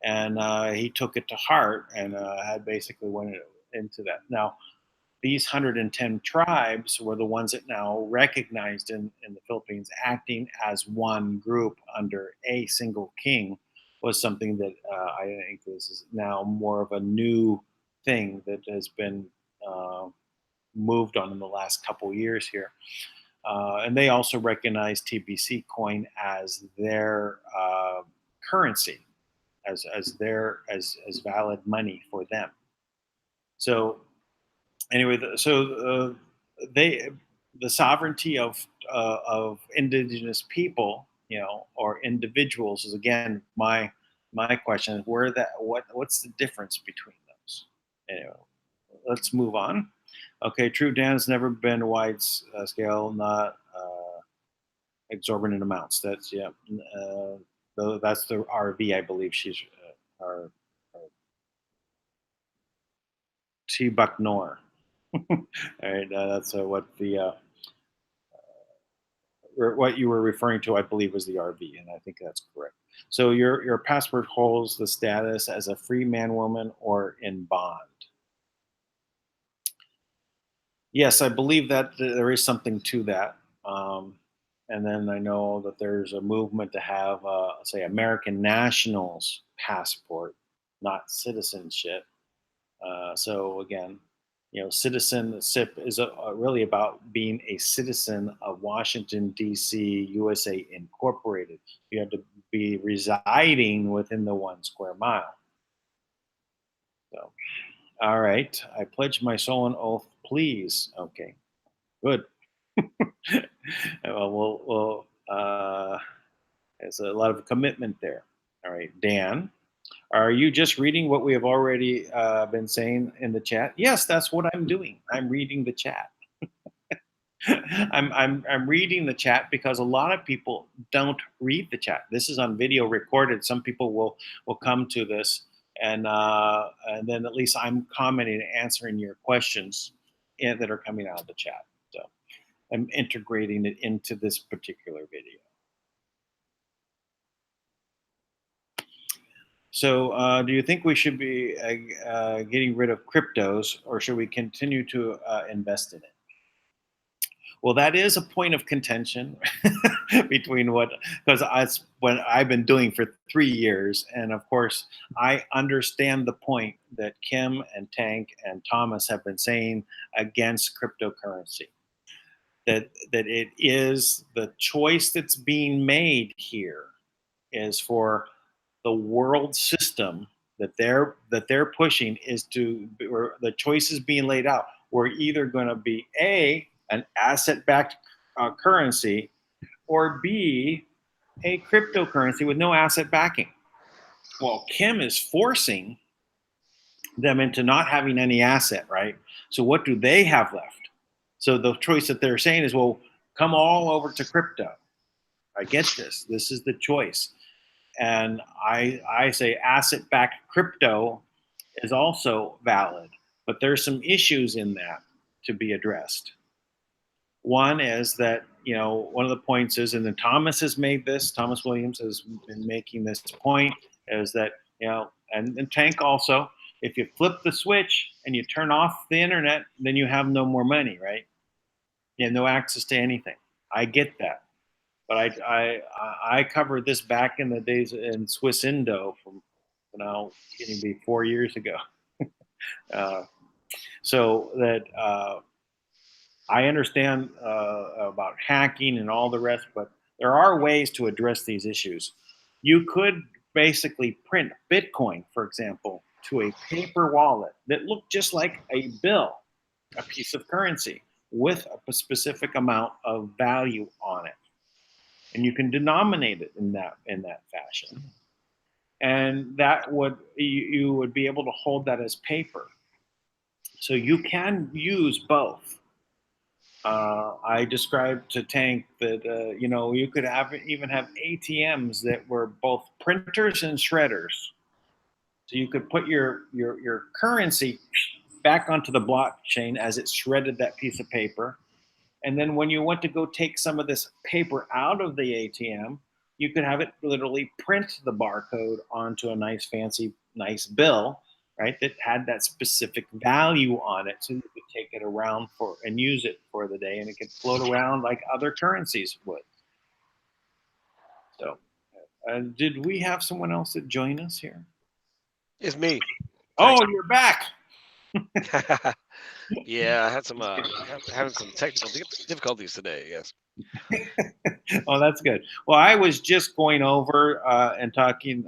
And he took it to heart and had basically went into that. Now, these 110 tribes were the ones that now recognized in the Philippines acting as one group under a single king was something that I think is now more of a new thing that has been moved on in the last couple of years here. And they also recognize TBC coin as their currency, as valid money for them. So anyway, the sovereignty of indigenous people, or individuals, is again my question. What's the difference between those? Anyway, let's move on. Okay, True Dan's never been wide scale, not exorbitant amounts. That's that's the RV, I believe she's our T Bucknor. All right, that's what you were referring to, I believe, was the RV, and I think that's correct. So your passport holds the status as a free man, woman, or in bond. Yes, I believe that there is something to that. And then I know that there's a movement to have, say, American nationals passport, not citizenship. So again, citizenship is really about being a citizen of Washington D.C., USA Incorporated. You have to be residing within the 1 square mile. So, all right, I pledge my soul and oath, please. Okay, good. There's a lot of commitment there. All right, Dan. Are you just reading what we have already been saying in the chat? Yes, that's what I'm doing. I'm reading the chat. I'm reading the chat because a lot of people don't read the chat. This is on video recorded. Some people will come to this, and then at least I'm commenting and answering your questions that are coming out of the chat. So I'm integrating it into this particular video. So, do you think we should be getting rid of cryptos, or should we continue to invest in it? Well, that is a point of contention between because that's what I've been doing for 3 years, and of course, I understand the point that Kim and Tank and Thomas have been saying against cryptocurrency. That it is the choice that's being made here is for the world system that they're pushing is or the choices being laid out. We're either going to be an asset-backed currency, or B, a cryptocurrency with no asset backing. Well, Kim is forcing them into not having any asset, right? So what do they have left? So the choice that they're saying is, well, come all over to crypto. I get this. This is the choice. And I say asset-backed crypto is also valid, but there's some issues in that to be addressed. One is that, one of the points is, and then Thomas has made this, Thomas Williams has been making this point, is that, and Tank also, if you flip the switch and you turn off the internet, then you have no more money, right? You have no access to anything. I get that. But I covered this back in the days in Swiss Indo from getting to be 4 years ago. So that I understand about hacking and all the rest, but there are ways to address these issues. You could basically print Bitcoin, for example, to a paper wallet that looked just like a bill, a piece of currency with a specific amount of value on it. And you can denominate it in that fashion, and that would you would be able to hold that as paper. So you can use both. I described to Tank that you could even have ATMs that were both printers and shredders. So you could put your currency back onto the blockchain as it shredded that piece of paper. And then when you want to go take some of this paper out of the ATM, you could have it literally print the barcode onto a nice, fancy, nice bill, right? That had that specific value on it. So you could take it around and use it for the day, and it could float around like other currencies would. So, did we have someone else that joined us here? It's me. Oh, you're back. Yeah, I had some having some technical difficulties today. Yes. Oh, that's good. Well, I was just going over and talking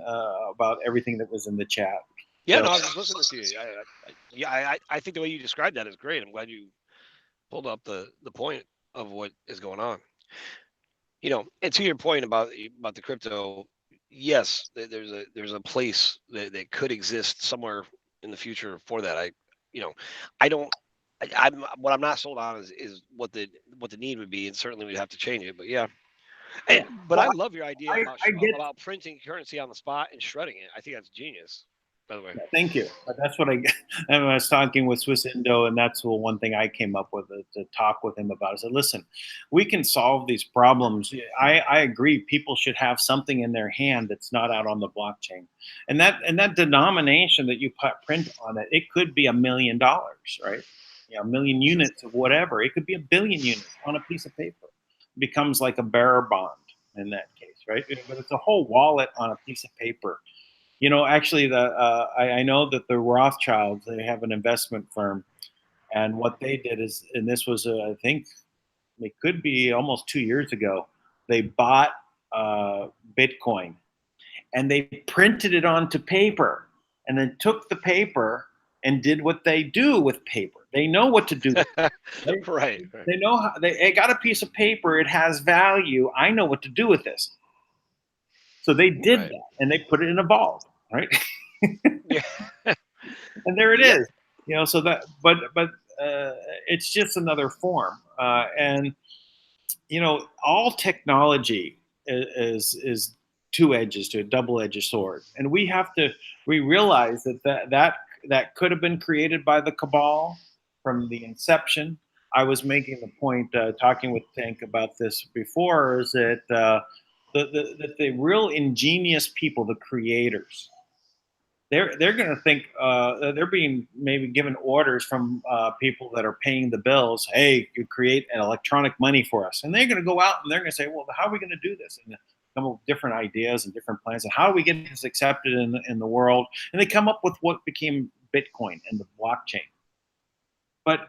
about everything that was in the chat. Yeah, So, no, I was just listening to you. I think the way you described that is great. I'm glad you pulled up the point of what is going on. And to your point about the crypto, yes, there's a place that could exist somewhere in the future for that. I don't. I'm what I'm not sold on is what the need would be, and certainly we'd have to change it. But yeah, but I love your idea about printing currency on the spot and shredding it. I think that's genius. By the way, thank you. That's what I was talking with Swiss Indo, and that's one thing I came up with to talk with him about. I said, listen, we can solve these problems. I agree. People should have something in their hand that's not out on the blockchain, and that denomination that you print on it, it could be $1 million, right? a million units of whatever. It could be a billion units on a piece of paper. It becomes like a bearer bond in that case, right? But it's a whole wallet on a piece of paper. Actually, I know that the Rothschilds, they have an investment firm, and what they did is, and this was, I think, it could be almost 2 years ago, they bought Bitcoin and they printed it onto paper and then took the paper and did what they do with paper. They know what to do with it. Right. They know how they got a piece of paper, it has value. I know what to do with this. So they did Right. that and they put it in a vault, right? Yeah. And there it Yep. is. So that, but it's just another form. And all technology is two edges to a double-edged sword, and we realize that could have been created by the cabal from the inception. I was making the point, talking with Tank about this before, is that the real ingenious people, the creators, they're going to think, they're being maybe given orders from people that are paying the bills. Hey, you create an electronic money for us, and they're going to go out and they're going to say, well, how are we going to do this? And come up with different ideas and different plans, and how do we get this accepted in the world? And they come up with what became Bitcoin and the blockchain. But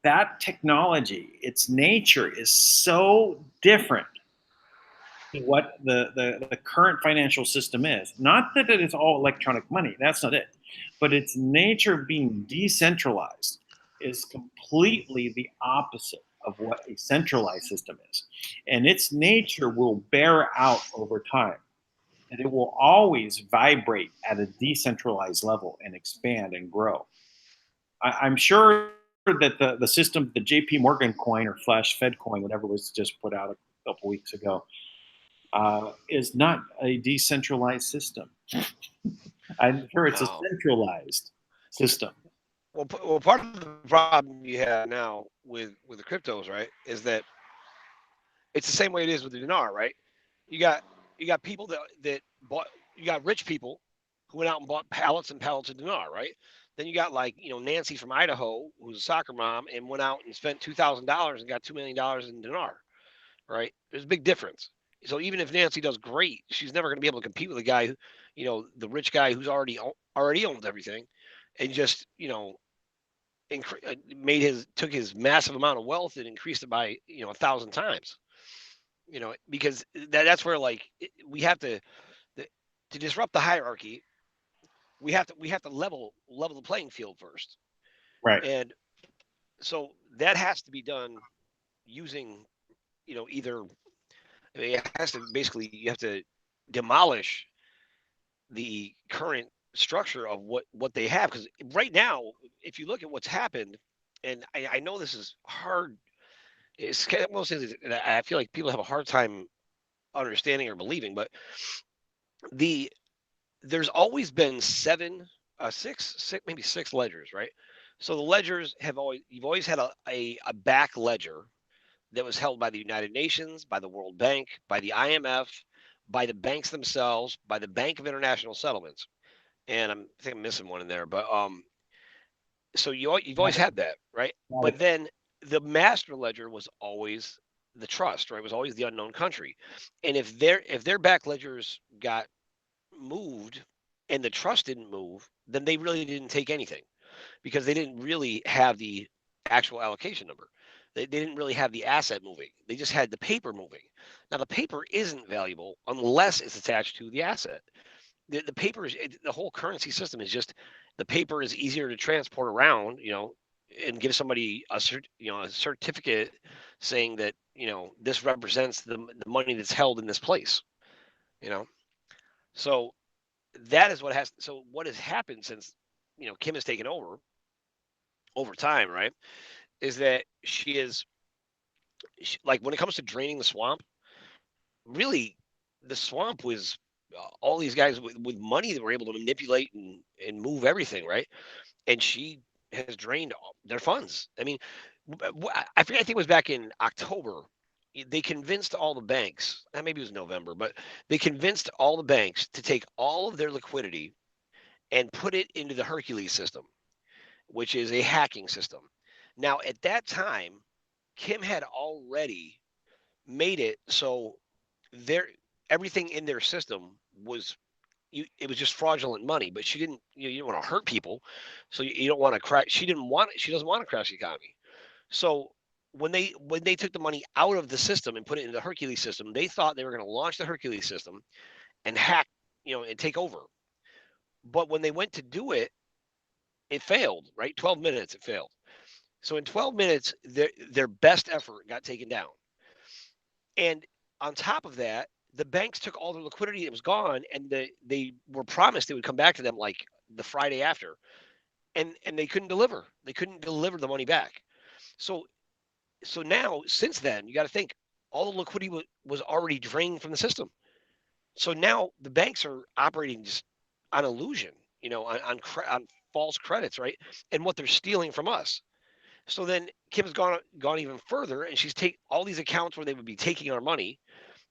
that technology, its nature is so different what the current financial system is. Not that it is all electronic money, that's not it. But its nature being decentralized is completely the opposite of what a centralized system is. And its nature will bear out over time. And it will always vibrate at a decentralized level and expand and grow. I'm sure that the system, the JP Morgan coin or Flash Fed coin, whatever was just put out a couple weeks ago, is not a decentralized system. I'm sure it's a centralized system. Well, part of the problem you have now with the cryptos, right, is that it's the same way it is with the dinar, right? You got people that bought. You got rich people who went out and bought pallets and pallets of dinar, right? Then you got like Nancy from Idaho, who's a soccer mom, and went out and spent $2,000 and got $2 million in dinar, right? There's a big difference. So even if Nancy does great, she's never going to be able to compete with a guy who, the rich guy who's already owns everything, and just took his massive amount of wealth and increased it by 1,000 times. Because that's where we have to disrupt the hierarchy. We have to level the playing field first, Right. and so that has to be done using either. I mean, it has to basically, you have to demolish the current structure of what they have, because right now, if you look at what's happened, and I know this is hard. It's kind of one of those things that I feel like people have a hard time understanding or believing, but there's always been six, maybe six ledgers, right? So the ledgers you've always had a back ledger that was held by the United Nations, by the World Bank, by the IMF, by the banks themselves, by the Bank of International Settlements, and I think I'm missing one in there, but so you've always had that, right? But then the master ledger was always the trust, right? It was always the unknown country, and if their back ledgers got moved and the trust didn't move, then they really didn't take anything, because they didn't really have the actual allocation number. They didn't really have the asset moving. They just had the paper moving. Now the paper isn't valuable unless it's attached to the asset. The paper is the whole currency system is just the paper is easier to transport around, and give somebody a certificate saying that this represents the money that's held in this place. So that is what has. So what has happened since Kim has taken over time, right? Is that like when it comes to draining the swamp, really, the swamp was all these guys with money that were able to manipulate and move everything, right? And she has drained their funds. I mean, I forget. I think it was back in October. They convinced all the banks. Maybe it was November, but they convinced all the banks to take all of their liquidity and put it into the Hercules system, which is a hacking system. Now, at that time, Kim had already made it so their everything in their system was it was just fraudulent money, but she didn't you don't want to hurt people, so you don't want to crash. She doesn't want to crash the economy. So when they took the money out of the system and put it into the Hercules system, they thought they were going to launch the Hercules system and hack, and take over. But when they went to do it, it failed. Right, 12 minutes it failed. So in 12 minutes, their best effort got taken down. And on top of that, the banks took all their liquidity that was gone, and they were promised they would come back to them like the Friday after, and they couldn't deliver. They couldn't deliver the money back. So now since then, you got to think all the liquidity was already drained from the system. So now the banks are operating just on illusion, on false credits, right? And what they're stealing from us. So then Kim's gone even further, and she's take all these accounts where they would be taking our money,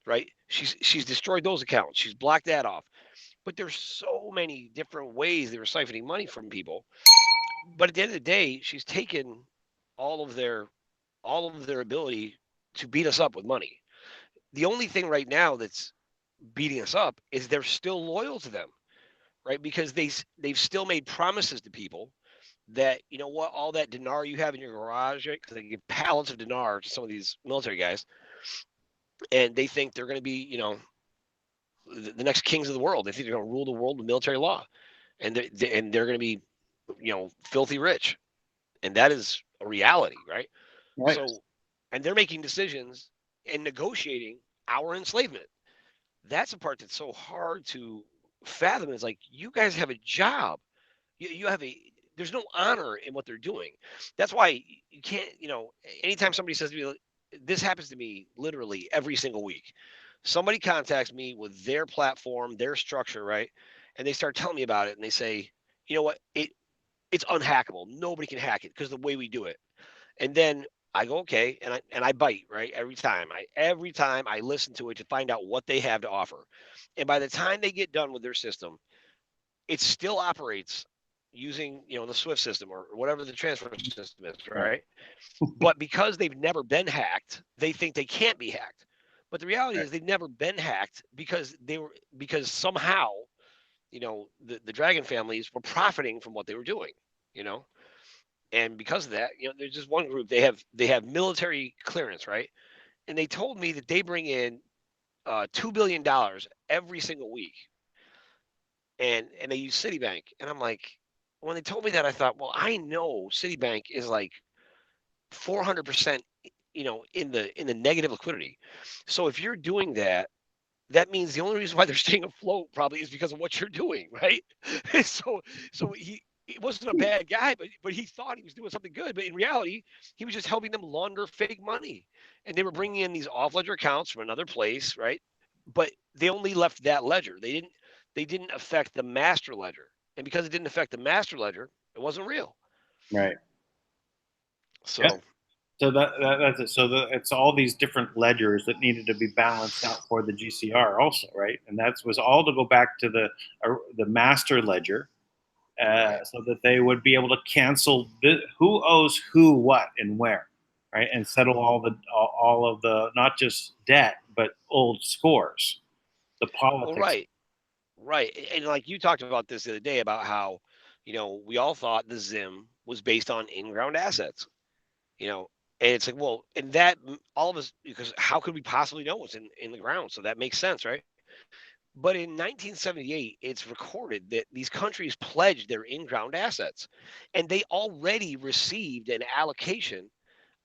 right? She's destroyed those accounts. She's blocked that off. But there's so many different ways they were siphoning money from people. But at the end of the day, she's taken all of their ability to beat us up with money. The only thing right now that's beating us up is they're still loyal to them, right? Because they've still made promises to people that, you know what, all that dinar you have in your garage, right? Because they give pallets of dinar to some of these military guys, and they think they're going to be, the next kings of the world. They think they're going to rule the world with military law, and they're going to be, filthy rich, and that is a reality, right? Right. So, and they're making decisions and negotiating our enslavement. That's a part that's so hard to fathom. It's like, you guys have a job. You have there's no honor in what they're doing. That's why you can't, anytime somebody says to me, this happens to me literally every single week. Somebody contacts me with their platform, their structure, right? And they start telling me about it, and they say, you know what, it's unhackable. Nobody can hack it because of the way we do it. And then I go, okay, and I bite, right? Every time I listen to it to find out what they have to offer. And by the time they get done with their system, it still operates using, the Swift system or whatever the transfer system is, right? But because they've never been hacked, they think they can't be hacked. But the reality is they've never been hacked because somehow, the Dragon families were profiting from what they were doing, and because of that, there's just one group, they have military clearance, right? And they told me that they bring in $2 billion every single week, and they use Citibank. And I'm like, when they told me that, I thought, well, I know Citibank is like 400%, in the negative liquidity. So if you're doing that, that means the only reason why they're staying afloat probably is because of what you're doing, right? so he wasn't a bad guy, but he thought he was doing something good. But in reality, he was just helping them launder fake money, and they were bringing in these off-ledger accounts from another place, right? But they only left that ledger. They didn't affect the master ledger, and because it didn't affect the master ledger, it wasn't real. Right. So. Yeah. So that's it. So it's all these different ledgers that needed to be balanced out for the GCR also, right? And that was all to go back to the master ledger, so that they would be able to cancel who owes who what and where, right? And settle all of the, not just debt but old scores, the politics. Well, right. And like you talked about this the other day about how, we all thought the Zim was based on in-ground assets, and it's like, well, and that all of us, because how could we possibly know what's in the ground? So that makes sense, right? But in 1978, it's recorded that these countries pledged their in-ground assets, and they already received an allocation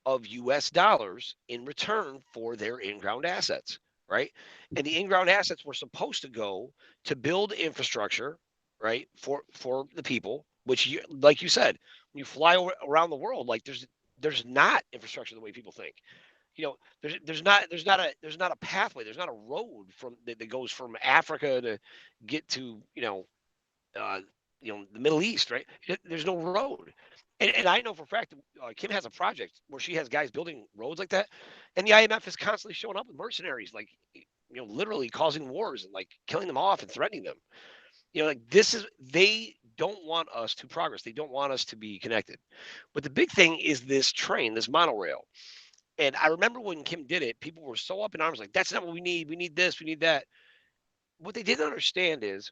of US dollars in return for their in-ground assets, right? And the in-ground assets were supposed to go to build infrastructure, right, for the people, which like you said, when you fly around the world, like there's not infrastructure the way people think. There's not a pathway, there's not a road that goes from Africa to get to, uh, the Middle East, right? There's no road. And I know for a fact Kim has a project where she has guys building roads like that, and the IMF is constantly showing up with mercenaries, like, literally causing wars and like killing them off and threatening them. Like, they don't want us to progress. They don't want us to be connected. But the big thing is this train, this monorail. And I remember when Kim did it, people were so up in arms, like, that's not what we need. We need this, we need that. What they didn't understand is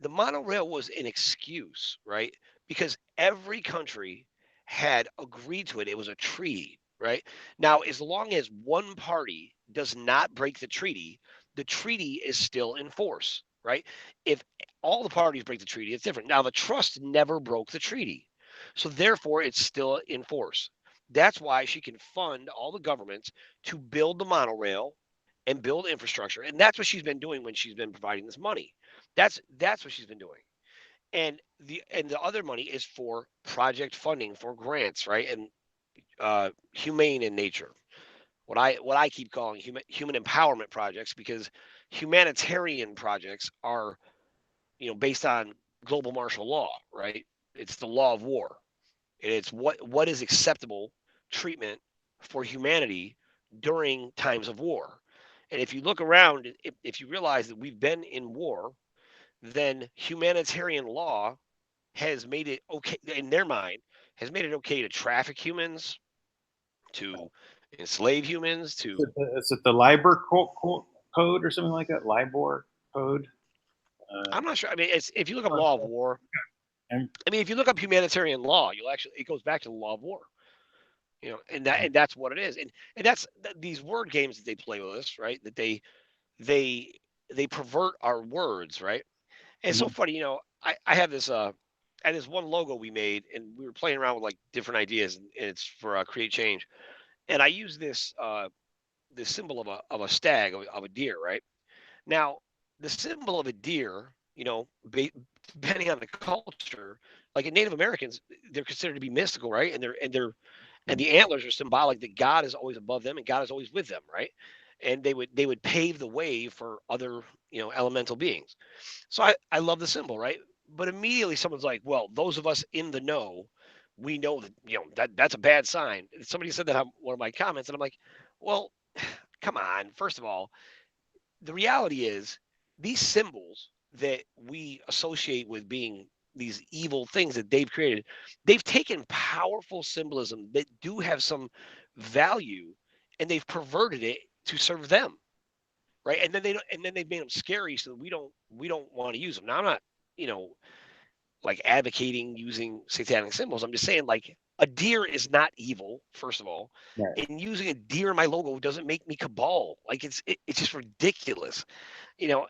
the monorail was an excuse, right? Because every country had agreed to it. It was a treaty, right? Now, as long as one party does not break the treaty is still in force, right? If all the parties break the treaty, it's different. Now, the trust never broke the treaty. So therefore, it's still in force. That's why she can fund all the governments to build the monorail and build infrastructure. And that's what she's been doing when she's been providing this money. That's what she's been doing. And the other money is for project funding for grants, right? And humane in nature. What I keep calling human empowerment projects, because humanitarian projects are, based on global martial law, right? It's the law of war. And it's what is acceptable treatment for humanity during times of war. And if you look around, if you realize that we've been in war, then humanitarian law has made it okay in their mind, has made it okay to traffic humans, to enslave humans, to Is it the LIBOR code or something like that? LIBOR code. I'm not sure. I mean, if you look up law of war, And I mean, if you look up humanitarian law, it goes back to the law of war. And that's what it is. And that's these word games that they play with us, right? That they they pervert our words, right? And it's so funny, I have this and this one logo we made, and we were playing around with like different ideas, and it's for create change. And I use this symbol of a stag, of a deer, right? Now, the symbol of a deer, depending on the culture, like in Native Americans, they're considered to be mystical, right? And the antlers are symbolic that God is always above them and God is always with them, right? And they would pave the way for other, elemental beings. So I love the symbol, right? But immediately someone's like, well, those of us in the know, we know that, that's a bad sign. Somebody said that on one of my comments, and I'm like, well, come on. First of all, the reality is these symbols that we associate with being these evil things that they've created, they've taken powerful symbolism that do have some value, and they've perverted it to serve them, right? And then they've made them scary, so that we don't want to use them. Now, I'm not, you know, like advocating using satanic symbols. I'm just saying, like, a deer is not evil, first of all, right, and using a deer in my logo doesn't make me cabal. Like, it's just ridiculous, you know.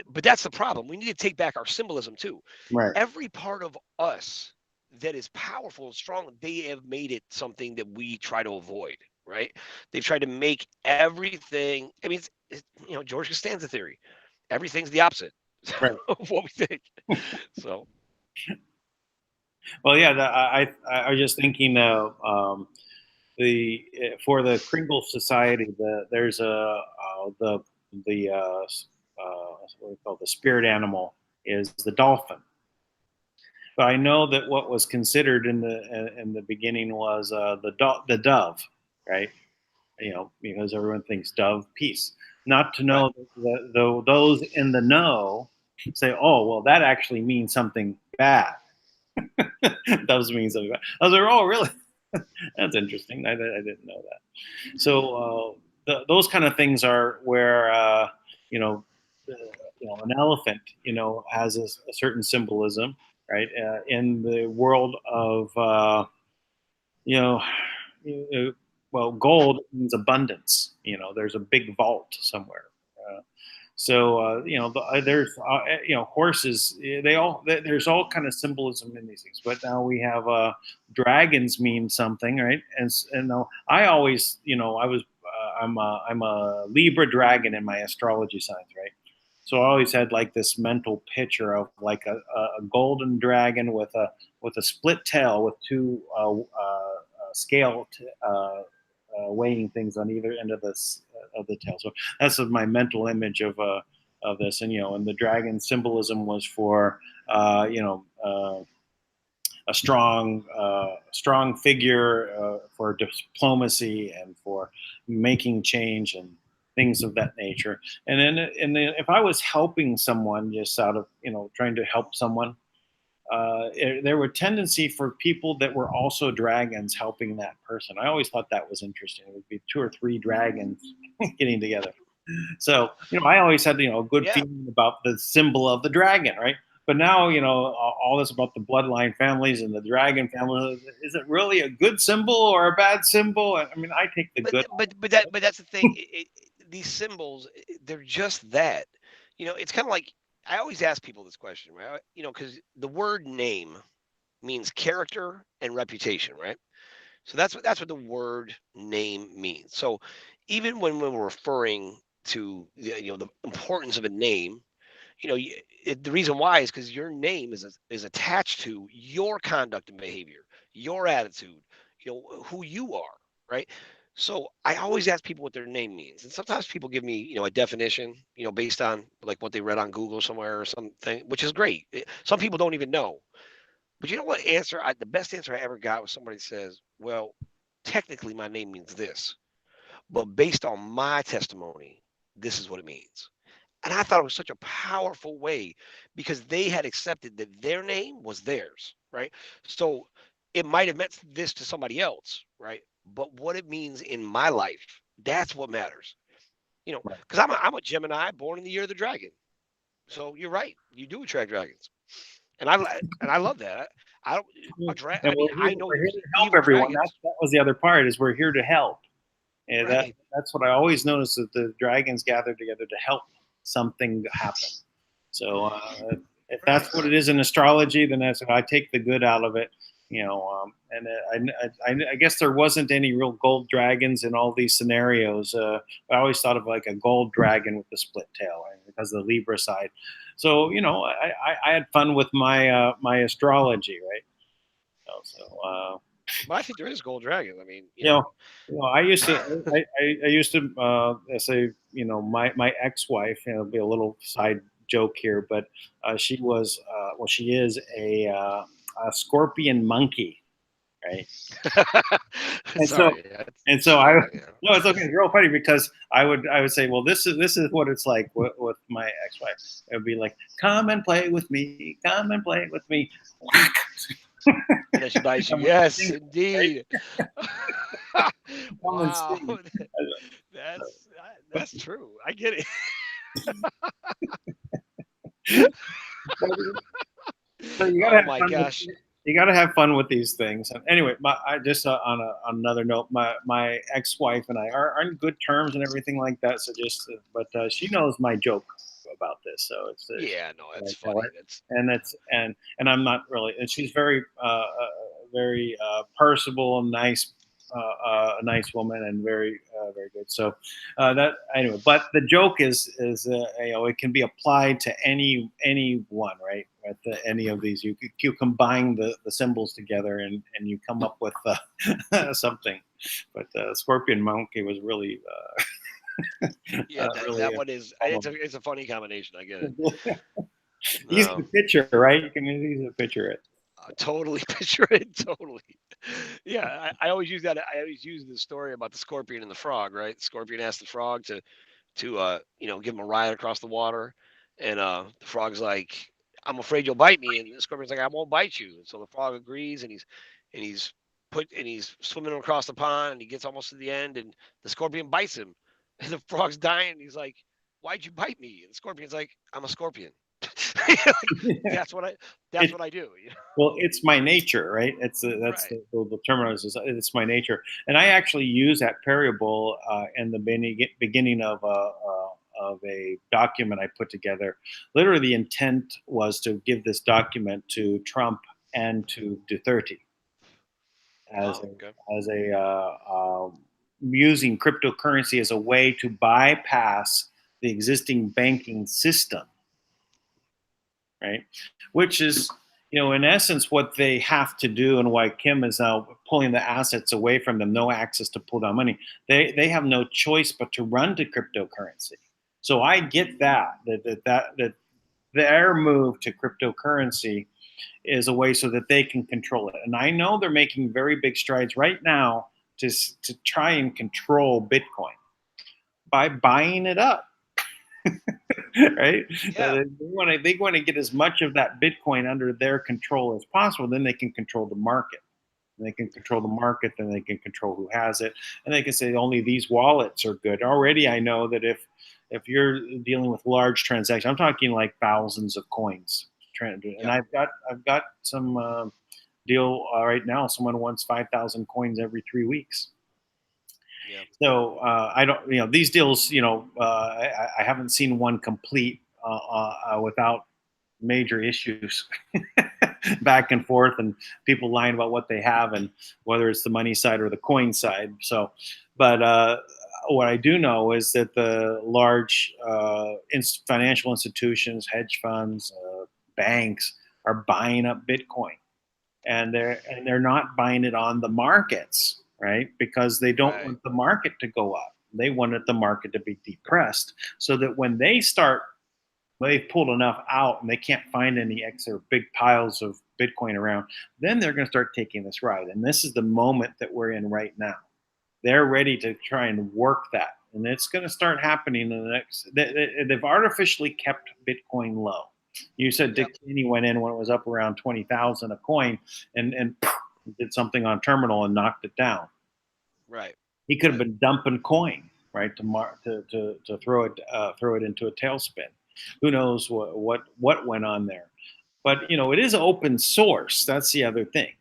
But that's the problem. We need to take back our symbolism too. right, Every part of us that is powerful and strong, they have made it something that we try to avoid, right? They've tried to make everything. I mean, George Costanza theory. Everything's the opposite right. of what we think. So Well, yeah. I was just thinking the for the Kringle Society, there's the what we call the spirit animal is the dolphin. But I know that what was considered in the beginning was the dove, right? Because everyone thinks dove, peace. Not to right, know that those in the know say, oh, well, that actually means something bad. Doves mean something bad. I was like, oh, really? That's interesting. I didn't know that. So those kind of things are where an elephant has a certain symbolism, right? In the world of you know, well, gold means abundance. There's a big vault somewhere. There's horses. There's all kind of symbolism in these things. But now we have dragons mean something, right? And I always, I'm a Libra dragon in my astrology signs, right? So I always had like this mental picture of like a golden dragon with a split tail with two scale weighing things on either end of the tail. So that's my mental image of this, and the dragon symbolism was for a strong figure for diplomacy and for making change and things of that nature. And then if I was helping someone just out of trying to help someone, there were tendency for people that were also dragons helping that person. I always thought that was interesting. It would be 2 or 3 dragons getting together. So, I always had, a good Yeah. feeling about the symbol of the dragon, right? But now, all this about the bloodline families and the dragon family, is it really a good symbol or a bad symbol? I mean, I take the good. But that's the thing. These symbols, they're just that. It's kind of like I always ask people this question, right? Because the word name means character and reputation, right? So that's what the word name means. So even when we're referring to the importance of a name, the reason why is because your name is attached to your conduct and behavior, your attitude, who you are, right? So I always ask people what their name means, and sometimes people give me a definition, based on like what they read on Google somewhere or something, which is great. Some people don't even know, but you know what answer? The best answer I ever got was somebody says, "Well, technically my name means this, but based on my testimony, this is what it means." And I thought it was such a powerful way because they had accepted that their name was theirs, right? So it might have meant this to somebody else, right? But what it means in my life, that's what matters. Right. Because I'm a Gemini born in the year of the dragon. So you're right. You do attract dragons. And I love that. I don't And I mean, I know we're here there's to help evil everyone. dragons. That was the other part, is we're here to help. And Right. that's what I always noticed, that the dragons gather together to help something happen. So if that's what it is in astrology, then I take the good out of it. I guess there wasn't any real gold dragons in all these scenarios. I always thought of like a gold dragon with the split tail, right, because of the Libra side. So I had fun with my astrology, right? But I think there is gold dragons. I mean, You know, I used to, I used to say, my ex-wife, be a little side joke here, but she was, well, she is a scorpion monkey, right? And so, Sorry. and so no, it's okay. It's real funny because I would say, well, this is what it's like with my ex-wife. It would be like, come and play with me, come and play with me. Whack. And then she bites you. Yes, indeed. Wow. That's true. I get it. So you gotta Oh have my fun with, gosh. you gotta have fun with these things. And anyway, I just on another note, my ex-wife and I are on good terms and everything like that. So but she knows my joke about this, so it's Yeah, no, I it's tell funny. her, That's and I'm not really, and she's very personable and nice, a nice woman, and very good. So that anyway, but the joke is it can be applied to anyone, right? At any of these, you combine the symbols together, and you come up with something. But Scorpion Monkey was really yeah, really that one is it's a funny combination. I get it. easy to No. picture, right? You can easy to picture it. Totally picture it. Totally. Yeah, I always use that. I always use the story about the scorpion and the frog, right? The scorpion asked the frog to give him a ride across the water, and the frog's like, "I'm afraid you'll bite me," and the scorpion's like, "I won't bite you." And so the frog agrees, and he's swimming across the pond, and he gets almost to the end, and the scorpion bites him, and the frog's dying. And he's like, "Why'd you bite me?" And the scorpion's like, "I'm a scorpion." That's what I. That's It, what I do. well, it's my nature, right? That's Right. the terminus is it's my nature, and I actually use that variable in the beginning of a document I put together. Literally, the intent was to give this document to Trump and to Duterte as Oh, okay. using cryptocurrency as a way to bypass the existing banking system, right? Which is, in essence, what they have to do, and why Kim is now pulling the assets away from them, no access to pull down money. They have no choice but to run to cryptocurrency. So I get that their move to cryptocurrency is a way so that they can control it. And I know they're making very big strides right now to try and control Bitcoin by buying it up. right? Yeah. They want to get as much of that Bitcoin under their control as possible. Then they can control the market. And they can control the market, then they can control who has it, and they can say only these wallets are good. Already, I know that if you're dealing with large transactions, I'm talking like thousands of coins, and Yeah. I've got some deal right now. Someone wants 5,000 coins every 3 weeks. Yeah. So I don't, these deals, I haven't seen one complete without major issues back and forth and people lying about what they have and whether it's the money side or the coin side. So, but what I do know is that the large financial institutions, hedge funds, banks are buying up Bitcoin, and they're not buying it on the markets, right? Because they don't Right. want the market to go up. They wanted the market to be depressed, so that when they start, they've pulled enough out and they can't find any extra big piles of Bitcoin around, then they're going to start taking this ride. And this is the moment that we're in right now. They're ready to try and work that. And it's going to start happening in the next. They've artificially kept Bitcoin low. You said Yep. Dick Cheney went in when it was up around 20,000 a coin and did something on terminal and knocked it down. Right. He could have been dumping coin, right, to throw it into a tailspin. Who knows what went on there? But it is open source. That's the other thing.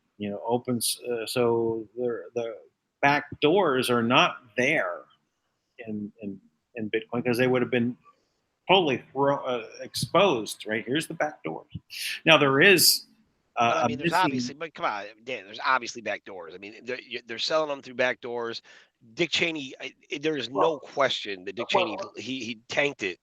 Open. So the back doors are not there in Bitcoin because they would have been totally exposed. Right, here's the back doors. Now there is But I a mean, there's missing. obviously, but come on, Dan, there's obviously back doors. I mean, they're selling them through back doors. Dick Cheney, there is no Well, question that Dick Cheney well, he tanked it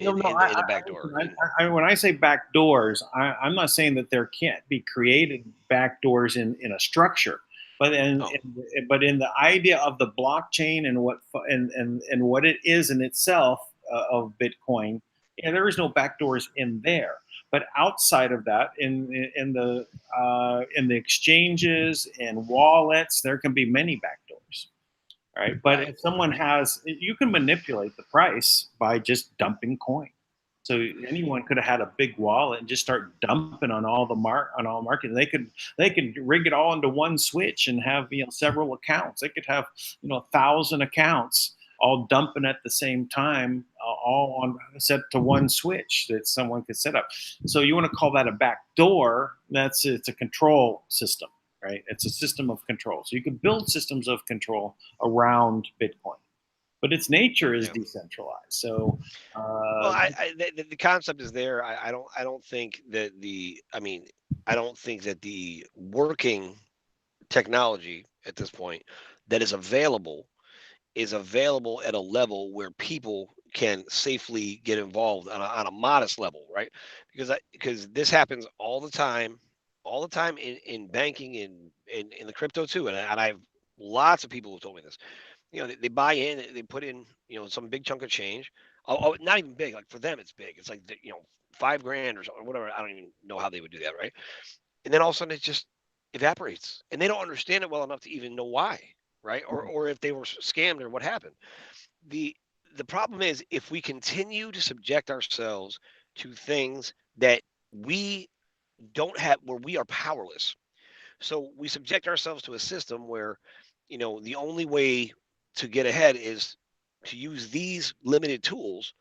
no, no. in the back door. And When I say back doors, I'm not saying that there can't be created back doors in a structure, but oh, in the idea of the blockchain and and what it is in itself of Bitcoin, there is no back doors in there. But outside of that, in the exchanges and wallets, there can be many back doors. Right. But right, if someone has, you can manipulate the price by just dumping coin. So anyone could have had a big wallet and just start dumping on on all markets. They could rig it all into one switch and have several accounts. They could have 1,000 accounts all dumping at the same time, all on set to one switch that someone could set up. So you want to call that a back door? It's a control system, right? It's a system of control. So you can build systems of control around Bitcoin, but its nature is yeah. decentralized. So, Well, uh, the concept is there. I don't think that I don't think that the working technology at this point that is available at a level where people can safely get involved on a modest level, right? Because this happens all the time in banking and in the crypto too. And I have lots of people who told me this. They buy in, they put in, some big chunk of change. Not even big. Like for them, it's big. It's like 5 grand or something, or whatever. I don't even know how they would do that, right? And then all of a sudden it just evaporates, and they don't understand it well enough to even know why, right? Or if they were scammed or what happened. The the problem is if we continue to subject ourselves to things that we don't have, where we are powerless. So we subject ourselves to a system where the only way to get ahead is to use these limited tools.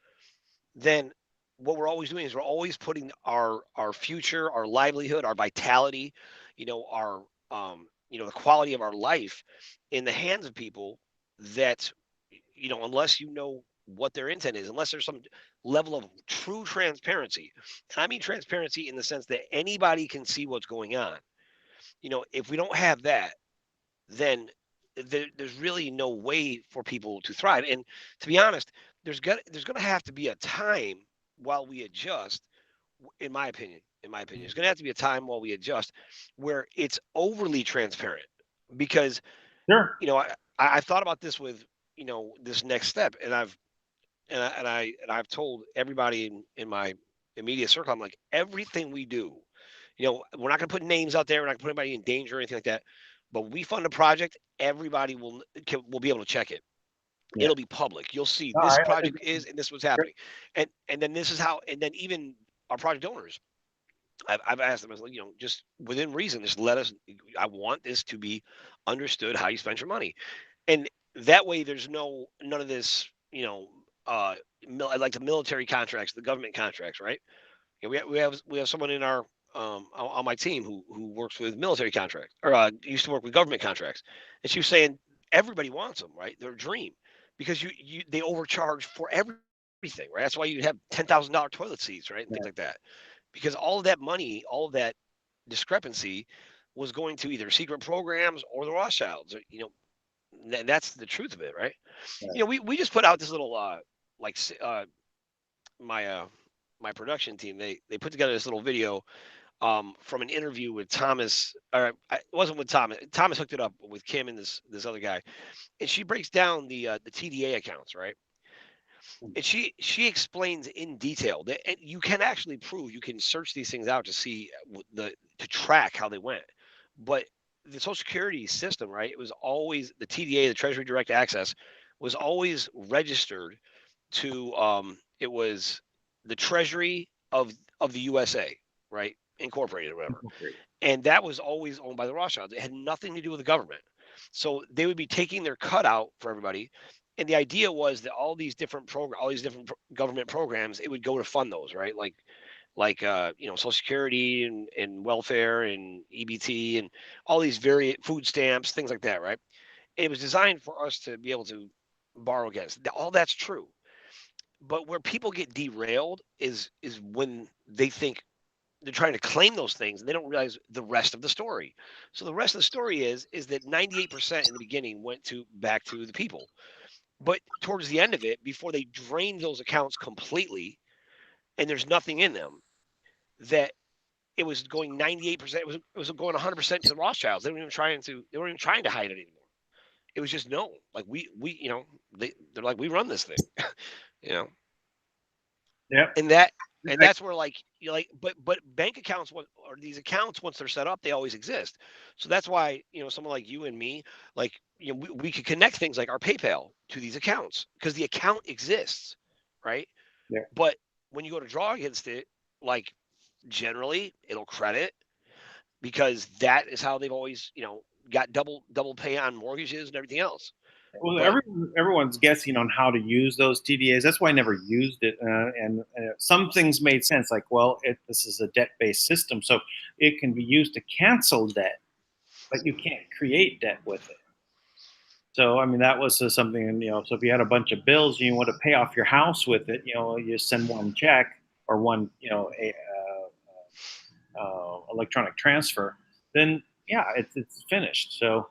Then what we're always doing is we're always putting our future, our livelihood, our vitality, our the quality of our life in the hands of people that unless you know what their intent is, unless there's some level of true transparency. And I mean transparency in the sense that anybody can see what's going on. If we don't have that, then there's really no way for people to thrive. And to be honest, there's gonna have to be a time while we adjust. In my opinion, there's gonna have to be a time while we adjust where it's overly transparent. Because sure. I've thought about this with this next step, and I've told everybody in my immediate circle. I'm like, everything we do, we're not going to put names out there. We're not going to put anybody in danger or anything like that. But when we fund a project, everybody will be able to check it. Yeah. It'll be public. You'll see No, this I project think is, and this is what's happening, and then this is how, and then even our project owners, I've asked them, I was like, just within reason, just let us. I want this to be understood how you spend your money, and that way there's none of this, like the military contracts, the government contracts, right? We have someone in our on my team who works with military contracts, or used to work with government contracts, and she was saying everybody wants them, right? They're a dream because they overcharge for everything, right? That's why you have $10,000 toilet seats, right, and things like that, because all of that money, all of that discrepancy was going to either secret programs or the Rothschilds, and that's the truth of it, right? We just put out this little like my my production team, they put together this little video from an interview with Thomas, or it wasn't with Thomas. Thomas hooked it up with Kim and this other guy, and she breaks down the TDA accounts, right? And she explains in detail that, and you can actually prove, you can search these things out to see to track how they went, but the Social Security system, right? It was always the TDA, the Treasury Direct Access, was always registered to it was the Treasury of the USA, right? Incorporated or whatever. And that was always owned by the Rothschilds. It had nothing to do with the government. So they would be taking their cut out for everybody. And the idea was that all these different government programs, it would go to fund those, right? Like Social Security and welfare and EBT and all these food stamps, things like that, right? It was designed for us to be able to borrow against. All that's true. But where people get derailed is when they think they're trying to claim those things and they don't realize the rest of the story. So the rest of the story is that 98% in the beginning went back to the people. But towards the end of it, before they drained those accounts completely and there's nothing in them, that it was going 98%, it was going 100% to the Rothschilds. They weren't even trying to hide it anymore. It was just known. Like we they're like, we run this thing. you know. Yeah. And that's where, like, but bank accounts, or these accounts, once they're set up, they always exist. So that's why, someone like you and me, like, we could connect things like our PayPal to these accounts because the account exists, right? Yeah. But when you go to draw against it, like, generally it'll credit because that is how they've always, got double pay on mortgages and everything else. Well, But everyone's guessing on how to use those TDAs. That's why I never used it. And some things made sense, like, well, this is a debt-based system, so it can be used to cancel debt, but you can't create debt with it. So, I mean, that was something, so if you had a bunch of bills and you want to pay off your house with it, you send one check or one, electronic transfer, then yeah, it's finished. So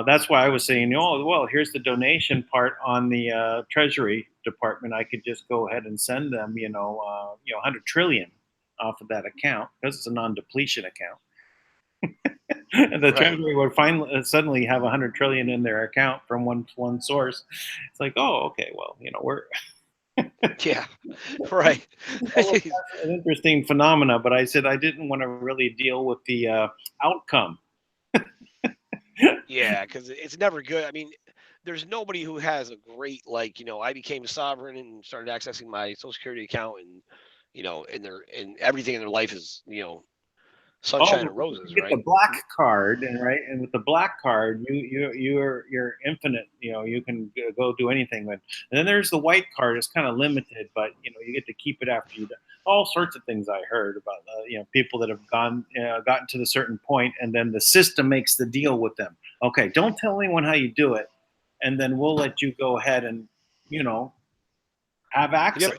that's why I was saying, well, here's the donation part on the Treasury Department. I could just go ahead and send them, 100 trillion off of that account because it's a non-depletion account. And the Right. Treasury would finally suddenly have 100 trillion in their account from one source. It's like, oh, okay, well, we're yeah, right. that's an interesting phenomena. But I said I didn't want to really deal with the outcome. Yeah, because it's never good. I mean, there's nobody who has a great, like, I became sovereign and started accessing my Social Security account, and and everything in their life is sunshine Oh, and roses, you get right? the black card, and with the black card, you're infinite. You can go do anything with. And then there's the white card. It's kind of limited, but you get to keep it after you. All sorts of things I heard about people that have gotten to the certain point, and then the system makes the deal with them. Okay, don't tell anyone how you do it, and then we'll let you go ahead and have access.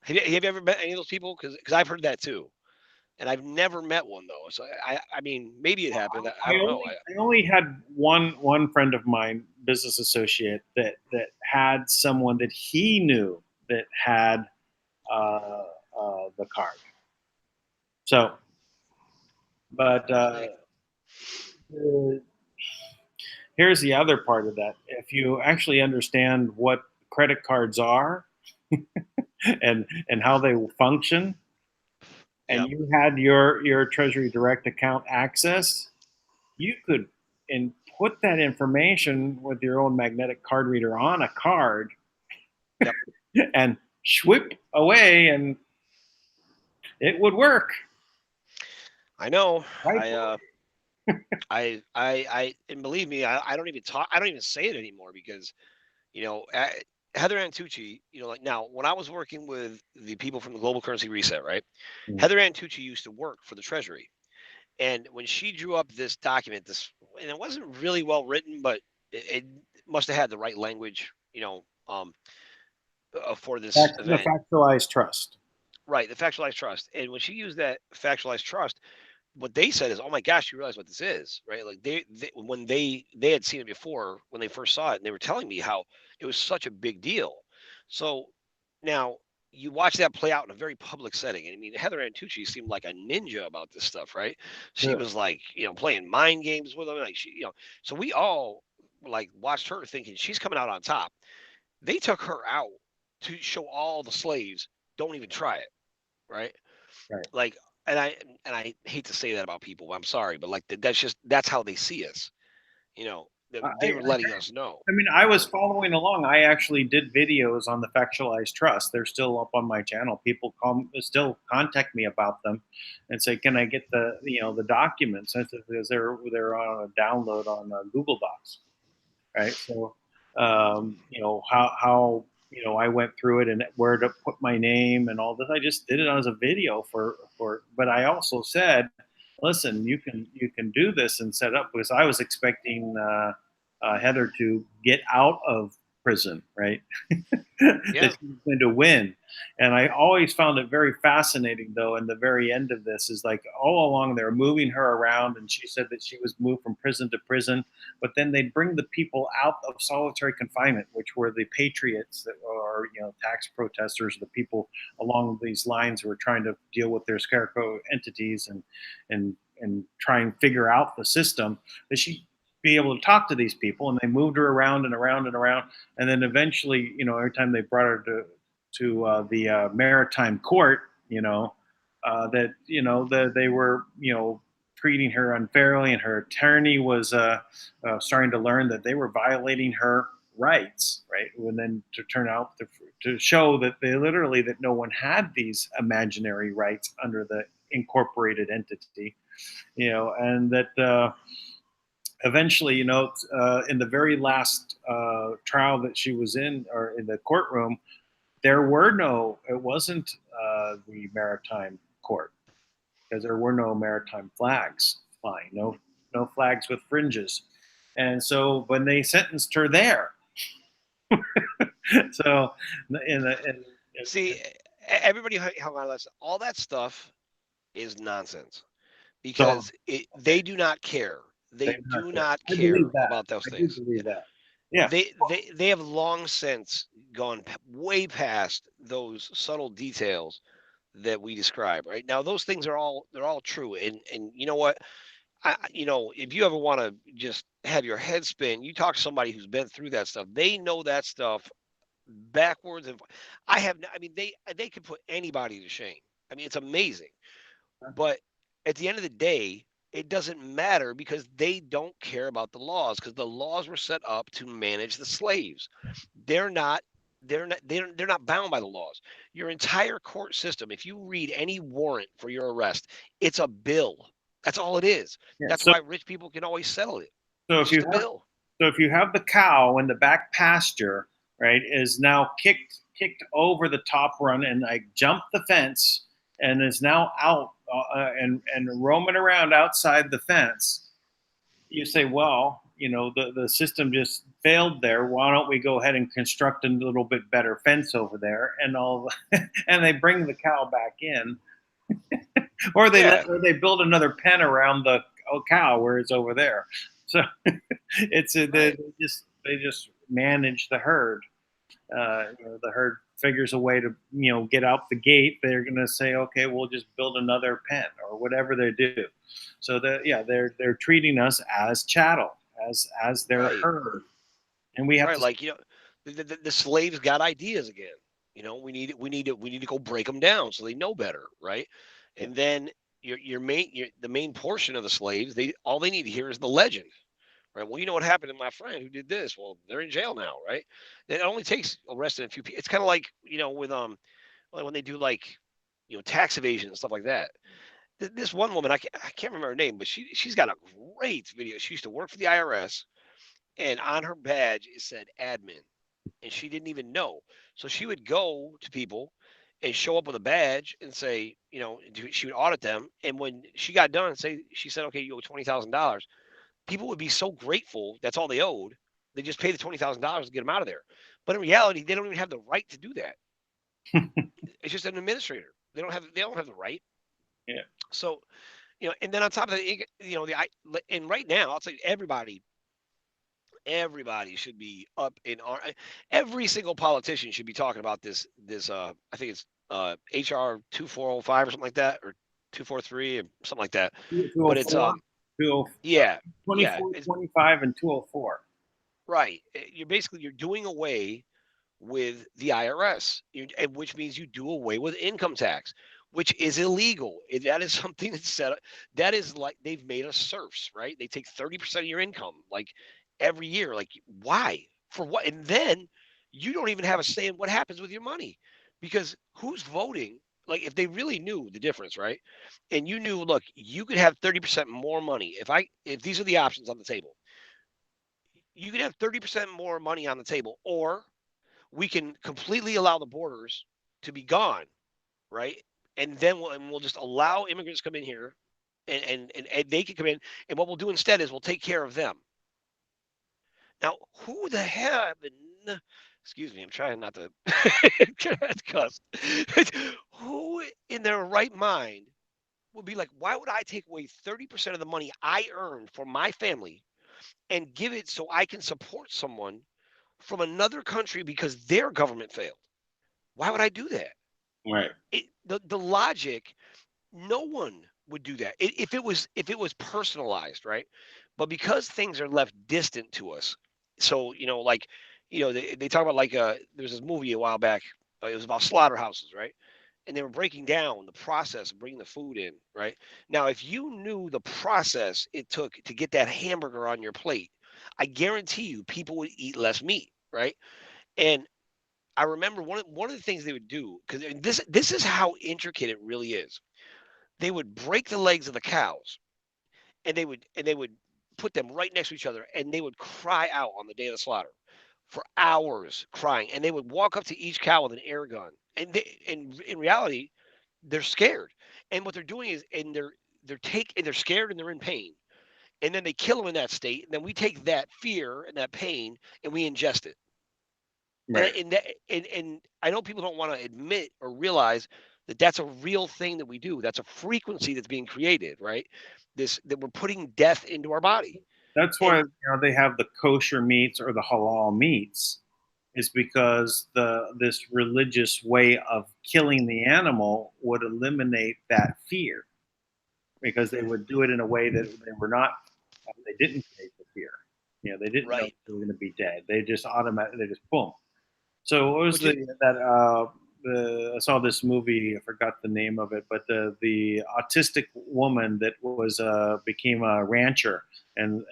Have you ever met any of those people? Because I've heard that too, and I've never met one though. So I mean, maybe it happened. I don't know. I only had one friend of mine, business associate, that had someone that he knew that had the card. So, but here's the other part of that. If you actually understand what credit cards are and how they function, and you had your Treasury Direct account access, you could, in put that information with your own magnetic card reader on a card, Yep. and swip away, and it would work. I know. Right? And believe me, I don't even talk. I don't even say it anymore because, you know, Heather Antucci, you know, like now when I was working with the people from the Global Currency Reset, right? Mm. Heather Antucci used to work for the Treasury. And when she drew up this document, and it wasn't really well written, but it must have had the right language, you know, for this The event. factualized trust. Right, the factualized trust. And when she used that factualized trust, what they said is, "Oh my gosh, you realize what this is, right?" Like when they had seen it before when they first saw it, and they were telling me how it was such a big deal. So now you watch that play out in a very public setting. And I mean, Heather Antucci seemed like a ninja about this stuff, right? She Yeah. was like, playing mind games with them, like So we all like watched her thinking she's coming out on top. They took her out to show all the slaves, don't even try it, right? Right. Like, and I hate to say that about people. I'm sorry, but like that's how they see us. They were letting us know. I mean, I was following along. I actually did videos on the factualized trust. They're still up on my channel. People still contact me about them, and say, "Can I get the documents?" Because they're on a download on Google Docs, right? So, how I went through it and where to put my name and all this. I just did it as a video but I also said, listen, you can do this and set up, because I was expecting Heather to get out of prison, right? Yeah. That she was going to win. And I always found it very fascinating, though, in the very end of this, is like all along they were moving her around, and she said that she was moved from prison to prison, but then they'd bring the people out of solitary confinement, which were the patriots that are, tax protesters, the people along these lines who were trying to deal with their scarecrow entities and try and figure out the system, that she'd be able to talk to these people. And they moved her around and around and around. And then eventually, every time they brought her to the maritime court, that they were, treating her unfairly, and her attorney was starting to learn that they were violating her rights, right? And then to turn out to show that that no one had these imaginary rights under the incorporated entity, and that eventually, in the very last trial that she was in, or in the courtroom, it wasn't the maritime court, because there were no maritime flags flying, no flags with fringes. And so when they sentenced her there, so See, everybody hung on to that. All that stuff is nonsense because they do not care. They do not care about those things. I do believe that. Yeah. They have long since gone way past those subtle details that we describe. Right now, those things they're all true. And you know what? If you ever want to just have your head spin, you talk to somebody who's been through that stuff. They know that stuff backwards. And they can put anybody to shame. I mean, it's amazing. But at the end of the day, it doesn't matter because they don't care about the laws, because the laws were set up to manage the slaves. They're not bound by the laws. Your entire court system, if you read any warrant for your arrest, it's a bill. That's all it is. Yeah, That's why rich people can always settle it. So it's just a bill. So if you have the cow in the back pasture, right, is now kicked over the top run and like jumped the fence and is now out and roaming around outside the fence, you say, well, the system just failed there. Why don't we go ahead and construct a little bit better fence over there, and and they bring the cow back in, or they build another pen around the cow where it's over there. So they just manage the herd. The herd figures a way to get out the gate. They're going to say, okay, we'll just build another pen or whatever they do. So they're treating us as chattel, as their herd, and we have to, the slaves got ideas again. We need to go break them down so they know better, right? And then the main portion of the slaves, all they need to hear is the legend, right? Well, you know what happened to my friend who did this? Well, they're in jail now, right? It only takes arresting a few people. It's kind of like, with like when they do like, tax evasion and stuff like that. This one woman, I can't remember her name, but she's got a great video. She used to work for the IRS, and on her badge it said admin, and she didn't even know. So she would go to people and show up with a badge and say, she would audit them. And when she got done, she said, okay, you owe $20,000. People would be so grateful. That's all they owed. They just pay the $20,000 to get them out of there. But in reality, they don't even have the right to do that. It's just an administrator. They don't have the right. Yeah. So, and then on top of that, and right now, I'll tell you, everybody should be up in every single politician should be talking about this I think it's HR 2405 or something like that, or 243 or something like that. But it's 204, yeah, 24, it's 25, and 204. right. You're doing away with the IRS, which means you do away with income tax, which is illegal. That is something that's set up. That is like they've made us serfs, right? They take 30% of your income, like every year. Like, why? For what? And then you don't even have a say in what happens with your money, because who's voting? Like, if they really knew the difference, right? And you knew, look, you could have 30% more money if these are the options on the table. You could have 30% more money on the table, or we can completely allow the borders to be gone, right? And then we'll just allow immigrants to come in here, and they can come in. And what we'll do instead is we'll take care of them. Now, who the hell? Excuse me, I'm trying not to cuss. Who in their right mind would be like, why would I take away 30% of the money I earned for my family and give it so I can support someone from another country because their government failed? Why would I do that? Right. The logic, no one would do that if it was personalized, right? But because things are left distant to us, so like they talk about, like, there's this movie a while back. It was about slaughterhouses, right? And they were breaking down the process of bringing the food in, right? Now, if you knew the process it took to get that hamburger on your plate, I guarantee you people would eat less meat, right? And I remember one of the things they would do, because this is how intricate it really is. They would break the legs of the cows, and they would put them right next to each other, and they would cry out on the day of the slaughter for hours, crying. And they would walk up to each cow with an air gun, and in reality, they're scared. And what they're doing is, and they're scared and they're in pain. And then they kill them in that state, and then we take that fear and that pain and we ingest it. And Right. and I know people don't want to admit or realize that that's a real thing that we do. That's a frequency that's being created, right? That we're putting death into our body. That's why And they have the kosher meats or the halal meats, is because this religious way of killing the animal would eliminate that fear, because they would do it in a way that they didn't create the fear. They didn't know right, they were going to be dead. They just automatically, they just boom. So what was which is I saw this movie. I forgot the name of it, but the autistic woman that was became a rancher and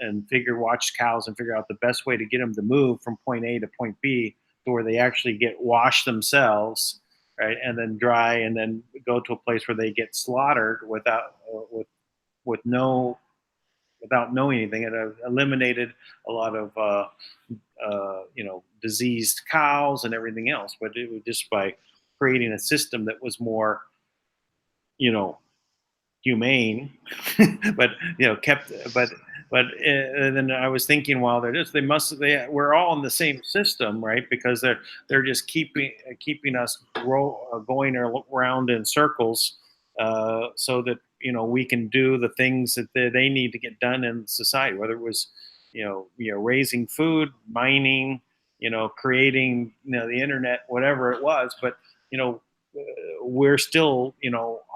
watched cows and figure out the best way to get them to move from point A to point B to where they actually get washed themselves, right, and then dry, and then go to a place where they get slaughtered with no without knowing anything. It eliminated a lot of diseased cows and everything else. But it was just by creating a system that was more, you know, humane, but kept. And then I was thinking, while we're all in the same system, right? Because they're just keeping us going around in circles, so that we can do the things that they need to get done in society, whether it was raising food, mining, creating the internet, whatever it was. But you know we're still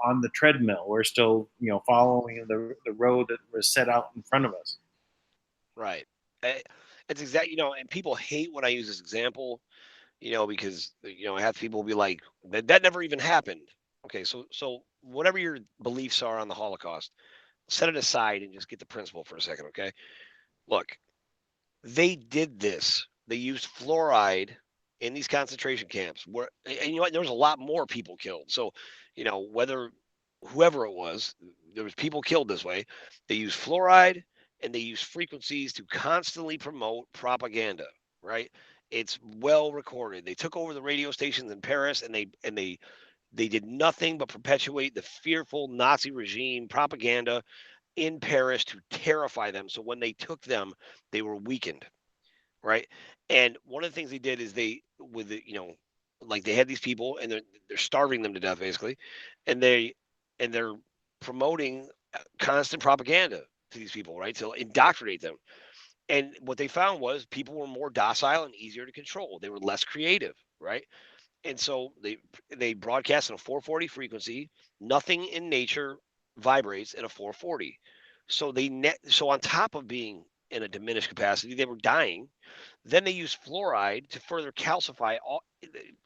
on the treadmill. We're still following the road that was set out in front of us. right. Eh, It's exact, and people hate when I use this example, because I have people be like, that never even happened. Okay, so whatever your beliefs are on the Holocaust, set it aside and just get the principle for a second, okay? Look, They did this. They used fluoride in these concentration camps where, and you know what, there was a lot more people killed. So, whether whoever it was, there was people killed this way. They used fluoride and they used frequencies to constantly promote propaganda, right? It's well recorded. They took over the radio stations in Paris and they did nothing but perpetuate the fearful Nazi regime propaganda in Paris to terrify them. So when they took them, they were weakened, right? And one of the things they did is like they had these people and they're starving them to death basically, and they're promoting constant propaganda to these people, right? To indoctrinate them. And what they found was people were more docile and easier to control. They were less creative, right? And so they broadcast on a 440 frequency. Nothing in nature vibrates at a 440. So on top of being in a diminished capacity, they were dying. Then they use fluoride to further calcify all.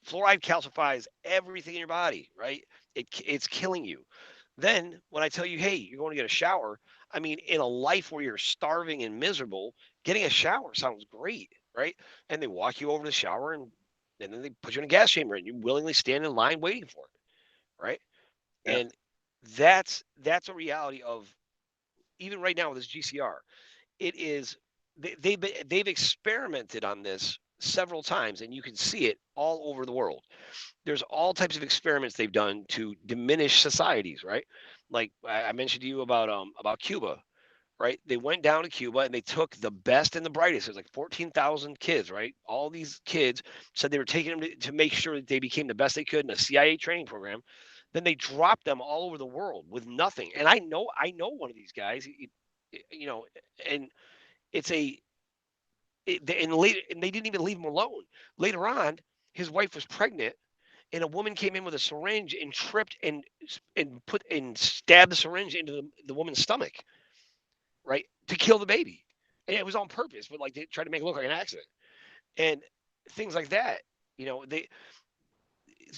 Fluoride calcifies everything in your body, right? It's killing you. Then when I tell you, hey, you're going to get a shower, I mean, in a life where you're starving and miserable, getting a shower sounds great, right? And they walk you over to the shower and then they put you in a gas chamber and you willingly stand in line waiting for it, right? Yeah. And that's a reality of even right now with this GCR. It is they've experimented on this several times and you can see it all over the world. There's all types of experiments they've done to diminish societies, right? Like I mentioned to you about Cuba, right? They went down to Cuba and they took the best and the brightest. There's like 14,000 kids, right? All these kids said they were taking them to make sure that they became the best they could in a CIA training program. Then they dropped them all over the world with nothing. And I know one of these guys, you know, and it's a and they didn't even leave him alone. Later on, his wife was pregnant and a woman came in with a syringe and tripped and stabbed the syringe into the woman's stomach, right, to kill the baby. And it was on purpose, but like they tried to make it look like an accident and things like that.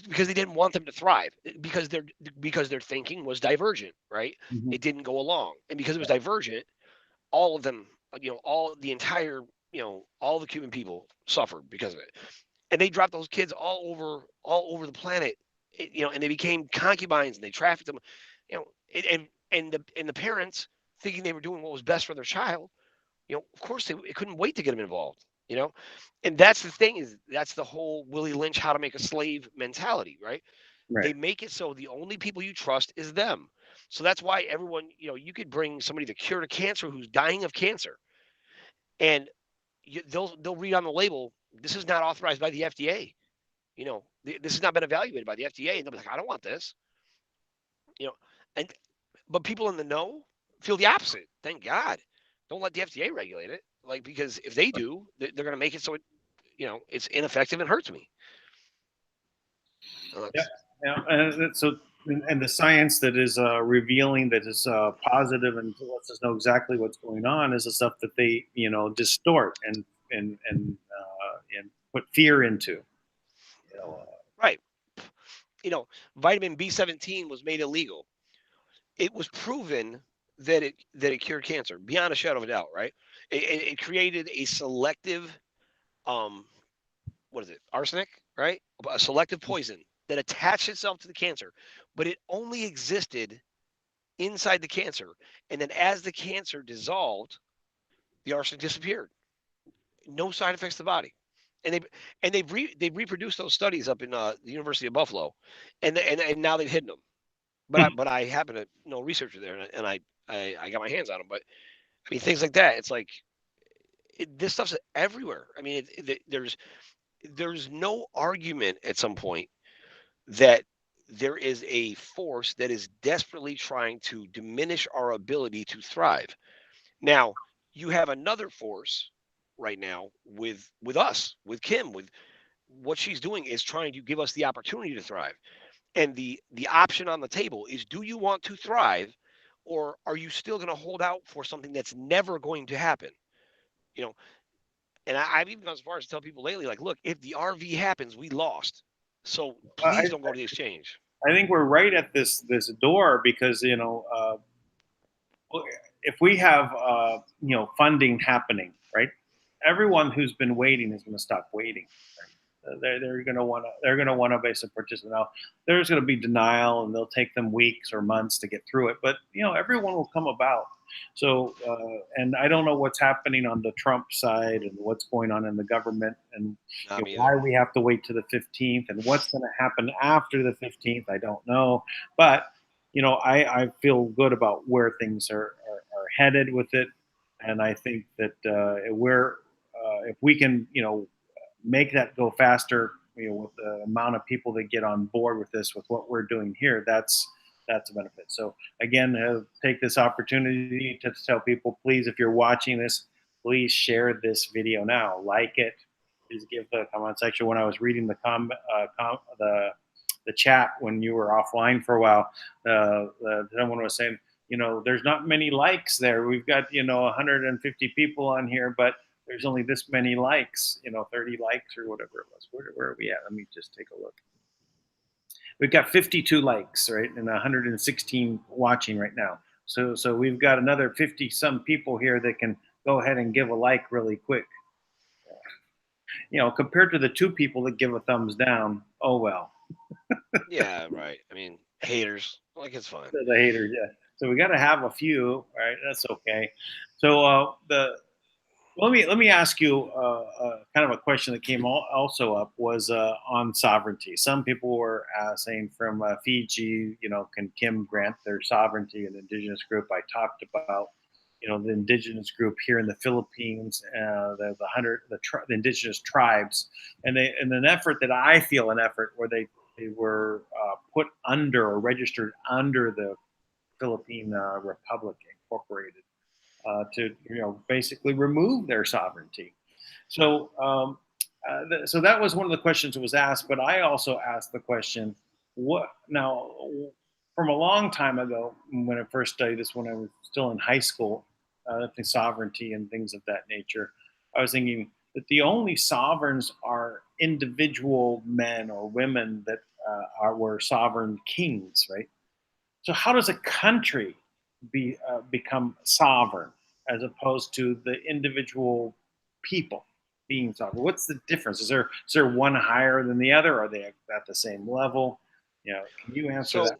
Because they didn't want them to thrive because their thinking was divergent, right? Mhm. It didn't go along, and because it was divergent, all of them, all the entire, all the Cuban people suffered because of it, and they dropped those kids all over the planet, and they became concubines and they trafficked them, and the parents thinking they were doing what was best for their child, of course they couldn't wait to get them involved, and that's the thing is that's the whole Willie Lynch how to make a slave mentality, right? Right. They make it so the only people you trust is them. So that's why everyone, you could bring somebody the cure to cancer who's dying of cancer, and they'll read on the label, this is not authorized by the FDA. This has not been evaluated by the FDA, and they'll be like, I don't want this. And but people in the know feel the opposite. Thank God. Don't let the FDA regulate it, like because if they do, they're going to make it so it's ineffective and hurts me. Yeah, yeah, and the science that is revealing that is positive and lets us know exactly what's going on is the stuff that they distort and put fear into. Right. Vitamin B17 was made illegal. It was proven that it cured cancer beyond a shadow of a doubt. Right. It created a selective what is it? Arsenic, right? A selective poison that attached itself to the cancer, but it only existed inside the cancer. And then as the cancer dissolved, the arsenic disappeared. No side effects to the body. And they've reproduced those studies up in the University of Buffalo, and now they've hidden them. But I happen to know a researcher there, and I got my hands on them. But I mean things like that. It's like this stuff's everywhere. I mean, there's no argument at some point that there is a force that is desperately trying to diminish our ability to thrive. Now, you have another force right now with us, with Kim, with what she's doing is trying to give us the opportunity to thrive. And the option on the table is, do you want to thrive, or are you still going to hold out for something that's never going to happen? You know, and I've even gone as far as to tell people lately, like, look, if the RV happens, we lost. So I, please don't go to the exchange. I think we're right at this door because if we have funding happening, right? everyone who's been waiting is going to stop waiting. They're going to want to basically participate. Now, there's going to be denial, and they'll take them weeks or months to get through it. But everyone will come about. So, and I don't know what's happening on the Trump side and what's going on in the government, and why we have to wait to the 15th, and what's going to happen after the 15th. I don't know, but I feel good about where things are headed with it, and I think that if we can make that go faster, with the amount of people that get on board with this, with what we're doing here, that's a benefit. So again, take this opportunity to tell people, please, if you're watching this, please share this video now, like it, please give the comment section. When I was reading the chat when you were offline for a while, someone was saying, there's not many likes there. We've got 150 people on here, but there's only this many likes, 30 likes or whatever it was. Where are we at? Let me just take a look. We've got 52 likes, right, and 116 watching right now. So we've got another 50 some people here that can go ahead and give a like really quick. Compared to the 2 people that give a thumbs down, oh well. Yeah, right. I mean, haters, like, it's fine. The haters, yeah. So we got to have a few, right? That's okay. So let me ask you kind of a question that came also up was on sovereignty. Some people were saying from Fiji, can Kim grant their sovereignty, an indigenous group? I talked about the indigenous group here in the Philippines, the indigenous tribes, and in an effort that I feel where they were put under or registered under the Philippine Republic Incorporated. To basically remove their sovereignty. So so that was one of the questions that was asked. But I also asked the question, what now? From a long time ago, when I first studied this, when I was still in high school, the sovereignty and things of that nature, I was thinking that the only sovereigns are individual men or women that were sovereign kings, right? So how does a country become sovereign as opposed to the individual people being sovereign? What's the difference? Is there one higher than the other? Are they at the same level? Can you answer that?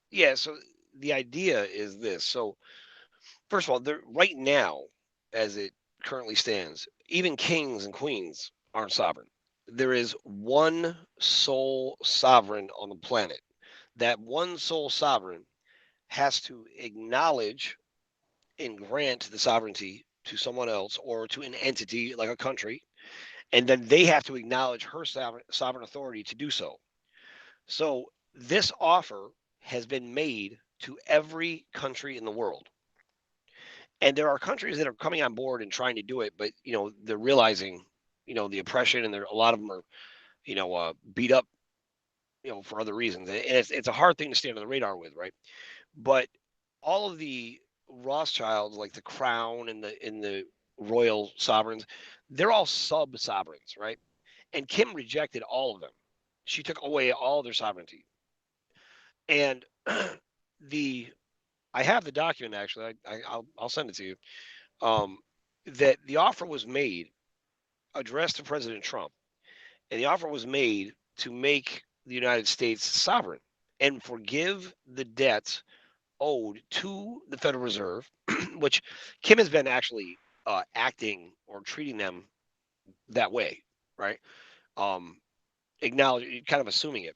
Yeah, so the idea is this. So first of all, right now, as it currently stands, even kings and queens aren't sovereign. There is one sole sovereign on the planet. That one sole sovereign has to acknowledge and grant the sovereignty to someone else or to an entity like a country, and then they have to acknowledge her sovereign authority to do so. So this offer has been made to every country in the world. And there are countries that are coming on board and trying to do it, but they're realizing the oppression, and a lot of them are beat up for other reasons, and it's a hard thing to stay under the radar with, right? But all of the Rothschilds, like the crown and the royal sovereigns, they're all sub sovereigns, right? And Kim rejected all of them. She took away all their sovereignty. And I have the document, actually. I'll send it to you. That the offer was made, addressed to President Trump, and the offer was made to make the United States sovereign and forgive the debts owed to the Federal Reserve, which Kim has been actually acting or treating them that way, right? Acknowledge, kind of assuming it,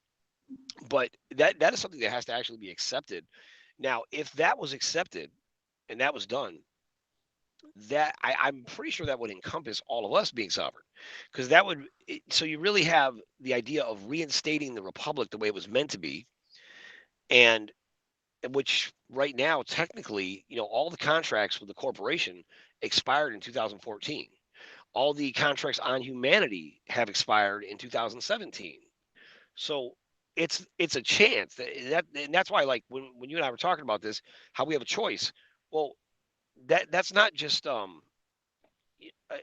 but that is something that has to actually be accepted. Now, if that was accepted and that was done, I'm pretty sure that would encompass all of us being sovereign, because so you really have the idea of reinstating the republic the way it was meant to be, and which right now technically, all the contracts with the corporation expired in 2014. All the contracts on humanity have expired in 2017. So it's a chance and that's why, like, when you and I were talking about this, how we have a choice. Well, that's not just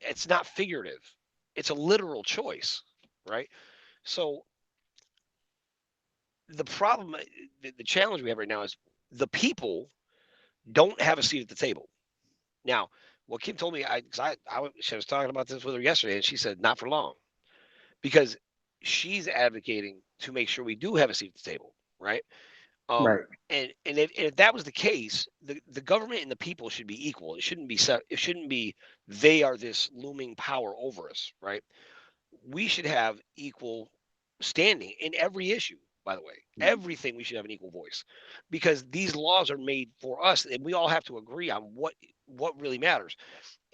it's not figurative. It's a literal choice, right? So the problem, the challenge we have right now is the people don't have a seat at the table. Now, Well, Kim told me she was talking about this with her yesterday, and she said not for long, because she's advocating to make sure we do have a seat at the table, right? Right. And if that was the case, the government and the people should be equal. It shouldn't be set. It shouldn't be they are this looming power over us, right? We should have equal standing in every issue. By the way, everything we should have an equal voice, because these laws are made for us, and we all have to agree on what really matters.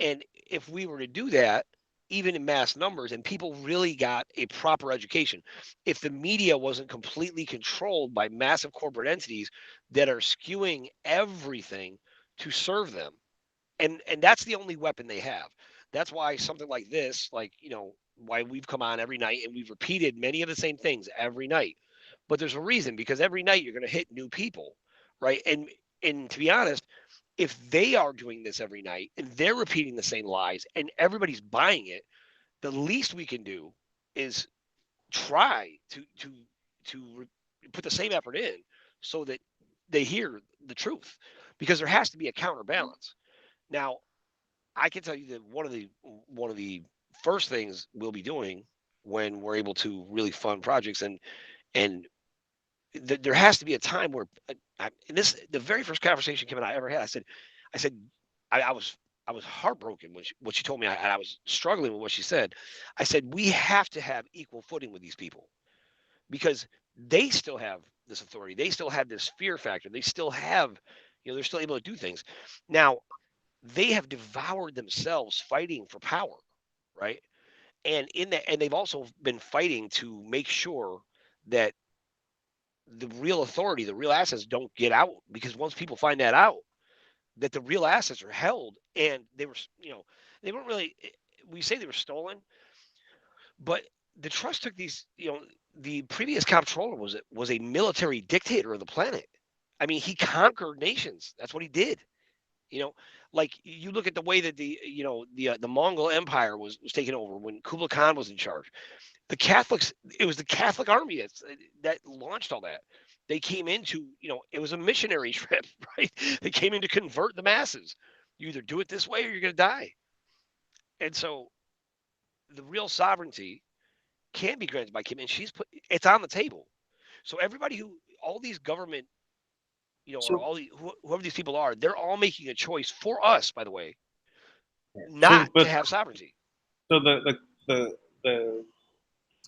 And if we were to do that, even in mass numbers, and people really got a proper education, if the media wasn't completely controlled by massive corporate entities that are skewing everything to serve them, and that's the only weapon they have. That's why something like this, like, why we've come on every night and we've repeated many of the same things every night. But there's a reason, because every night you're going to hit new people, right? And to be honest, if they are doing this every night and they're repeating the same lies and everybody's buying it, the least we can do is try to put the same effort in so that they hear the truth, because there has to be a counterbalance. Now, I can tell you that one of the first things we'll be doing when we're able to really fund projects, and there has to be a time where, and this the very first conversation Kim and I ever had. I said, I was heartbroken when what she told me. I was struggling with what she said. I said, we have to have equal footing with these people, because they still have this authority. They still have this fear factor. They still have, they're still able to do things. Now, they have devoured themselves fighting for power, right? And in that, and they've also been fighting to make sure that the real authority, the real assets don't get out, because once people find that out, that the real assets are held, and they were, they weren't really, we say they were stolen, but the trust took these, the previous comptroller was a military dictator of the planet. I mean, he conquered nations. That's what he did. You know, like you look at the way that the Mongol Empire was taken over when Kublai Khan was in charge. The Catholics, it was the Catholic army that launched all that. They came into, it was a missionary trip, right? They came in to convert the masses. You either do it this way or you're going to die. And so the real sovereignty can be granted by Kim, and it's on the table. So everybody all these government, or So, all whoever these people are, they're all making a choice for us, by the way, so, not to but have sovereignty. so the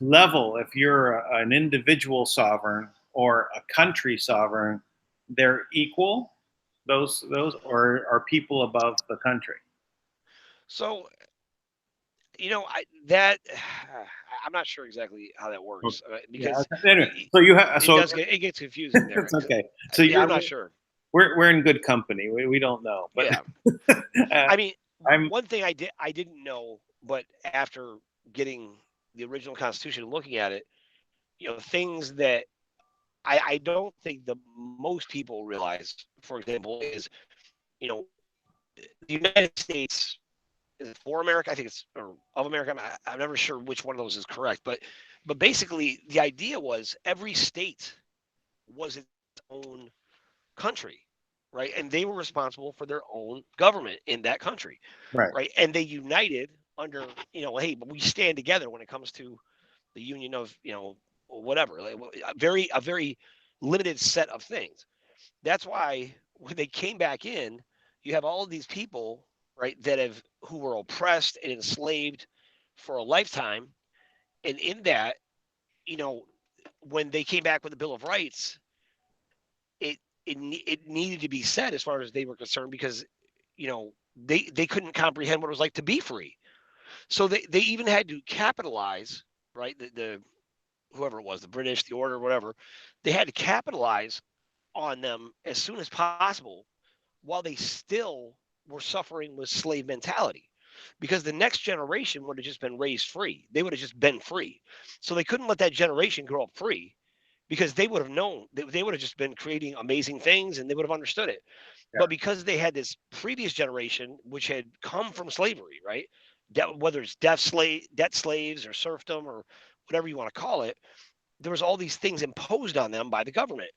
level, if you're an individual sovereign or a country sovereign, they're equal. Those, or are people above the country? So, I that I'm not sure exactly how that Okay. works, Yeah. because Anyway, it, so you have it so does it gets confusing there. it's okay. So Yeah, I'm not sure. we're in good company. We don't know, but Yeah, uh, I mean, I'm one thing I didn't know, but after getting the original Constitution and looking at it, things that I don't think the most people realize, for example, is, you know the United States is it for America? I think it's, or of America. I'm never sure which one of those is correct, but basically the idea was every state was its own country, right? And they were responsible for their own government in that country, right. right? And they united under, hey, but we stand together when it comes to the union of, whatever, like, a very limited set of things. That's why when they came back in, you have all of these people, right, who were oppressed and enslaved for a lifetime. And in that, you know, when they came back with the Bill of Rights, it it needed to be said as far as they were concerned, because they couldn't comprehend what it was like to be free. So they even had to capitalize, right? The whoever it was, the British, the order, whatever, they had to capitalize on them as soon as possible, while they still were suffering with slave mentality, because the next generation would have just been raised free. They would have just been free. So they couldn't let that generation grow up free, because they would have known, they would have just been creating amazing things and they would have understood it. Yeah. But because they had this previous generation, which had come from slavery, right? Whether it's debt slaves or serfdom or whatever you want to call it, there was all these things imposed on them by the government.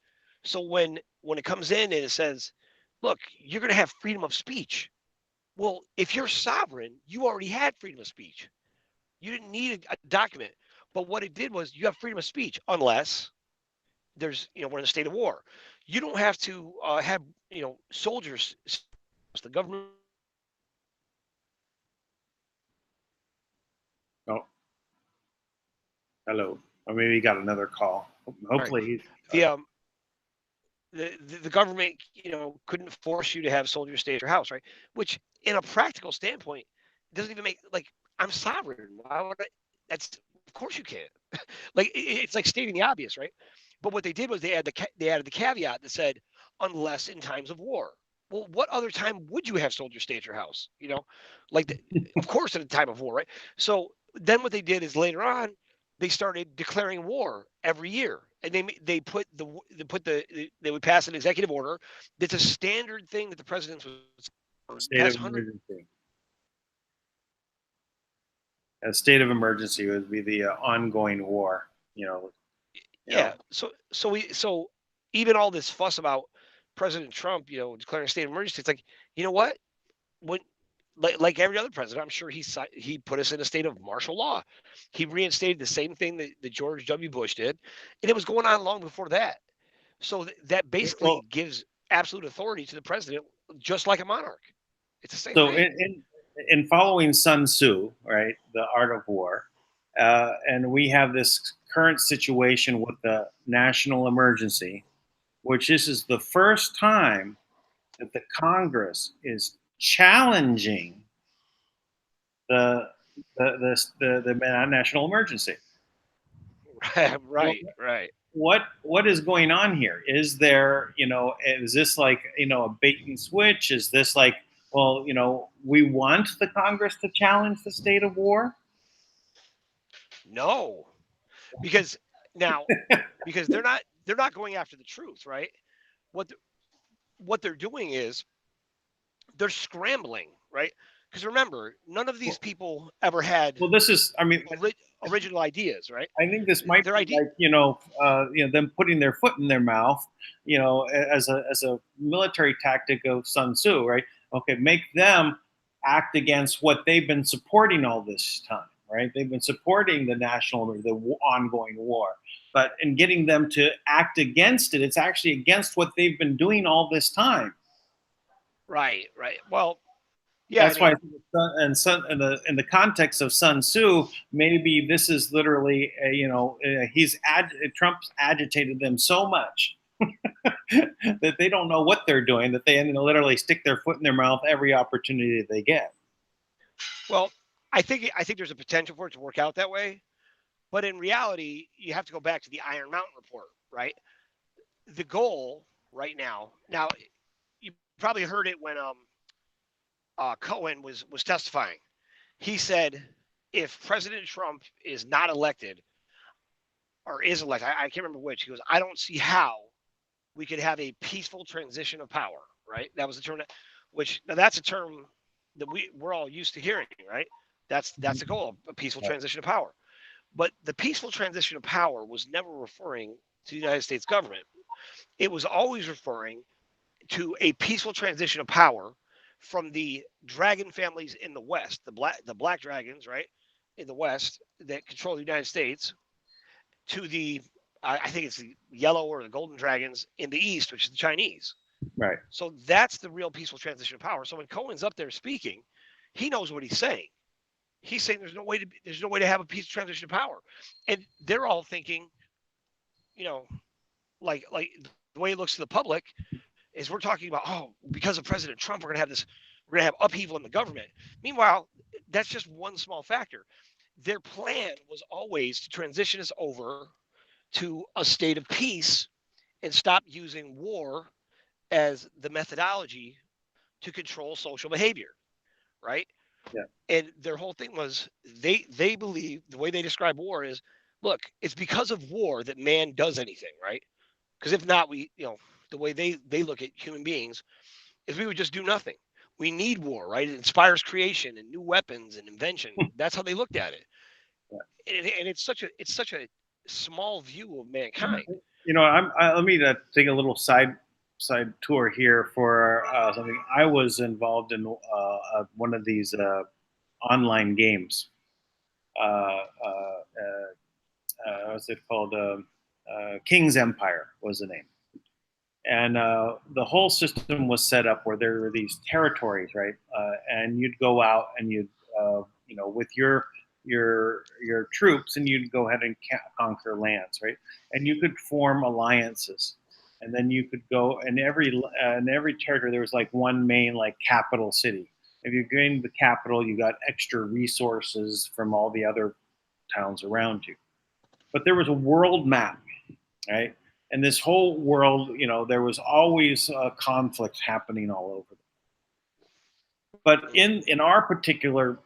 So when it comes in and it says, look, you're going to have freedom of speech, Well, if you're sovereign, you already had freedom of speech. You didn't need a document. But what it did was you have freedom of speech unless there's, we're in a state of war. You don't have to have, soldiers. The government. Oh, hello. Or maybe he got another call. Right. Hopefully, The government, couldn't force you to have soldiers stay at your house, right? Which, in a practical standpoint, doesn't even make like I'm sovereign. Why would I? That's of course you can't. Like it's like stating the obvious, right? But what they did was they added the caveat that said unless in times of war. Well, what other time would you have soldiers stay at your house? Of course, at a time of war, right? So then what they did is later on they started declaring war every year, and they would pass an executive order that's a standard thing that the president was state of past 100. emergency. A state of emergency would be the ongoing war. Yeah. So even all this fuss about President Trump, declaring a state of emergency, it's like, you know what? When like every other president, I'm sure he put us in a state of martial law. He reinstated the same thing that George W. Bush did, and it was going on long before that. So that basically Well, gives absolute authority to the president, just like a monarch. It's the same so thing. in following Sun Tzu, right, the art of war, and we have this current situation with the national emergency, which this is the first time that the Congress is challenging the the national emergency. Right. What is going on here? Is there, is this like, a bait and switch? Is this like, well, we want the Congress to challenge the state of war? No, because now because they're not going after the truth, right? What the, what they're doing is they're scrambling, right? Because remember, none of these people ever had Well, this is, I mean, original ideas, right? I think this might Their be idea, like, them putting their foot in their mouth, as a military tactic of Sun Tzu, right? Okay, make them act against what they've been supporting all this time, right? They've been supporting the ongoing war, but in getting them to act against it, it's actually against what they've been doing all this time. right? Well, yeah, I That's why, mean, in the context of Sun Tzu, maybe this is literally, Trump's agitated them so much that they don't know what they're doing, that they literally stick their foot in their mouth every opportunity that they get. well, I think there's a potential for it to work out that way, but in reality, you have to go back to the Iron Mountain report, right? The goal right now, you probably heard it when Cohen was testifying. He said if President Trump is not elected or is elected, I can't remember which. He goes, I don't see how we could have a peaceful transition of power. Right? That was the term which now that's a term that we're all used to hearing. Right? That's the goal, a peaceful transition of power. But the peaceful transition of power was never referring to the United States government. It was always referring to a peaceful transition of power from the dragon families in the West, the black dragons, right, in the West that control the United States, to the I think it's the yellow or the golden dragons in the East, which is the Chinese. Right. So that's the real peaceful transition of power. So when Cohen's up there speaking, he knows what he's saying. He's saying there's no way to have a peaceful transition of power, and they're all thinking, you know, like the way it looks to the public is we're talking about, oh, because of President Trump, we're going to have upheaval in the government. Meanwhile, that's just one small factor. Their plan was always to transition us over to a state of peace and stop using war as the methodology to control social behavior, right? Yeah. And their whole thing was they believe the way they describe war is, look, it's because of war that man does anything, right? Because if not, the way they look at human beings is we would just do nothing. We need war, right? It inspires creation and new weapons and invention. That's how they looked at it. And it's such a small view of mankind. Let me take a little side tour here for something. I was involved in one of these online games. What's it called? King's Empire was the name. And the whole system was set up where there were these territories, right? And you'd go out and you'd, with your troops, and you'd go ahead and conquer lands, right? And you could form alliances, and then you could go in every territory there was like one main like capital city. If you gained the capital, you got extra resources from all the other towns around you. But there was a world map, right? And this whole world, there was always conflict happening all over. But in our particular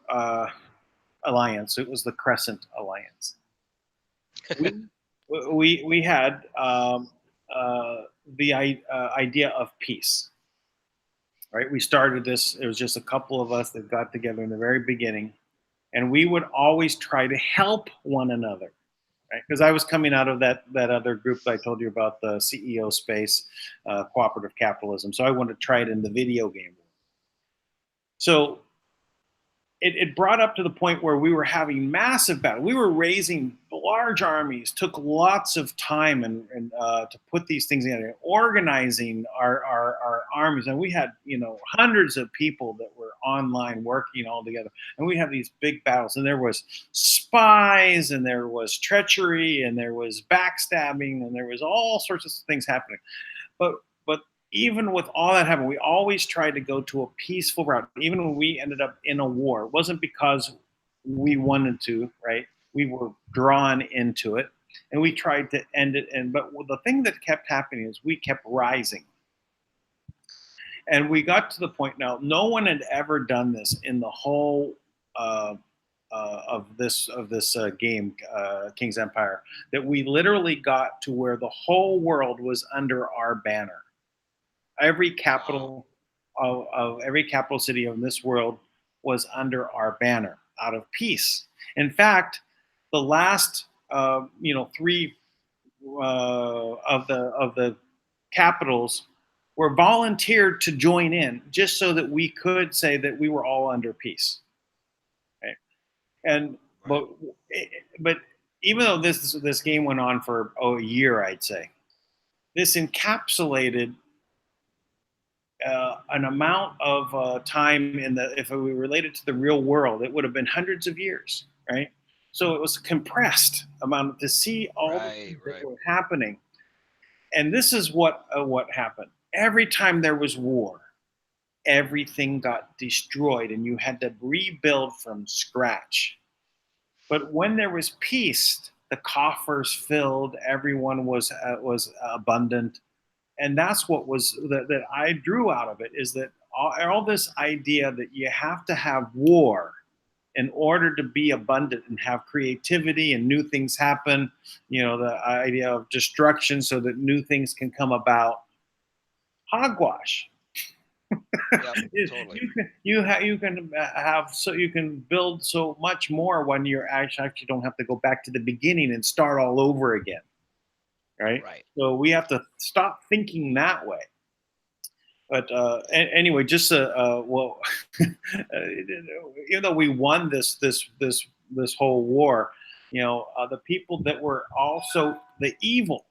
alliance, it was the Crescent Alliance. We had the idea of peace, right? We started this. It was just a couple of us that got together in the very beginning, and we would always try to help one another. Because I was coming out of that other group that I told you about, the CEO space, cooperative capitalism. So I wanted to try it in the video game. So it brought up to the point where we were having massive battles. We were raising large armies, took lots of time and to put these things together, organizing our armies. And we had, hundreds of people that were online working all together. And we had these big battles. And there was spies, and there was treachery, and there was backstabbing, and there was all sorts of things happening. But even with all that happening, we always tried to go to a peaceful route. Even when we ended up in a war, it wasn't because we wanted to, right? We were drawn into it, and we tried to end it. But the thing that kept happening is we kept rising. And we got to the point now, no one had ever done this in the whole of this game, King's Empire, that we literally got to where the whole world was under our banner. Every capital of every capital city of this world was under our banner, out of peace. In fact, the last three of the capitals were volunteered to join in, just so that we could say that we were all under peace. Right? And but even though this game went on for a year, I'd say this encapsulated an amount of time if we related to the real world, it would have been hundreds of years, right? So it was a compressed amount to see all the things that were happening. And this is what happened. Every time there was war, everything got destroyed, and you had to rebuild from scratch. But when there was peace, the coffers filled, everyone was abundant. And that's what that I drew out of it, is that all this idea that you have to have war in order to be abundant and have creativity and new things happen, the idea of destruction so that new things can come about. Hogwash. Yep, totally. You can build so much more when you're actually don't have to go back to the beginning and start all over again. Right? So we have to stop thinking that way. But anyway, just even though we won this whole war, the people that were also the evil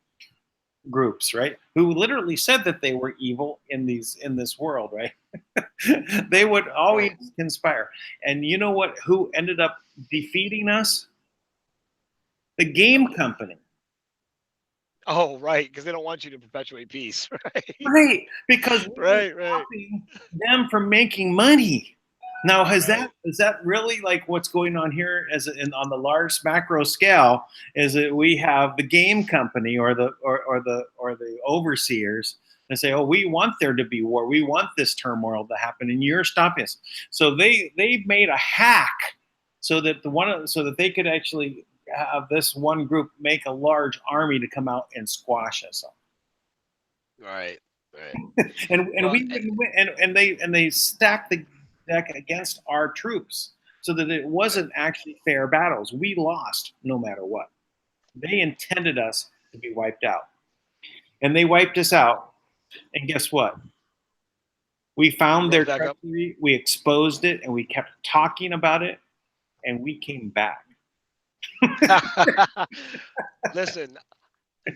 groups, right, who literally said that they were evil in this world, right? They would always conspire. And you know what? Who ended up defeating us? The game company. Oh, right, because they don't want you to perpetuate peace, right? Right, because we're stopping them from making money. Now, is that really like what's going on here? On the large macro scale, is that we have the game company or the overseers and say, oh, we want there to be war, we want this turmoil to happen, and you're stopping us. So they made a hack so that they could actually have this one group make a large army to come out and squash us all. Right. and they stacked the deck against our troops so that it wasn't actually fair battles. We lost no matter what. They intended us to be wiped out, and they wiped us out And guess what? We found Rose their back up. treachery, we exposed it, and we kept talking about it, and we came back. Listen,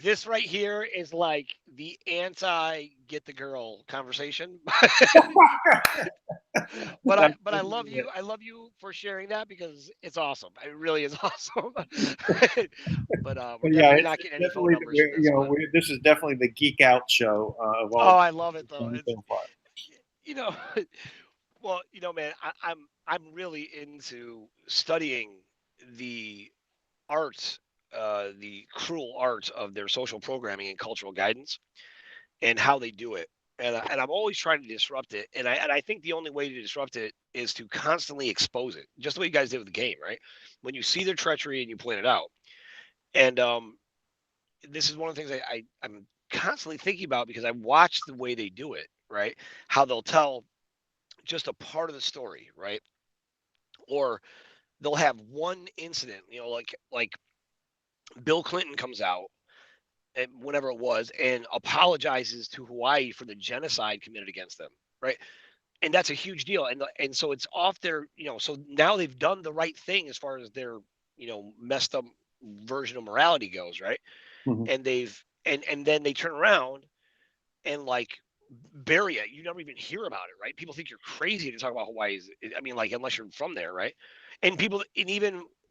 this right here is like the anti get the girl conversation. But I love you. I love you for sharing that because it's awesome. It really is awesome. But we're But yeah, definitely it's not getting any phone definitely numbers for this. But, this is definitely the geek out show of all oh, I love it though. It's so far. you know, well, man, I'm really into studying the art, the cruel art of their social programming and cultural guidance and how they do it. And I'm always trying to disrupt it. And I think the only way to disrupt it is to constantly expose it, just the way you guys did with the game, right? When you see their treachery and you point it out. And this is one of the things I'm constantly thinking about because I watch the way they do it, right? How they'll tell just a part of the story, right? Or they'll have one incident, like Bill Clinton comes out and whenever it was and apologizes to Hawaii for the genocide committed against them, right? And that's a huge deal. And so it's off their, so now they've done the right thing as far as their, messed up version of morality goes, right? Mhm. And and then they turn around and like bury it. You never even hear about it, right? People think you're crazy to talk about Hawaii. I mean, like unless you're from there, right? And people, and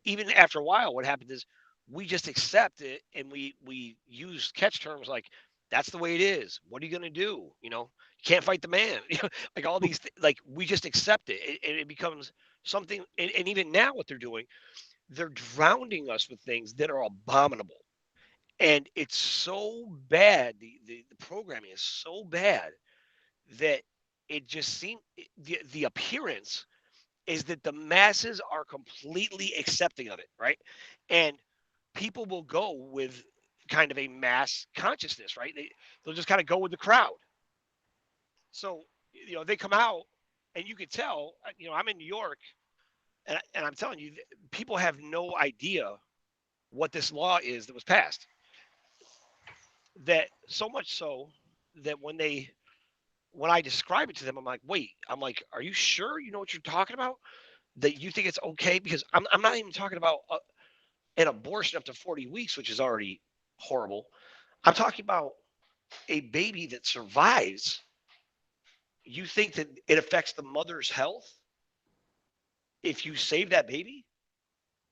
even after a while, what happens is we just accept it and we use catch terms like that's the way it is. What are you gonna do? You can't fight the man. Like all these, like we just accept it, and it becomes something. And even now, what they're doing, they're drowning us with things that are abominable and it's so bad. The programming is so bad that it just seems the appearance is that the masses are completely accepting of it, right? And people will go with kind of a mass consciousness, right? They'll just kind of go with the crowd. So they come out, and you can tell. I'm in New York, and I'm telling you, people have no idea what this law is that was passed. That so much so that when I describe it to them, I'm like, wait, I'm like, are you sure you know what you're talking about? That you think it's okay? Because I'm not even talking about an abortion up to 40 weeks, which is already horrible. I'm talking about a baby that survives. You think that it affects the mother's health if you save that baby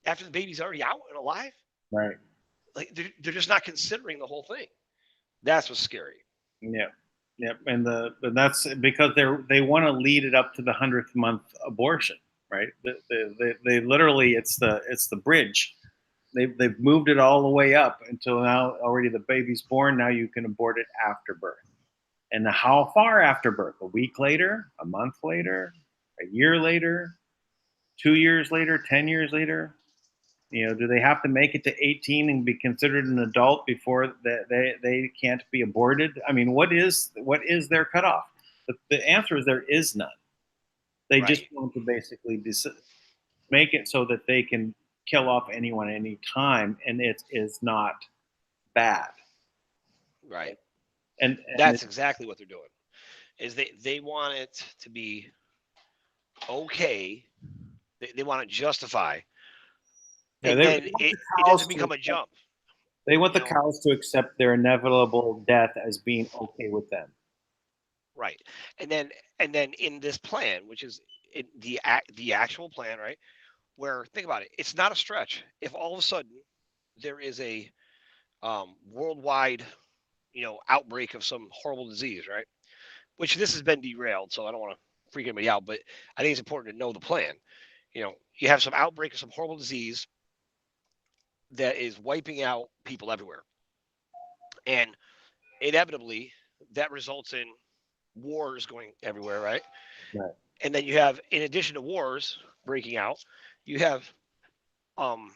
after the baby's already out and alive? Right. Like they're just not considering the whole thing. That's what's scary. Yeah. Yep. And that's because they want to lead it up to the 100th month abortion, right? They literally it's the bridge. They've moved it all the way up until now already the baby's born. Now you can abort it after birth. And how far after birth? A week later, a month later, a year later, 2 years later, 10 years later? Do they have to make it to 18 and be considered an adult before they can't be aborted? I mean, what is their cutoff? The answer is there is none. They Right. just want to basically make it so that they can kill off anyone anytime, and it is not bad. Right. And That's exactly what they're doing. Is they want it to be okay. They want to justify, yeah, and they then want the it cows doesn't to become a accept, jump. they want You the know, cows to accept their inevitable death as being okay with them. right? And then in this plan, which is the actual plan, right? Where think about it, it's not a stretch. If all of a sudden there is a worldwide, outbreak of some horrible disease, right? Which this has been derailed, so I don't want to freak anybody out, but I think it's important to know the plan. You have some outbreak of some horrible disease that is wiping out people everywhere. And inevitably, that results in wars going everywhere, right? Right. And then you have, in addition to wars breaking out, you have, um,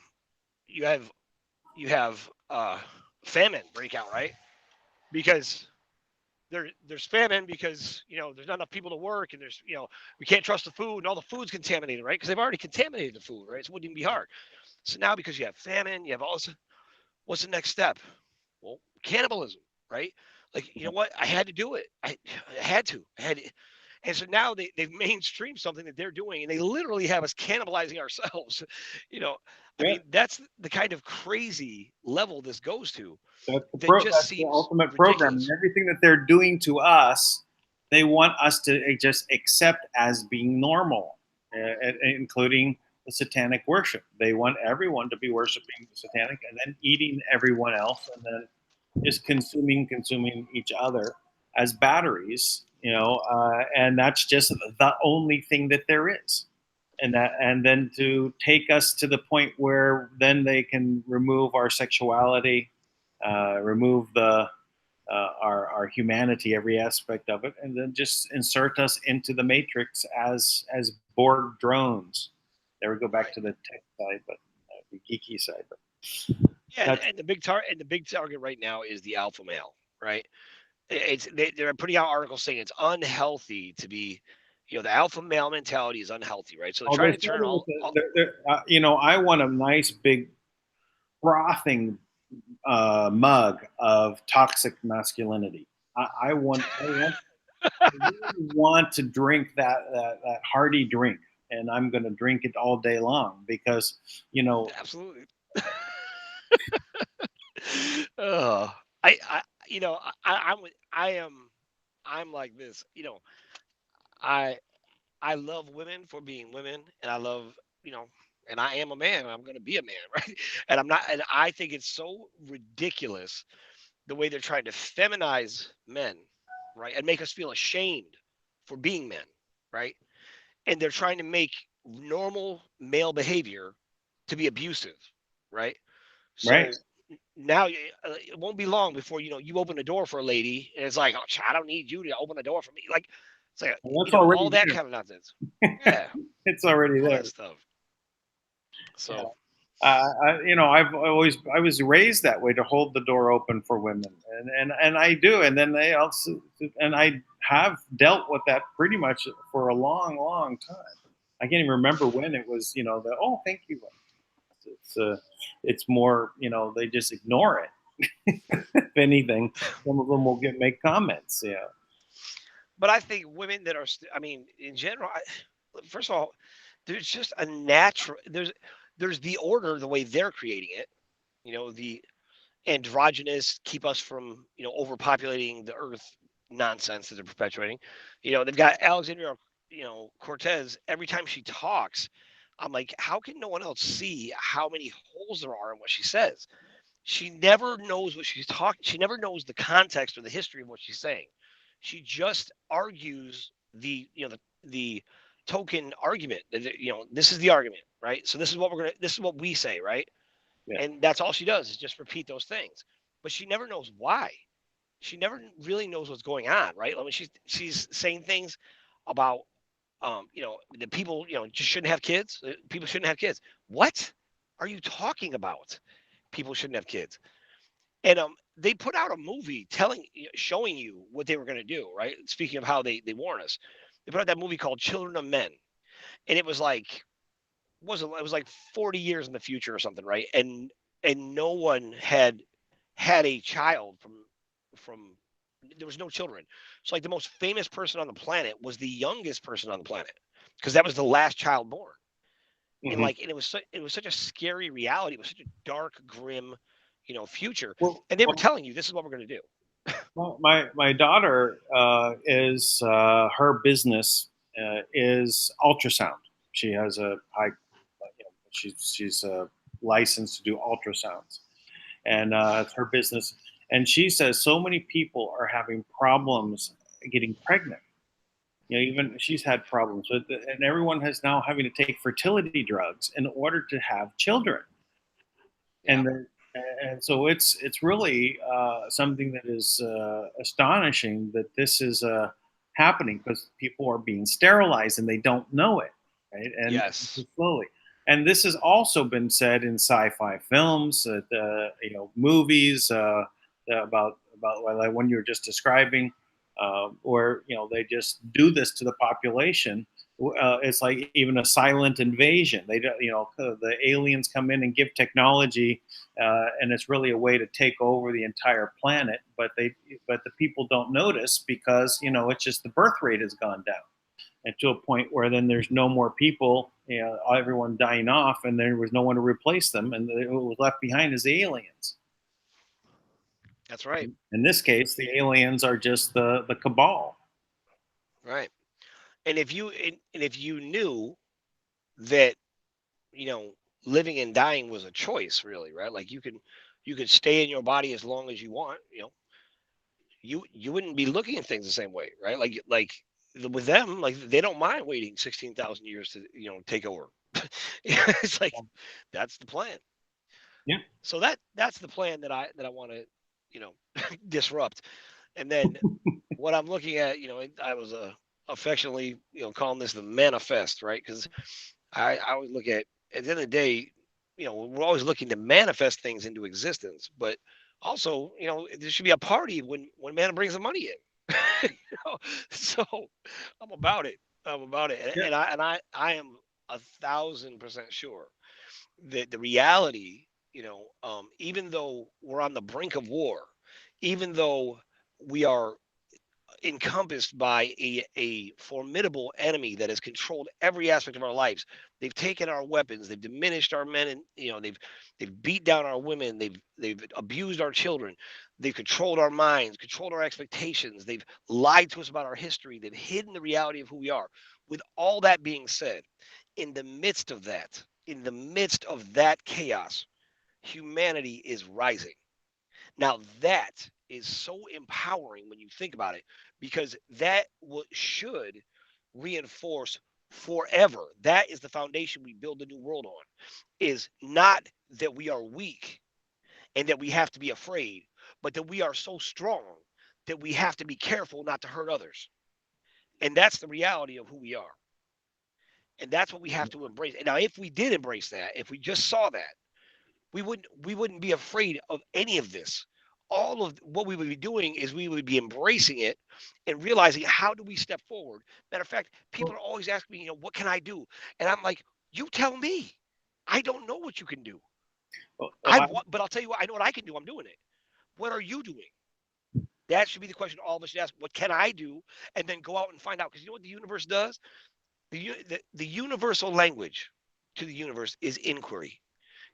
you have, you have famine break out, right? Because there's famine because there's not enough people to work and there's we can't trust the food and all the food's contaminated, right? Because they've already contaminated the food, right? So it wouldn't even be hard. So now because you have famine, you have all this. What's the next step? Well, cannibalism, right? Like, you know what? I had to do it. I had to. I had to. And so now they've mainstreamed something that they're doing, and they literally have us cannibalizing ourselves. You know, I Yeah, mean, that's the kind of crazy level this goes to that just that's the seems ultimate programming. ridiculous. Everything that they're doing to us, they want us to just accept as being normal, including the satanic worship. They want everyone to be worshiping the satanic and then eating everyone else, and then just consuming each other as batteries, and that's just the only thing that there is. And then to take us to the point where then they can remove our sexuality, remove our humanity, every aspect of it, and then just insert us into the matrix as Borg drones. There we go back Right. to the tech side, but the geeky side. But Yeah, that's and the big target right now is the alpha male, right? They're putting out articles saying it's unhealthy to be, the alpha male mentality is unhealthy, right? So they're oh, they're trying to turn starting with all I want a nice big frothing mug of toxic masculinity. I really want to drink that hearty drink, and I'm going to drink it all day long because you know absolutely. Oh, I, I am, I'm like this. I, I love women for being women, and I love, you know, and I am a man, and I'm going to be a man, right? And I'm not, and I think it's so ridiculous the way they're trying to feminize men, right, and make us feel ashamed for being men, right? And they're trying to make normal male behavior to be abusive, right? right. So now it won't be long before you open the door for a lady and it's like, oh, I don't need you to open the door for me. Like it's like Well, that's already all that there. kind of nonsense. Yeah, It's already all there. that stuff. Yeah. So I was raised that way to hold the door open for women, and I do, and then they also, and I have dealt with that pretty much for a long, long time. I can't even remember when it was, the oh, thank you. It's more, they just ignore it. If anything, some of them will make comments. Yeah, but I think women that are I mean in general, first of all, there's just a natural there's the order the way they're creating it, the androgynous keep us from overpopulating the earth nonsense that they're perpetuating. They've got Alexandria, Cortez. Every time she talks, I'm like, how can no one else see how many holes there are in what she says? She never knows what she's talking. She never knows the context or the history of what she's saying. She just argues the token argument. This is the argument, right? So this is what we say, right? yeah. And that's all she does is just repeat those things. But she never knows why. She never really knows what's going on, right? I mean, she's saying things about the people just shouldn't have kids. People shouldn't have kids. What are you talking about? People shouldn't have kids. And they put out a movie showing you what they were going to do, right? Speaking of how they warn us, they put out that movie called Children of Men, and it was like it was like 40 years in the future or something, right? And no one had a child from there was no children. So like the most famous person on the planet was the youngest person on the planet because that was the last child born. And Hmm. like and it was such a scary reality. It was such a dark, grim, future. Well, And they were well, telling you this is what we're going to do. well, my daughter is her business is ultrasound. She has a high, she's licensed to do ultrasounds, and it's her business. And she says so many people are having problems getting pregnant. Even she's had problems with it, and everyone has now having to take fertility drugs in order to have children. Yeah. And so it's really something that is astonishing that this is happening because people are being sterilized and they don't know it, right? And Yes. slowly. And this has also been said in sci-fi films, movies about like one you were just describing, where they just do this to the population It's like even a silent invasion. They don't, the aliens come in and give technology, and it's really a way to take over the entire planet. But the people don't notice because it's just the birth rate has gone down, and to a point where then there's no more people, everyone dying off, and there was no one to replace them, and what was left behind is the aliens. That's right. In this case, the aliens are just the cabal. Right. And if you knew that, living and dying was a choice, really, right? Like you could stay in your body as long as you want, you wouldn't be looking at things the same way, right? With them, like they don't mind waiting 16,000 years to, take over. It's like that's the plan. Yeah. So that's the plan that I want to, disrupt. And then what I'm looking at, I was affectionately, calling this the manifest, right? Because I always look at the end of the day, we're always looking to manifest things into existence, but also, there should be a party when man brings the money in. So I'm about it. I'm about it, Yeah. and I am 1,000% sure that the reality, even though we're on the brink of war, even though we are encompassed by a formidable enemy that has controlled every aspect of our lives. They've taken our weapons, they've diminished our men, and they've beat down our women, they've abused our children, they've controlled our minds, controlled our expectations, they've lied to us about our history, they've hidden the reality of who we are. With all that being said, in the midst of that chaos, humanity is rising. Now that is so empowering when you think about it, because that should reinforce forever. That is the foundation we build the new world on. Is not that we are weak and that we have to be afraid, but that we are so strong that we have to be careful not to hurt others. And that's the reality of who we are. And that's what we have to embrace. And now, if we did embrace that, if we just saw that, we wouldn't be afraid of any of this. All of what we would be doing is we would be embracing it and realizing, how do we step forward. Matter of fact, people are always asking me, what can I do? And I'm like, you tell me. I don't know what you can do. Well, But I'll tell you what, I know what I can do. I'm doing it. What are you doing? That should be the question all of us should ask. What can I do? And then go out and find out. Because you know what the universe does? The universal language to the universe is inquiry.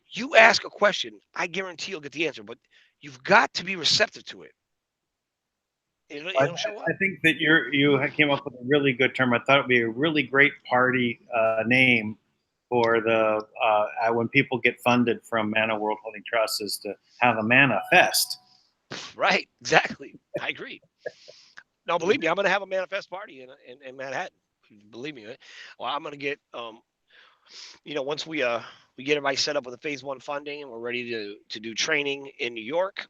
You ask a question, I guarantee you'll get the answer, but you've got to be receptive to it. It'll show up. I think that you came up with a really good term. I thought it'd be a really great party name for the when people get funded from Mana World Holding Trust, is to have a Mana Fest. Right, exactly. I agree. No, believe me, I'm going to have a manifest party in Manhattan. Believe me. Well, I'm going to get once we get everybody set up with the phase 1 funding and we're ready to do training in New York,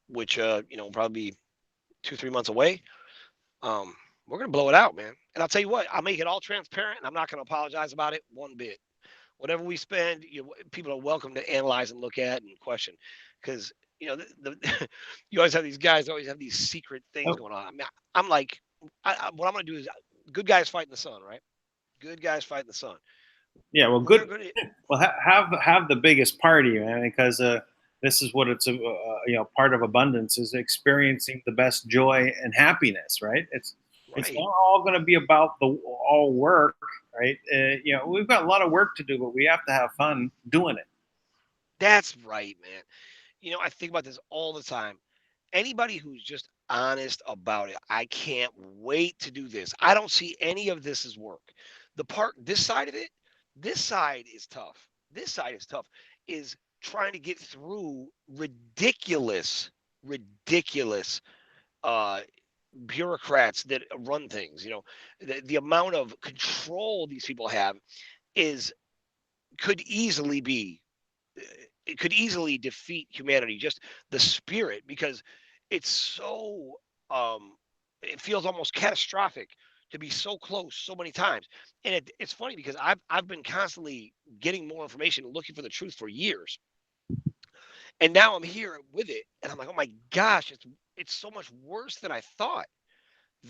which probably be 2-3 months away. We're gonna blow it out, man. And I'll tell you what, I'll make it all transparent, and I'm not gonna apologize about it one bit. Whatever we spend, people are welcome to analyze and look at and question, because you always have these guys always have these secret things going on. I mean, I'm like, what I'm gonna do is, good guys fight in the sun, right? Good guys fight in the sun. Yeah, well, good. Well, have the biggest party, man, because this is what it's part of abundance is experiencing the best joy and happiness, right? It's not all going to be about all work, right? We've got a lot of work to do, but we have to have fun doing it. That's right, man. I think about this all the time. Anybody who's just honest about it, I can't wait to do this. I don't see any of this as work. This side of it, this side is tough. This side is tough, is trying to get through ridiculous bureaucrats that run things. The amount of control these people have could easily be it could easily defeat humanity, just the spirit, because it's so it feels almost catastrophic to be so close so many times. And it's funny because I've been constantly getting more information and looking for the truth for years, and now I'm here with it, and I'm like, oh my gosh, it's so much worse than I thought.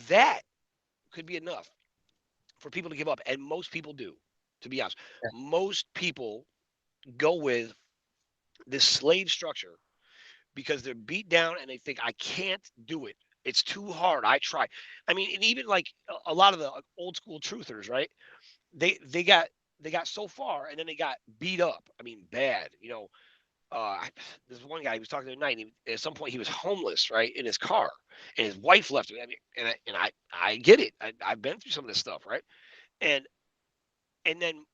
That could be enough. for people to give up, and most people do. To be honest, Yeah. most people go with this slave structure because they're beat down and they think I can't do it. It's too hard. I try. I mean, and even like a lot of the old school truthers, right? They got so far and then they got beat up. I mean, bad. You know, there's one guy who was talking the other night. At some point, he was homeless, right, in his car, and his wife left him. I mean, I get it. I've been through some of this stuff, right? And and then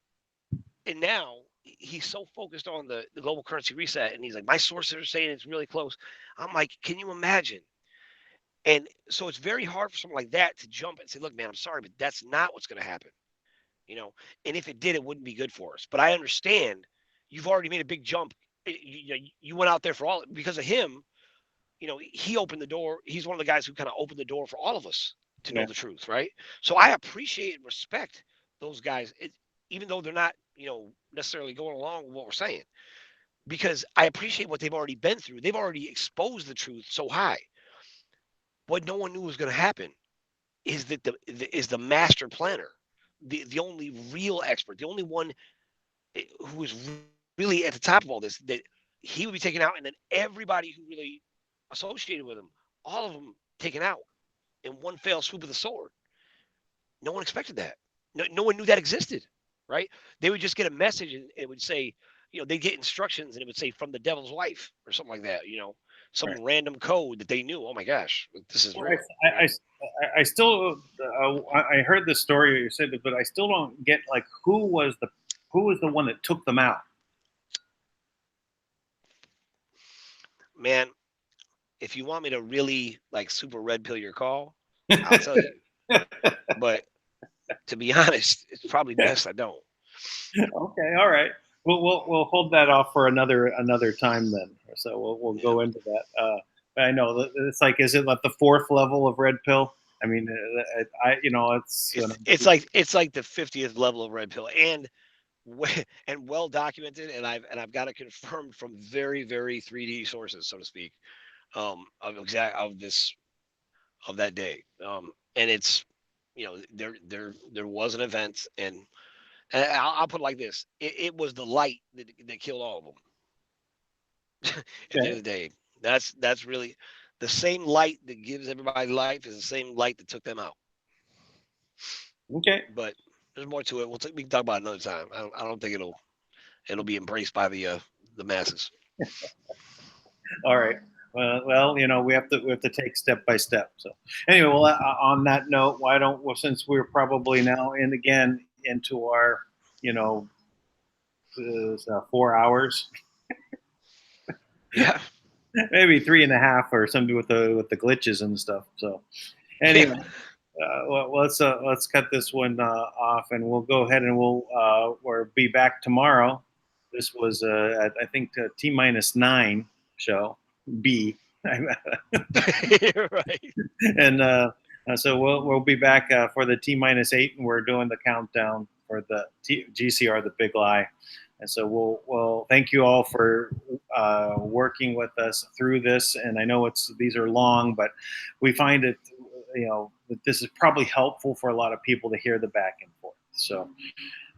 and now he's so focused on the global currency reset, and he's like, my sources are saying it's really close. I'm like, can you imagine? And so it's very hard for someone like that to jump and say, look, man, I'm sorry, but that's not what's going to happen. You know, and if it did, it wouldn't be good for us. But I understand you've already made a big jump. You went out there for all because of him. You know, he opened the door. He's one of the guys who kind of opened the door for all of us to know the truth, right? So I appreciate and respect those guys, even though they're not, necessarily going along with what we're saying, because I appreciate what they've already been through. They've already exposed the truth so high. What no one knew was going to happen is that the master planner, the only real expert, the only one who is really at the top of all this, that he would be taken out, and then everybody who really associated with him, all of them taken out in one fell swoop of the sword. No one expected that. No one knew that existed, right? They would just get a message and it would say, they get instructions and it would say from the devil's wife or something like that, some random code that they knew. Oh my gosh, this is real. I still I heard the story you said, but I still don't get like who was the one that took them out. Man, if you want me to really like super red pill your call, I'll tell you. But to be honest, it's probably best I don't. Okay, all right. We'll hold that off for another time then. So we'll go into that. I know it's like, is it like the fourth level of red pill? I mean, it's like the 50th level of red pill, and well documented, and I've got it confirmed from very, very 3D sources, so to speak, of that day. And it's, there was an event, and I'll put it like this: it was the light that killed all of them. At the end of the day, that's really the same light that gives everybody life is the same light that took them out. Okay, but there's more to it. We can talk about it another time. I don't think it'll be embraced by the masses. All right. Well, we have to take step by step. So anyway, well, on that note, since we're probably now into our 4 hours. Yeah. Maybe 3.5 or something with the glitches and stuff. So anyway, let's cut this one off, and we'll go ahead and we'll be back tomorrow. This was I think T-9 show B. Right. And so we'll be back for the T-8, and we're doing the countdown for the GCR, the big lie. And so we'll thank you all for working with us through this. And I know these are long, but we find it, that this is probably helpful for a lot of people to hear the back and forth. So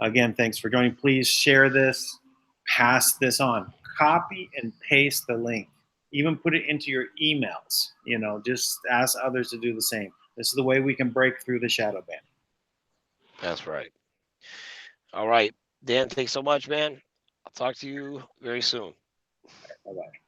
again, thanks for joining. Please share this, pass this on, copy and paste the link, even put it into your emails. Just ask others to do the same. This is the way we can break through the shadow ban. That's right. All right, Dan, thanks so much, man. I'll talk to you very soon. Bye-bye.